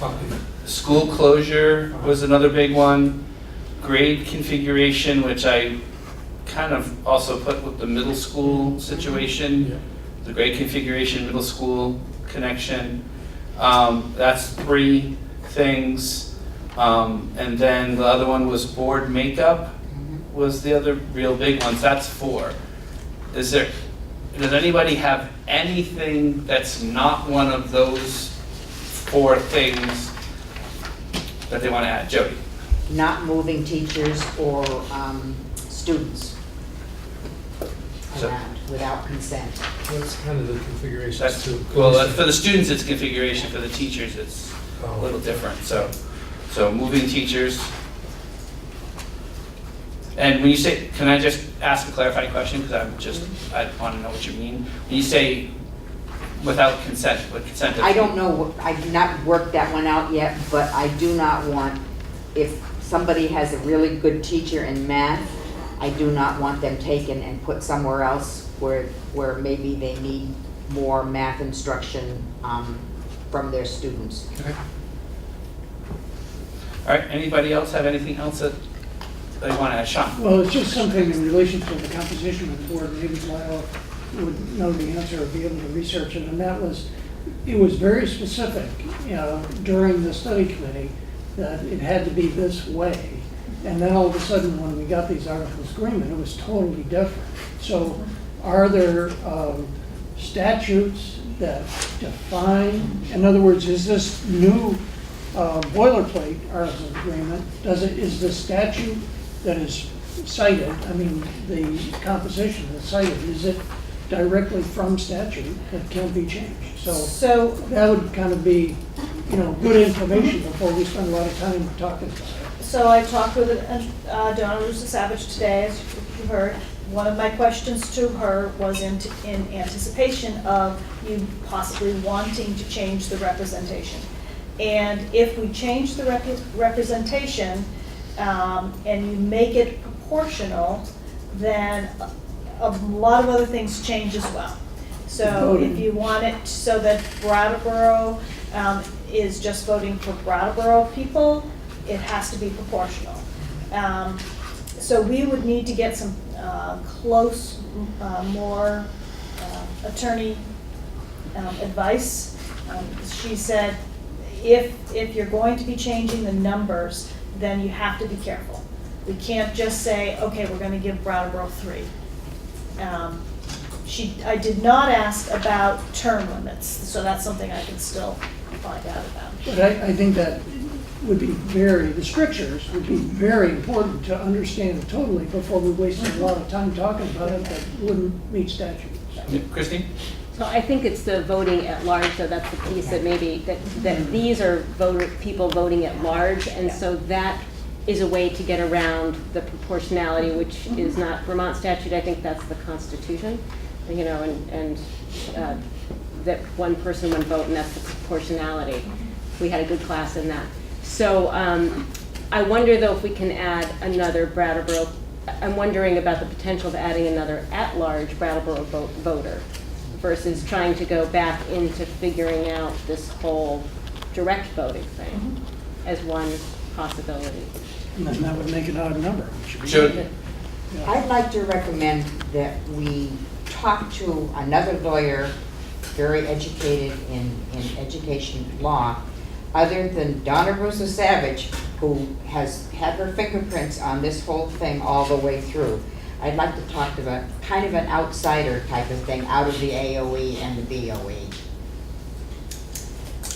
School closure was another big one. Grade configuration, which I kind of also put with the middle school situation. The grade configuration, middle school connection. That's 3 things. And then the other one was board makeup was the other real big one. So that's 4. Does anybody have anything that's not one of those 4 things that they want to add? Jody? Not moving teachers or students around without consent. That's kind of the configuration. That's too. well, for the students it's configuration, for the teachers it's a little different. So moving teachers. And when you say, can I just ask a clarifying question, because I want to know what you mean. When you say without consent, what consent? I don't know, I've not worked that one out yet, but I do not want, if somebody has a really good teacher in math, I do not want them taken and put somewhere else where maybe they need more math instruction from their students. Okay. All right, anybody else have anything else that they want to add? Sean? Well, it's just something in relation to the composition of the board, maybe Lyle would know the answer or be able to research it, and that was, it was very specific during the study committee that it had to be this way. And then all of a sudden, when we got these articles of agreement, it was totally different. So are there statutes that define, in other words, is this new boilerplate articles of agreement, is the statute that is cited, I mean, the composition that's cited, is it directly from statute that can't be changed? So that would kind of be, good information before we spend a lot of time talking about it. So I talked with Donna Russa Savage today, as you heard. One of my questions to her was in anticipation of you possibly wanting to change the representation. And if we change the representation and you make it proportional, then a lot of other things change as well. So if you want it so that Brattleboro is just voting for Brattleboro people, it has to be proportional. So we would need to get some more attorney advice. She said, if you're going to be changing the numbers, then you have to be careful. We can't just say, okay, we're going to give Brattleboro 3. I did not ask about term limits, so that's something I can still find out about. But I think that would be the strictures would be very important to understand totally before we waste a lot of time talking about it that wouldn't meet statute. Christine? So I think it's the voting at large, so that's the piece that maybe, that these are people voting at large, and so that is a way to get around the proportionality, which is not Vermont statute, I think that's the Constitution, and that one person, one vote, and that's the proportionality. We had a good class in that. So I wonder though if we can add another Brattleboro, I'm wondering about the potential of adding another at-large Brattleboro voter versus trying to go back into figuring out this whole direct voting thing as one possibility. And then that would make an odd number. Jody? I'd like to recommend that we talk to another lawyer, very educated in education law, other than Donna Russa Savage, who has had her fingerprints on this whole thing all the way through. I'd like to talk to kind of an outsider type of thing out of the AOE and the BOE.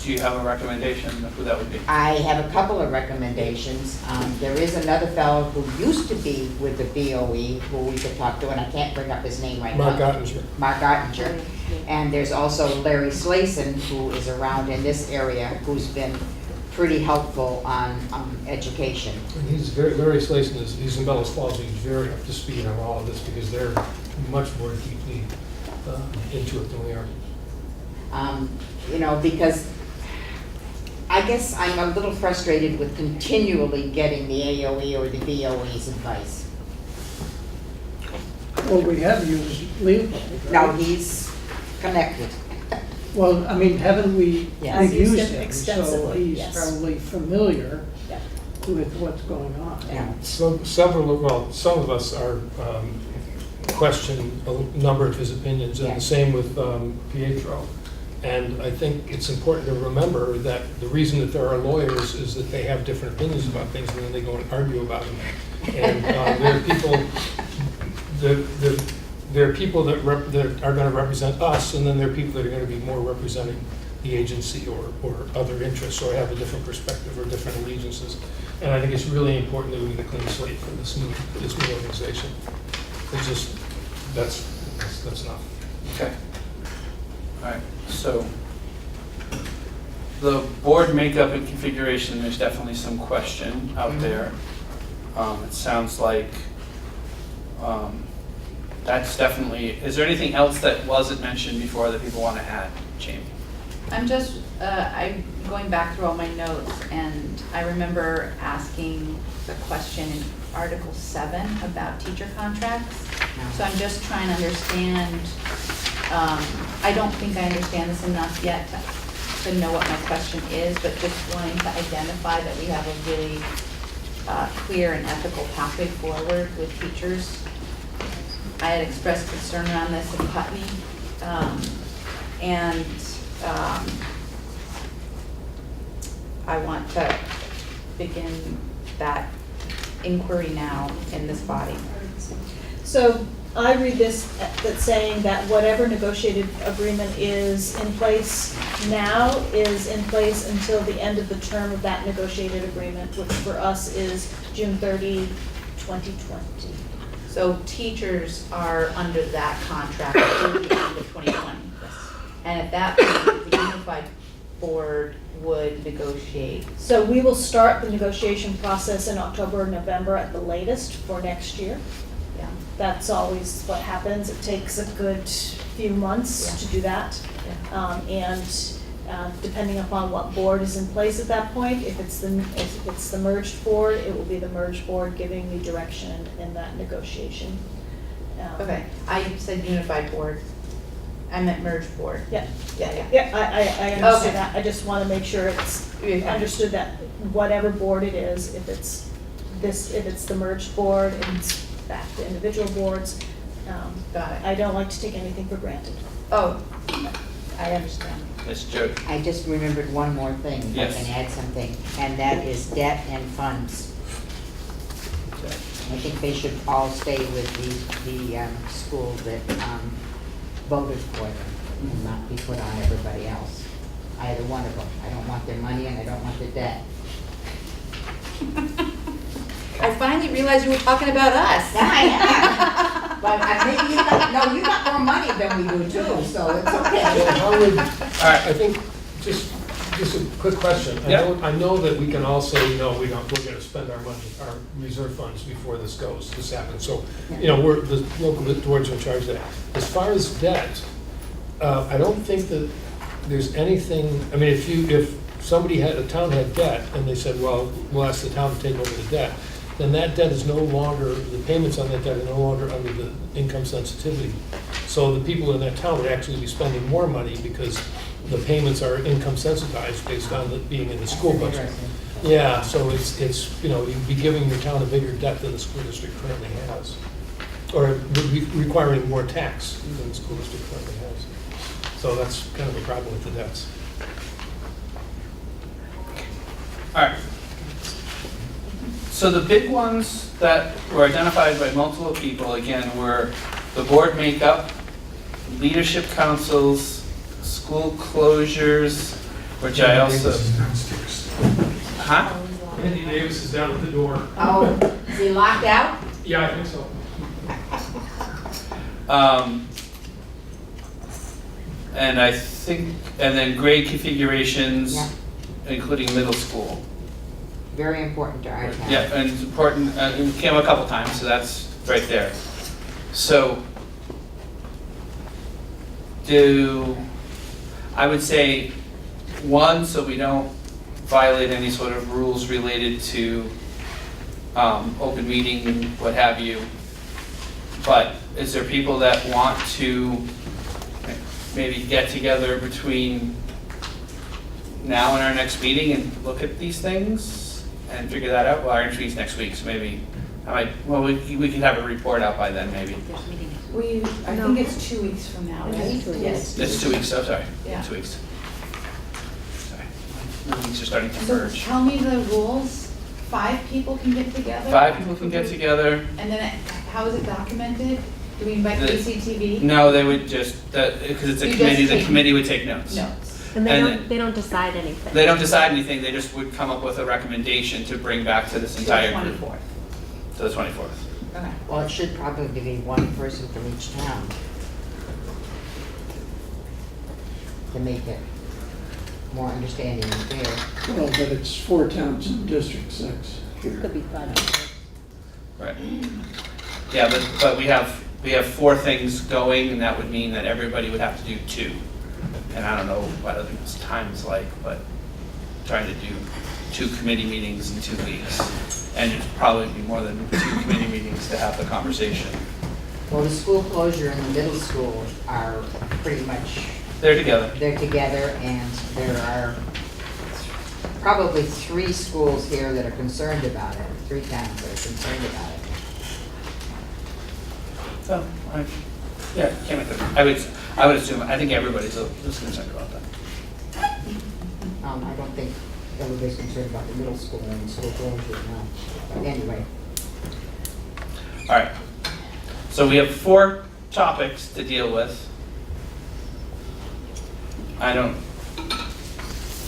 Do you have a recommendation of who that would be? I have a couple of recommendations. There is another fellow who used to be with the BOE who we could talk to, and I can't bring up his name right Mark now. Ottinger. Mark Ottinger. And there's also Larry Slayson, who is around in this area, who's been pretty helpful on education. And Larry Slayson he's in Bellows Falls, he's very up to speed on all of this because they're much more deeply into it than we are. Because I guess I'm a little frustrated with continually getting the AOE or the BOE's advice. Well, we have used Leopold, right? No, he's connected. Well, I mean, haven't we Yes. used Used him him? So extensively, he's yes. probably familiar Yeah. with what's going on. Yeah. Some of us are question a number of his opinions, and the Yes. same with Pietro. And I think it's important to remember that the reason that there are lawyers is that they have different opinions about things, and then they go and argue about them. And there are people that are going to represent us, and then there are people that are going to be more representing the agency or other interests, or have a different perspective or different allegiances. And I think it's really important that we get a clean slate for this new organization. It's just that's enough. Okay. All right, so the board makeup and configuration, there's definitely some question out there. It sounds like that's definitely, is there anything else that wasn't mentioned before that people want to add, Jamie? I'm just, I'm going back through all my notes, and I remember asking the question in Article 7 about teacher contracts. So I'm just trying to understand, I don't think I understand this enough yet to know what my question is, but just wanting to identify that we have a really clear and ethical pathway forward with teachers. I had expressed concern around this in Putney, and I want to begin that inquiry now in this body? So I read this that's saying that whatever negotiated agreement is in place now is in place until the end of the term of that negotiated agreement, which for us is June 30, 2020. So teachers are under that contract through the end of 2020. And at that point, the unified board would negotiate. So we will start the negotiation process in October or November at the latest for next year. Yeah. That's always what happens. It takes a good few months to do that. Depending upon what board is in place at that point, if it's the merged board, it will be the merged board giving me direction in that negotiation. Okay, I said unified board. I meant merged board. Yeah. Yeah. I understand Okay. that. I just want to make sure it's understood that whatever board it is, if it's the merged board, and it's back to individual boards. Got it. I don't like to take anything for granted. Oh, I understand. Ms. Jody. I just remembered one more thing, if I Yes. can add something, and that is debt and funds. I think they should all stay with the school that voted for them, and not be put on everybody else. Either one of them. I don't want their money and I don't want their debt. I finally realized you were talking about us. I am. But maybe you got more money than we do too, so it's okay. Well, how would, I think, just a quick question. I know that we can all say, no, we're gonna spend our money, our reserve funds before this happens. So, we're, the local boards are in charge of that. As far as debt, I don't think that there's anything, I mean, if somebody a town had debt and they said, well, we'll ask the town to take over the debt, then that debt is no longer, the payments on that debt are no longer under the income sensitivity. So the people in that town would actually be spending more money because the payments are income sensitized based on it being in the school budget. Yeah, so it's you'd be giving your town a bigger debt than the school district currently has. Or it would be requiring more tax than the school district currently has. So that's kind of a problem with the debts. All right. So the big ones that were identified by multiple people, again, were the board makeup, leadership councils, school closures, which I also... Davis is downstairs. Huh? Andy Davis is down at the door. Oh, is he locked out? Yeah, I think so. And then grade configurations, Yeah. including middle school. Very important to our town. Yeah, and it's important, it came a couple times, so that's right there. So, I would say, one, so we don't violate any sort of rules related to open meeting and what have you. But is there people that want to maybe get together between now and our next meeting and look at these things and figure that out? Well, our next meeting's next week, so maybe, we can have a report out by then, maybe. I think it's 2 weeks from now, right? Yes. It's 2 weeks, oh, sorry, Yeah. 2 weeks. Sorry, the weeks are starting to So merge. tell me the rules. 5 people can get together? 5 people can get together. And then how is it documented? Do we invite The- BCTV? No, they would just, because it's a You committee, just the take committee would take notes. Notes. And And they don't decide anything. They don't decide anything, they just would come up with a recommendation to bring back to this entire group. 24th. To the 24th. Okay. Well, it should probably be one person from each town to make it more understanding and fair. Well, but it's 4 towns in District 6 here. Could be fun. Right. Yeah, but we have 4 things going, and that would mean that everybody would have to do 2. And I don't know what other time's like, but trying to do 2 committee meetings in 2 weeks. And it'd probably be more than 2 committee meetings to have the conversation. Well, the school closure and the middle school are pretty much, They're together. and there are probably 3 schools here that are concerned about it, 3 towns that are concerned about it. So, can't make that. I would assume, I think everybody's just concerned about that. I don't think everybody's concerned about the middle school and school closure now. But anyway, All right. So we have 4 topics to deal with. I don't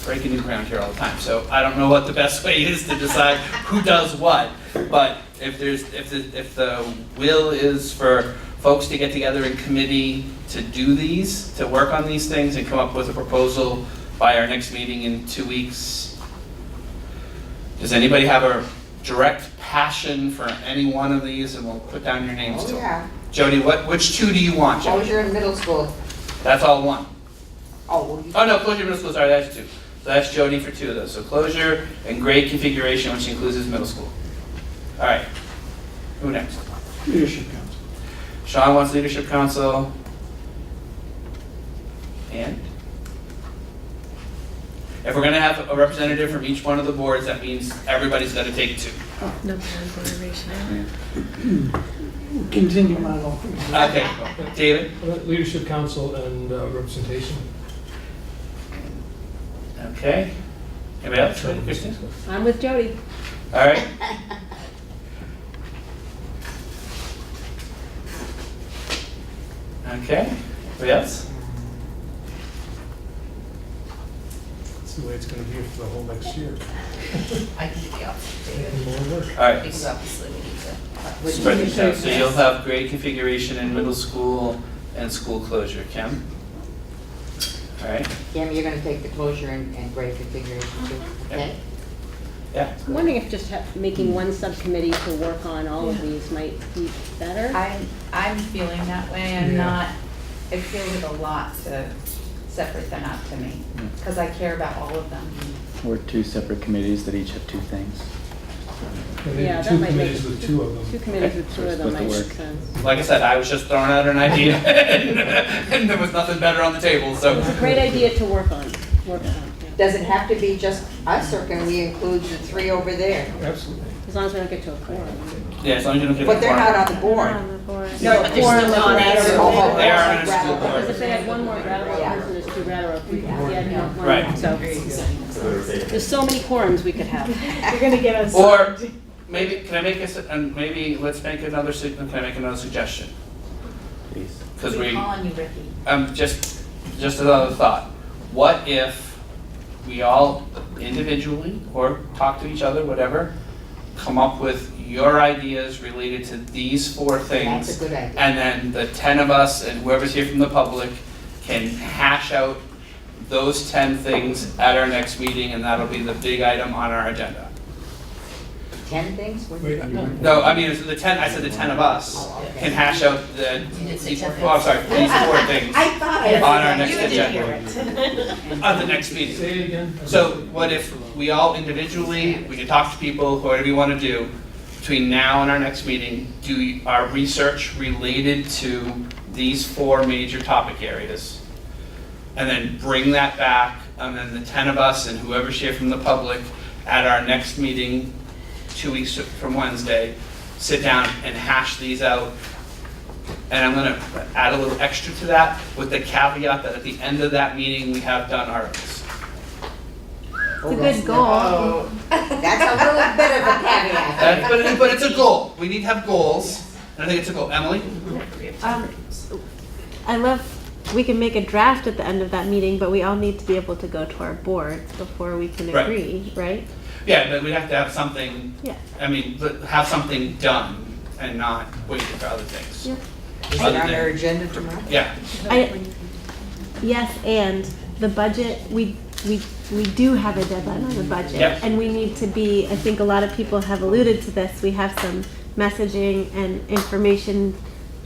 break new ground here all the time, so I don't know what the best way is to decide who does what. But if the will is for folks to get together in committee to do these, to work on these things and come up with a proposal by our next meeting in 2 weeks. Does anybody have a direct passion for any one of these? And we'll put down your names Oh, to yeah. them. Jody, which 2 do you want, Jody? Closure in middle school. That's all one. Oh, well, you- Oh, no, closure middle school, sorry, that's 2. So that's Jody for 2 of those. So closure and grade configuration, which includes his middle school. All right. Who next? Leadership Council. Sean wants leadership council. And? If we're gonna have a representative from each one of the boards, that means everybody's gotta take 2. No motivation. Continue on all. Okay, David? Leadership council and representation. Okay. Anybody else? Christine? I'm with Jody. All right. Okay. Anybody else? That's the way it's gonna be for the whole next year. I can be up to David, More work. All right. because obviously we need to. Spread these out. So you'll have grade configuration in middle school and school closure. Kim? All right. Kim, you're gonna take the closure and grade configuration too, okay? Yeah. I'm wondering if just making one subcommittee to work on all of these might be better. I'm feeling that way, I'm Yeah. not, it feels like a lot to separate them out to me, because I care about all of them. Or 2 separate committees that each have 2 things. And then Yeah, that 2 might make committees with 2 of them. 2 committees with 2 of them Supposed might to make work. sense. Like I said, I was just throwing out an idea and there was nothing better on the table, so. It's a great idea to work on, yeah. Does it have to be just us, or can we include the 3 over there? Absolutely. As long as we don't get to a quorum. Yeah, as long as you don't get. But they're not on the board. On the board. No, But they're still on it. Oh, They are on a school Because board. if they had one more Brattleboro Yeah. person, there's 2 Brattleboro people. Yeah, one Right. more. So there's so many quorums we could have. You're gonna get us. Or maybe, can I make and maybe let's make another, can I make another suggestion? Please. Because We we, calling you Ricky. just another thought. What if we all individually, or talk to each other, whatever, come up with your ideas related to these 4 things? That's a good idea. And then the 10 of us and whoever's here from the public can hash out those 10 things at our next meeting, and that'll be the big item on our agenda. 10 things? What do Wait, you- you- No, I mean, it's the 10, I said the 10 of us Oh, okay. can hash out the, You did say 10 oh, I'm sorry, these 4 things I thought I. on our next You didn't hear agenda, it. on the next meeting. Say it again. So what if we all individually, we can talk to people, whatever you want to do, between now and our next meeting, do our research related to these 4 major topic areas, and then bring that back, and then the 10 of us and whoever's here from the public at our next meeting, 2 weeks from Wednesday, sit down and hash these out. And I'm gonna add a little extra to that with the caveat that at the end of that meeting, we have done articles. It's a good goal. That's a little bit of a caveat. But it's a goal. We need to have goals. And I think it's a goal. Emily? I love, we can make a draft at the end of that meeting, but we all need to be able to go to our board before we can Right. agree, right? Yeah, but we'd have to have something, Yeah. I mean, have something done and not wait for other things. Yeah. Is it on our agenda tomorrow? Yeah. Yes, and the budget, we do have a deadline on the budget. Yep. And we need to be, I think a lot of people have alluded to this, we have some messaging and information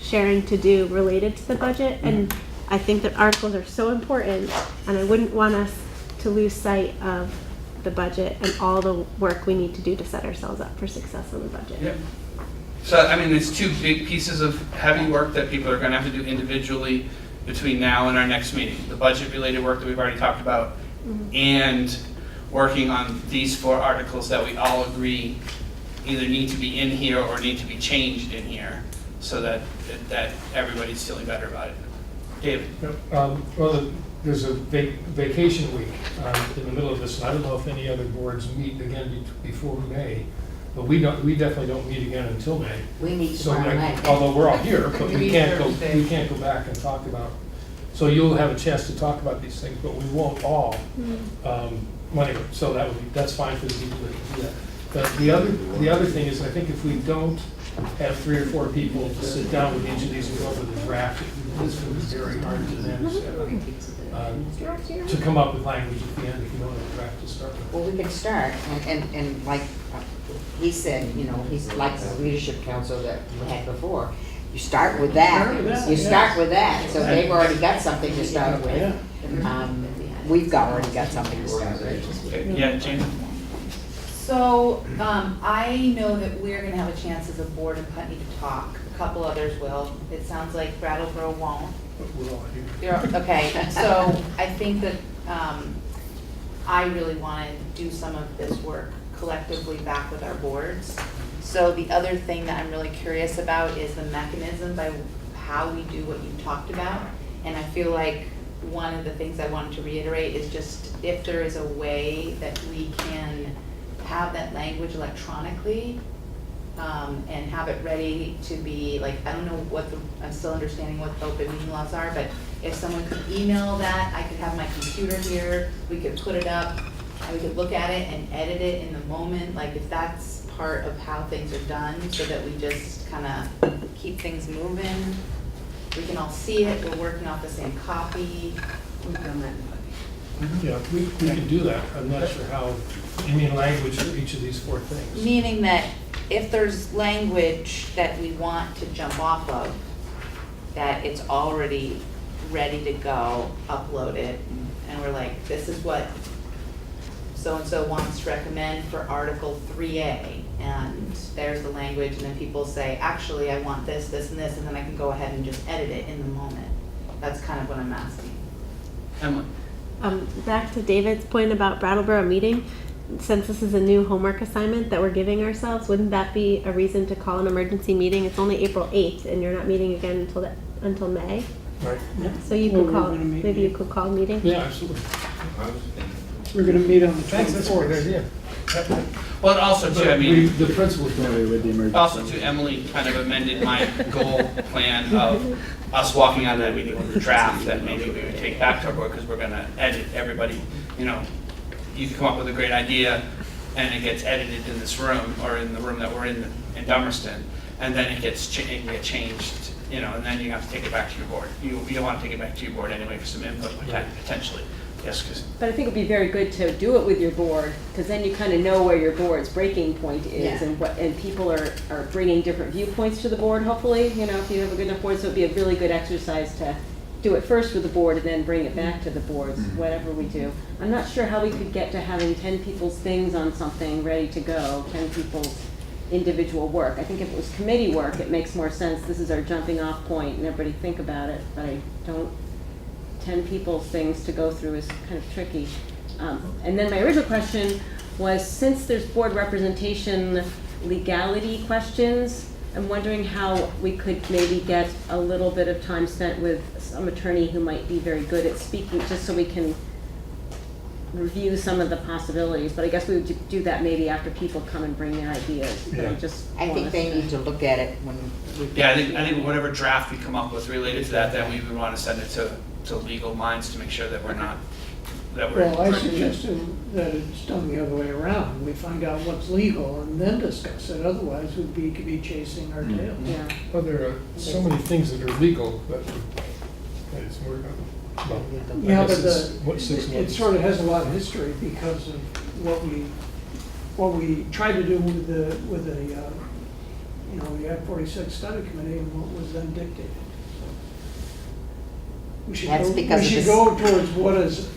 sharing to do related to the budget. And I think that articles are so important, and I wouldn't want us to lose sight of the budget and all the work we need to do to set ourselves up for success on the budget. Yep. So, I mean, there's 2 big pieces of heavy work that people are gonna have to do individually between now and our next meeting. The budget-related work that we've already talked about, and working on these 4 articles that we all agree either need to be in here or need to be changed in here, so that everybody's feeling better about it. David? Well, there's a vacation week in the middle of this, and I don't know if any other boards meet again before May. But we definitely don't meet again until May. We meet So, tomorrow night. although we're all here, but We we meet can't Thursday. we can't go back and talk about. So you'll have a chance to talk about these things, but we won't all. Anyway, so that's fine for the people that can do that. But the other thing is, I think if we don't have 3 or 4 people to sit down with each of these and go over the draft, this will be very hard to then to come up with language at the end if you don't have a draft to start with. Well, we can start, and like he said, you know, he's like the leadership council that we had before. You start with that. You start with that. So they've already got something to start with. We've already got something to start with. Yeah, Jane? So, I know that we're gonna have a chance as a board in Putney to talk. A couple others will. It sounds like Brattleboro won't. But we're all here. Okay, so I think that, I really wanna do some of this work collectively back with our boards. So the other thing that I'm really curious about is the mechanism by how we do what you talked about. And I feel like one of the things I wanted to reiterate is just if there is a way that we can have that language electronically, and have it ready to be, like, I don't know I'm still understanding what the open meeting laws are, but if someone could email that, I could have my computer here, we could put it up, and we could look at it and edit it in the moment, like if that's part of how things are done, so that we just kinda keep things moving. We can all see it, we're working off the same copy. We've done that in Putney. Yeah, we can do that. I'm not sure how, you mean language for each of these 4 things? Meaning that if there's language that we want to jump off of, that it's already ready to go, upload it, and we're like, this is what so-and-so wants to recommend for Article 3A, and there's the language, and then people say, actually, I want this, this, and this, and then I can go ahead and just edit it in the moment. That's kind of what I'm asking. Emily? Back to David's point about Brattleboro meeting, since this is a new homework assignment that we're giving ourselves, wouldn't that be a reason to call an emergency meeting? It's only April 8th, and you're not meeting again until May. Right. So you Well, could we're call, gonna meet maybe you could call a meeting. Yeah, absolutely. We're gonna meet on the 24th. Thanks, that's a great idea. Well, also too, I mean, The principal's No, going with the emergency. also too, Emily kind of amended my goal plan of us walking out of that meeting with a draft that maybe we would take back to our board, because we're gonna edit everybody, you know, you can come up with a great idea, and it gets edited in this room, or in the room that we're in Dummerston, and then it gets changed, you know, and then you have to take it back to your board. You don't want to take it back to your board anyway for some input, potentially. Yes, because But I think it'd be very good to do it with your board, because then you kind of know where your board's breaking point is, Yeah. and people are bringing different viewpoints to the board, hopefully, you know, if you have a good enough board, so it'd be a really good exercise to do it first with the board and then bring it back to the boards, whatever we do. I'm not sure how we could get to having 10 people's things on something ready to go, 10 people's individual work. I think if it was committee work, it makes more sense, this is our jumping off point, and everybody think about it, but I don't, 10 people's things to go through is kind of tricky. And then my original question was, since there's board representation legality questions, I'm wondering how we could maybe get a little bit of time spent with some attorney who might be very good at speaking, just so we can review some of the possibilities. But I guess we would do that maybe after people come and bring their ideas. But I think they need to look at it when we. yeah, I think whatever draft we come up with related to that, then we would want to send it to legal minds to make sure that we're not, that we're. Well, I suggested that it's done the other way around. We find out what's legal and then discuss it. Otherwise, could be chasing our tails. Yeah. Well, there are so many things that are legal that it's more, well, I Yeah, guess but it's, what, 6 it months? sort of has a lot of history because of what we tried to do with the you know, the Act 46 study committee and what was then dictated. We should That's go, because we of should this- go towards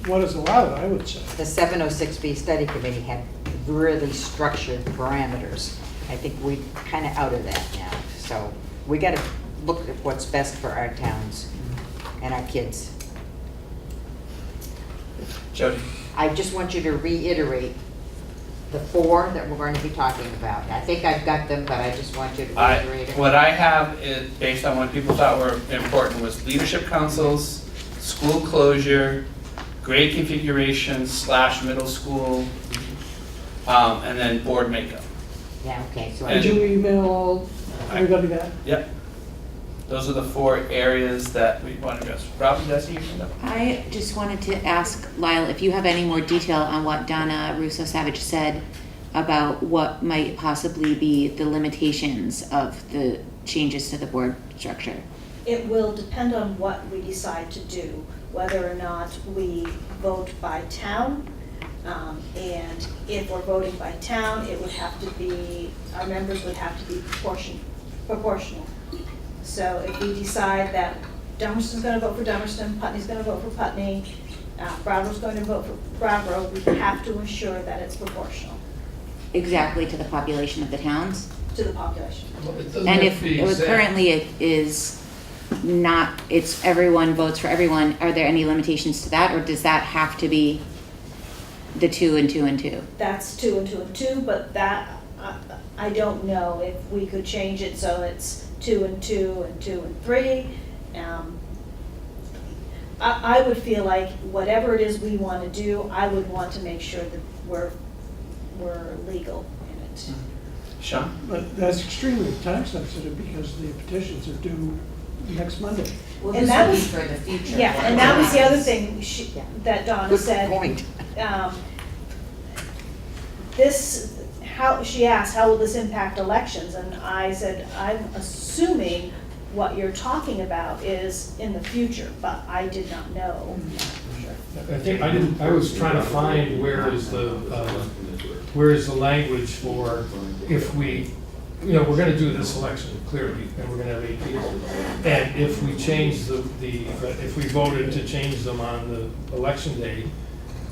what is allowed, I would say. The 706B study committee had really structured parameters. I think we're kind of out of that now. So we got to look at what's best for our towns and our kids. Jody? I just want you to reiterate the 4 that we're going to be talking about. I think I've got them, but I just want you to reiterate it. What I have is, based on what people thought were important, was leadership councils, school closure, grade configuration / middle school, and then board makeup. Yeah, okay, so Did you email all, everybody that? Yep. Those are the 4 areas that we want to address. Rob, did I see you hand up? I just wanted to ask Lyle if you have any more detail on what Donna Russo-Savage said about what might possibly be the limitations of the changes to the board structure. It will depend on what we decide to do, whether or not we vote by town. And if we're voting by town, it would have to be, our members would have to be proportional. So if we decide that Dummerston's going to vote for Dummerston, Putney's going to vote for Putney, Brattleboro's going to vote for Brattleboro, we have to ensure that it's proportional Exactly to the population of the towns? to the population. And if currently it is not, it's everyone votes for everyone, are there any limitations to that, or does that have to be the 2 and 2 and 2? That's 2 and 2 and 2, but that, I don't know if we could change it so it's 2 and 2 and 2 and 3. I would feel like whatever it is we want to do, I would want to make sure that we're legal in it. Sean? But that's extremely time sensitive because the petitions are due next Monday. Well, And this that would be was- for the future. Yeah, and that was the other thing that Donna Good said. point. She asked, how will this impact elections? And I said, I'm assuming what you're talking about is in the future, but I did not know. I think, I was trying to find where is the language for if we, we're gonna do this election, clearly, and we're gonna have 8 people. And if we change if we voted to change them on the election day,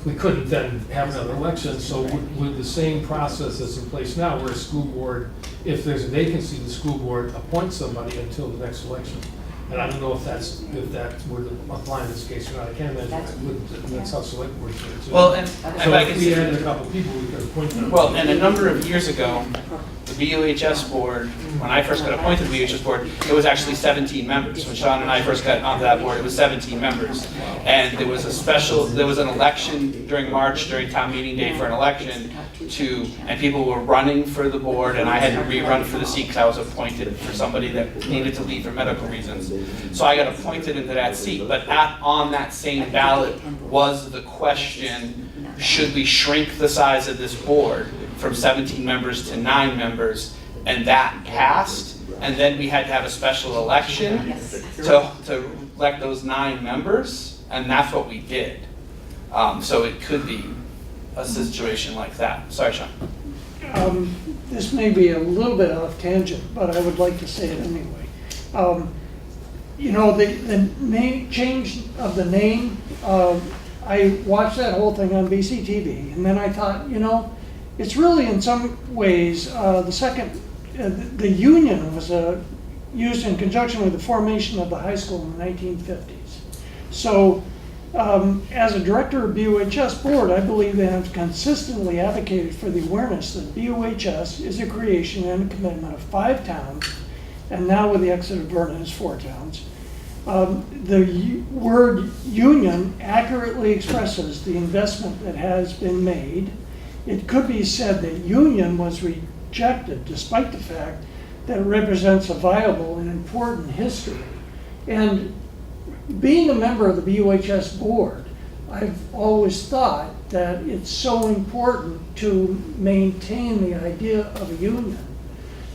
we couldn't then have another election, so would the same process that's in place now, where a school board, if there's a vacancy, the school board appoints somebody until the next election? And I don't know if that would apply in this case or not. I can't imagine that would. That's how select boards do it too. Well, and so if I could if we say- added a couple people, we could appoint them. Well, and a number of years ago, the BUHS board, when I first got appointed to the BUHS board, it was actually 17 members. When Sean and I first got onto that board, it was 17 members. And there was an election during March, during town meeting day for an election and people were running for the board, and I had to rerun for the seat because I was appointed for somebody that needed to leave for medical reasons. So I got appointed into that seat, but on that same ballot was the question, should we shrink the size of this board from 17 members to 9 members? And that passed, and then we had to have a special election to elect those 9 members, and that's what we did. So it could be a situation like that. Sorry, Sean. This may be a little bit off tangent, but I would like to say it anyway. The change of the name, I watched that whole thing on BCTV, and then I thought, it's really in some ways, the union was used in conjunction with the formation of the high school in the 1950s. So, as a director of BUHS board, I believe they have consistently advocated for the awareness that BUHS is a creation and a commitment of 5 towns, and now with the exit of Vernon is 4 towns. The word union accurately expresses the investment that has been made. It could be said that union was rejected despite the fact that it represents a viable and important history. And being a member of the BUHS board, I've always thought that it's so important to maintain the idea of a union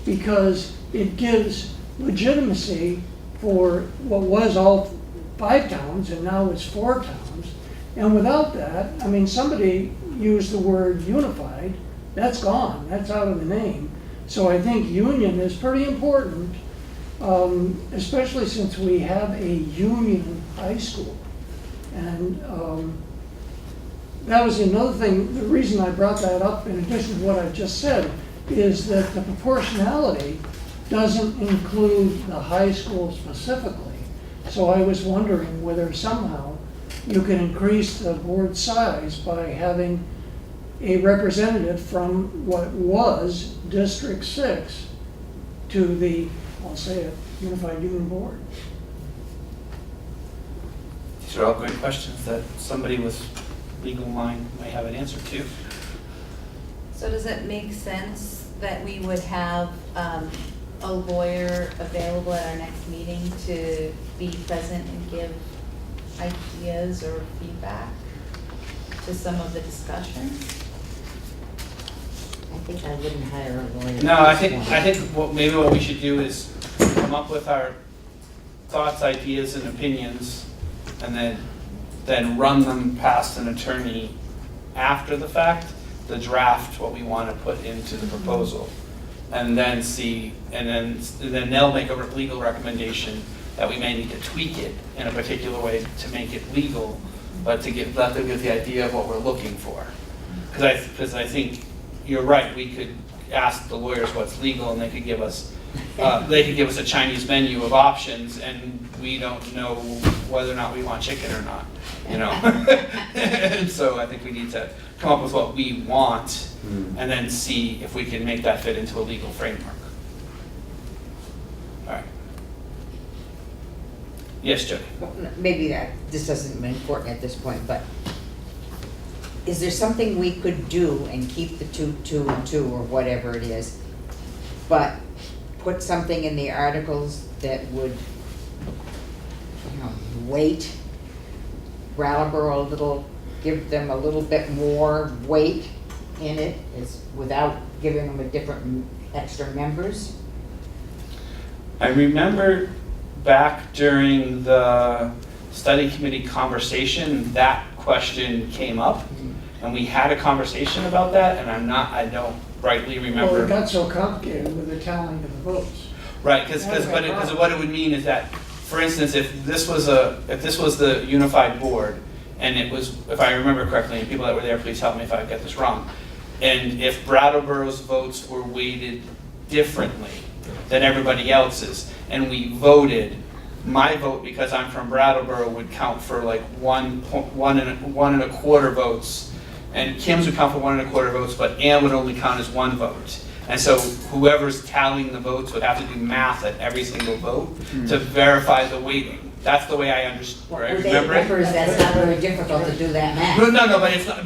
because it gives legitimacy for what was all 5 towns and now it's 4 towns. And without that, somebody used the word unified, that's gone, that's out of the name. So I think union is pretty important, especially since we have a union high school. And that was another thing, the reason I brought that up in addition to what I just said, is that the proportionality doesn't include the high school specifically. So I was wondering whether somehow you can increase the board size by having a representative from what was District 6 to the, I'll say it, Unified Union Board. These are all great questions that somebody with legal mind might have an answer to. So does it make sense that we would have a lawyer available at our next meeting to be present and give ideas or feedback to some of the discussions? I think I wouldn't hire a lawyer. No, I think maybe what we should do is come up with our thoughts, ideas, and opinions, and then run them past an attorney after the fact, the draft, what we want to put into the proposal, and then see, and then they'll make a legal recommendation that we may need to tweak it in a particular way to make it legal, but to let them get the idea of what we're looking for. Because I think you're right, we could ask the lawyers what's legal, and they could give us a Chinese menu of options, and we don't know whether or not we want chicken or not, you know. And so I think we need to come up with what we want, and then see if we can make that fit into a legal framework. All right. Yes, Jody. Well, maybe this isn't important at this point, but is there something we could do and keep the 2, 2, and 2, or whatever it is, but put something in the articles that would, weight Brattleboro a little, give them a little bit more weight in it, without giving them a different extra members? I remember back during the study committee conversation, that question came up, and we had a conversation about that, and I don't rightly remember. Well, it got so complicated with the tallying of the votes. Right, because what it would mean is that, for instance, if this was the unified board, and it was, if I remember correctly, and people that were there, please help me if I get this wrong, and if Brattleboro's votes were weighted differently than everybody else's, and we voted, my vote, because I'm from Brattleboro, would count for like one and a quarter votes, and Kim's would count for 1 1/4 votes, but Ann would only count as 1 vote. And so whoever's tallying the votes would have to do math at every single vote to verify the weighting. That's the way I understood. Well, Right? with Remember 8 it? members, that's not very difficult to do that math. No, but it's not,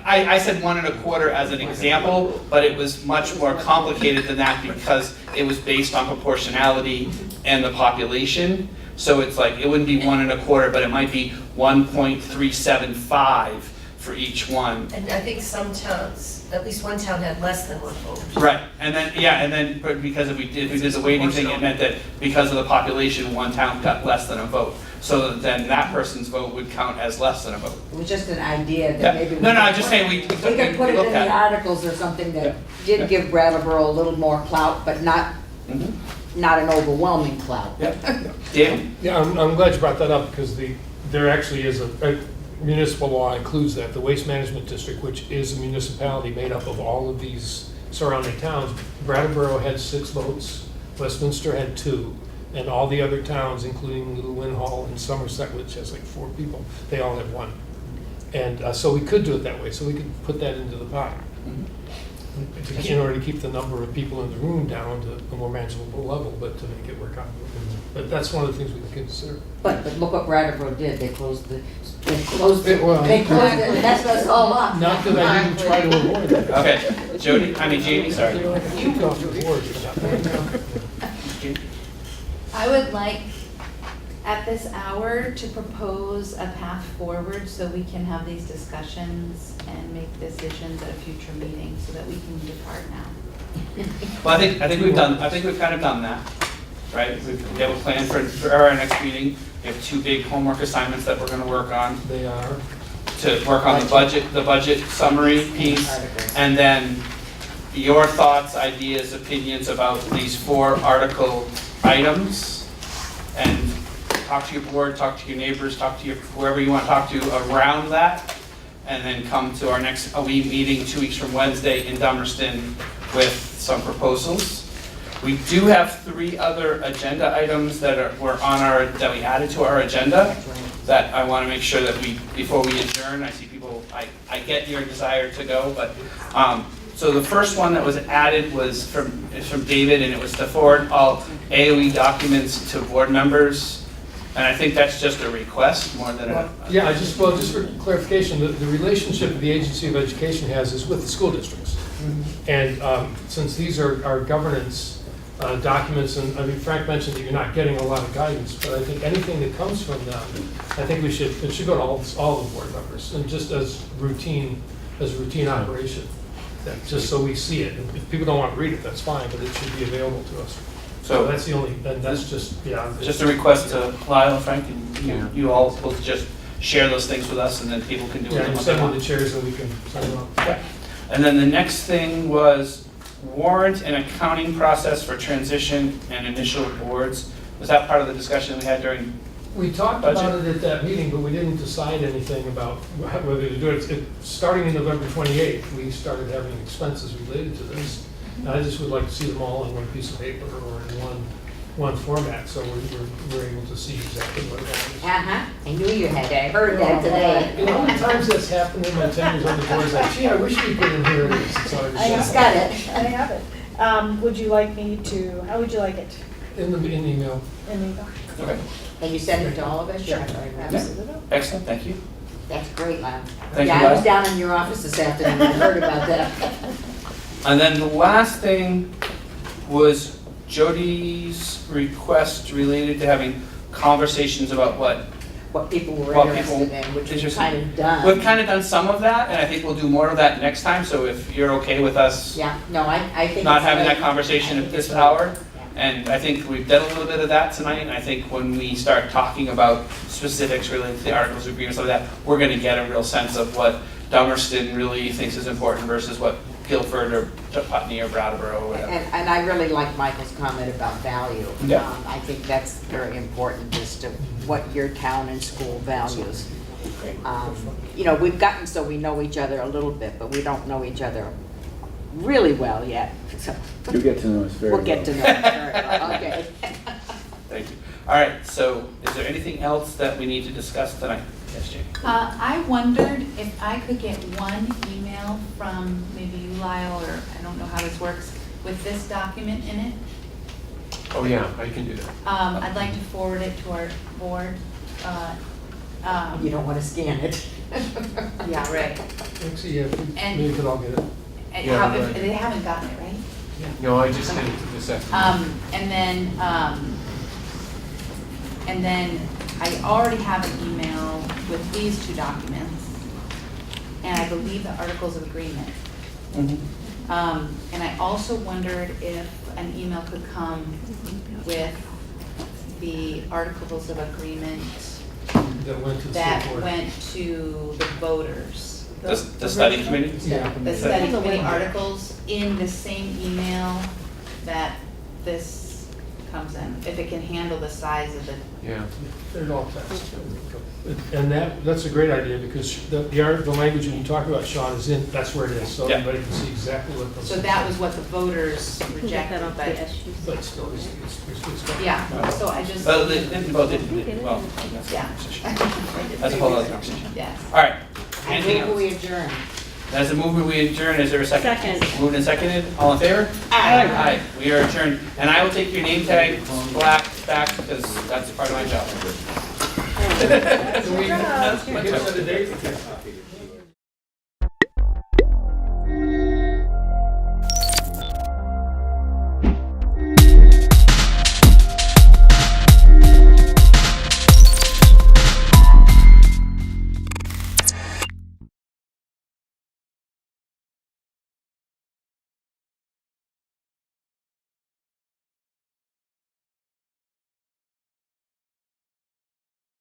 I said 1 1/4 as an example, but it was much more complicated than that because it was based on proportionality and the population. So it's like, it wouldn't be 1 1/4, but it might be 1.375 for each one. And I think some towns, at least one town had less than 1 vote. Right, and then, but because if we did the weighting thing, it meant that because of the population, one town got less than a vote. So then that person's vote would count as less than a vote. It was just an idea Yeah. that maybe. No, I'm just saying we We could put it in looked the at articles or something that Yeah. did give Brattleboro a little more clout, but not an overwhelming clout. Dan? Yeah, I'm glad you brought that up, because there actually is a municipal law includes that. The Waste Management District, which is a municipality made up of all of these surrounding towns, Brattleboro had 6 votes, Westminster had 2, and all the other towns, including Little Winhall and Somerset, which has like 4 people, they all had 1. And so we could do it that way, so we could put that into the pot. In order to keep the number of people in the room down to a more manageable level, but to make it work out. But that's one of the things we can consider. But look what Brattleboro did, they closed it, and messed us all up. Not that I didn't try to avoid that. Okay, Jamie, sorry. Kicked off the board for that. I would like, at this hour, to propose a path forward so we can have these discussions and make decisions at a future meeting so that we can depart now. Well, I think we've kind of done that, right? We have a plan for our next meeting. We have 2 big homework assignments that we're gonna work on. They are. To work on the budget summary piece, and then your thoughts, ideas, opinions about these 4 article items, and talk to your board, talk to your neighbors, talk to whoever you want to talk to around that, and then come to our next meeting 2 weeks from Wednesday in Dummerston with some proposals. We do have 3 other agenda items that we added to our agenda that I want to make sure that before we adjourn, I see people, I get your desire to go, but, so the first one that was added was from David, and it was to forward all AOE documents to board members. And I think that's just a request more than a... Yeah, just for clarification, the relationship the Agency of Education has is with the school districts. And since these are our governance documents, and I mean, Frank mentioned that you're not getting a lot of guidance, but I think anything that comes from them, I think it should go to all the board members, and just as routine operation, just so we see it. And if people don't want to read it, that's fine, but it should be available to us. So that's the only, and that's just, yeah. Just a request to Lyle and Frank, and you all will just share those things with us, and then people can do Yeah, what and they send them want. the chairs and we can sign them up. Okay. And then the next thing was warrant and accounting process for transition and initial boards. Was that part of the discussion we had during? We talked about it at that meeting, but we didn't decide anything about whether to do it. Starting in November 28th, we started having expenses related to this. And I just would like to see them all on one piece of paper or in one format, so we're able to see exactly what it is. I knew you had that, I heard that today. You know how many times that's happened in my 10 years on the board? It's like, gee, I wish we could in here. It's always He's got it. I have it. Would you like me to, how would you like it? in the email. In the email? Okay. Can you send it to all of us? Sure. Absolutely. Excellent, thank you. That's great, Lyle. Thank you, Yeah, I was Lyle. down in your office this afternoon, I heard about that. And then the last thing was Jody's request related to having conversations about What people were What people interested in, which we've interested kind of done. We've kind of done some of that, and I think we'll do more of that next time, so if you're okay with us Yeah, no, I think. not it's having that great. conversation I at think this it's hour. great. And I think we've done a little bit of that tonight, and I think when we start talking about specifics related to the articles of agreement, stuff like that, we're gonna get a real sense of what Dummerston really thinks is important versus what Guilford or Putney or Brattleboro or whatever. And I really like Michael's comment about value. Yeah. I think that's very important as to what your town and school values. You know, we've gotten so we know each other a little bit, but we don't know each other really well yet. So You'll get to know us very well. we'll get to know each other. Okay. Thank you. All right, so is there anything else that we need to discuss tonight? Yes, Jane. I wondered if I could get one email from maybe you, Lyle, or I don't know how this works, with this document in it. Oh, yeah, I can do that. I'd like to forward it to our board. You don't want to scan it. Yeah, right. Actually, yeah, And- maybe we could all get it. And Yeah, how- right. They haven't gotten it, right? No, I just did it this afternoon. And then I already have an email with these two documents, and I believe the articles of agreement. And I also wondered if an email could come with the articles of agreement That went to the that school board. went to the voters. The study committee? Yeah. The study committee articles in the same email that this comes in, if it can handle the size of the. Yeah. They're all text. And that's a great idea, because the language when you talk about, Sean, is in, that's where it is, so Yeah. everybody can see exactly what those. So that was what the voters rejected, but, But still, it's got. yeah, so I just. Well, they didn't vote, well, that's a Yeah. conversation. That's a whole other conversation. Yes. All right, I anything move we else? adjourn. As a mover, we adjourn, is there a second? Second. Moved and seconded, all in favor? Aye. Aye, we are adjourned, and I will take your name tag back, because that's part of my job. Can we give us a date?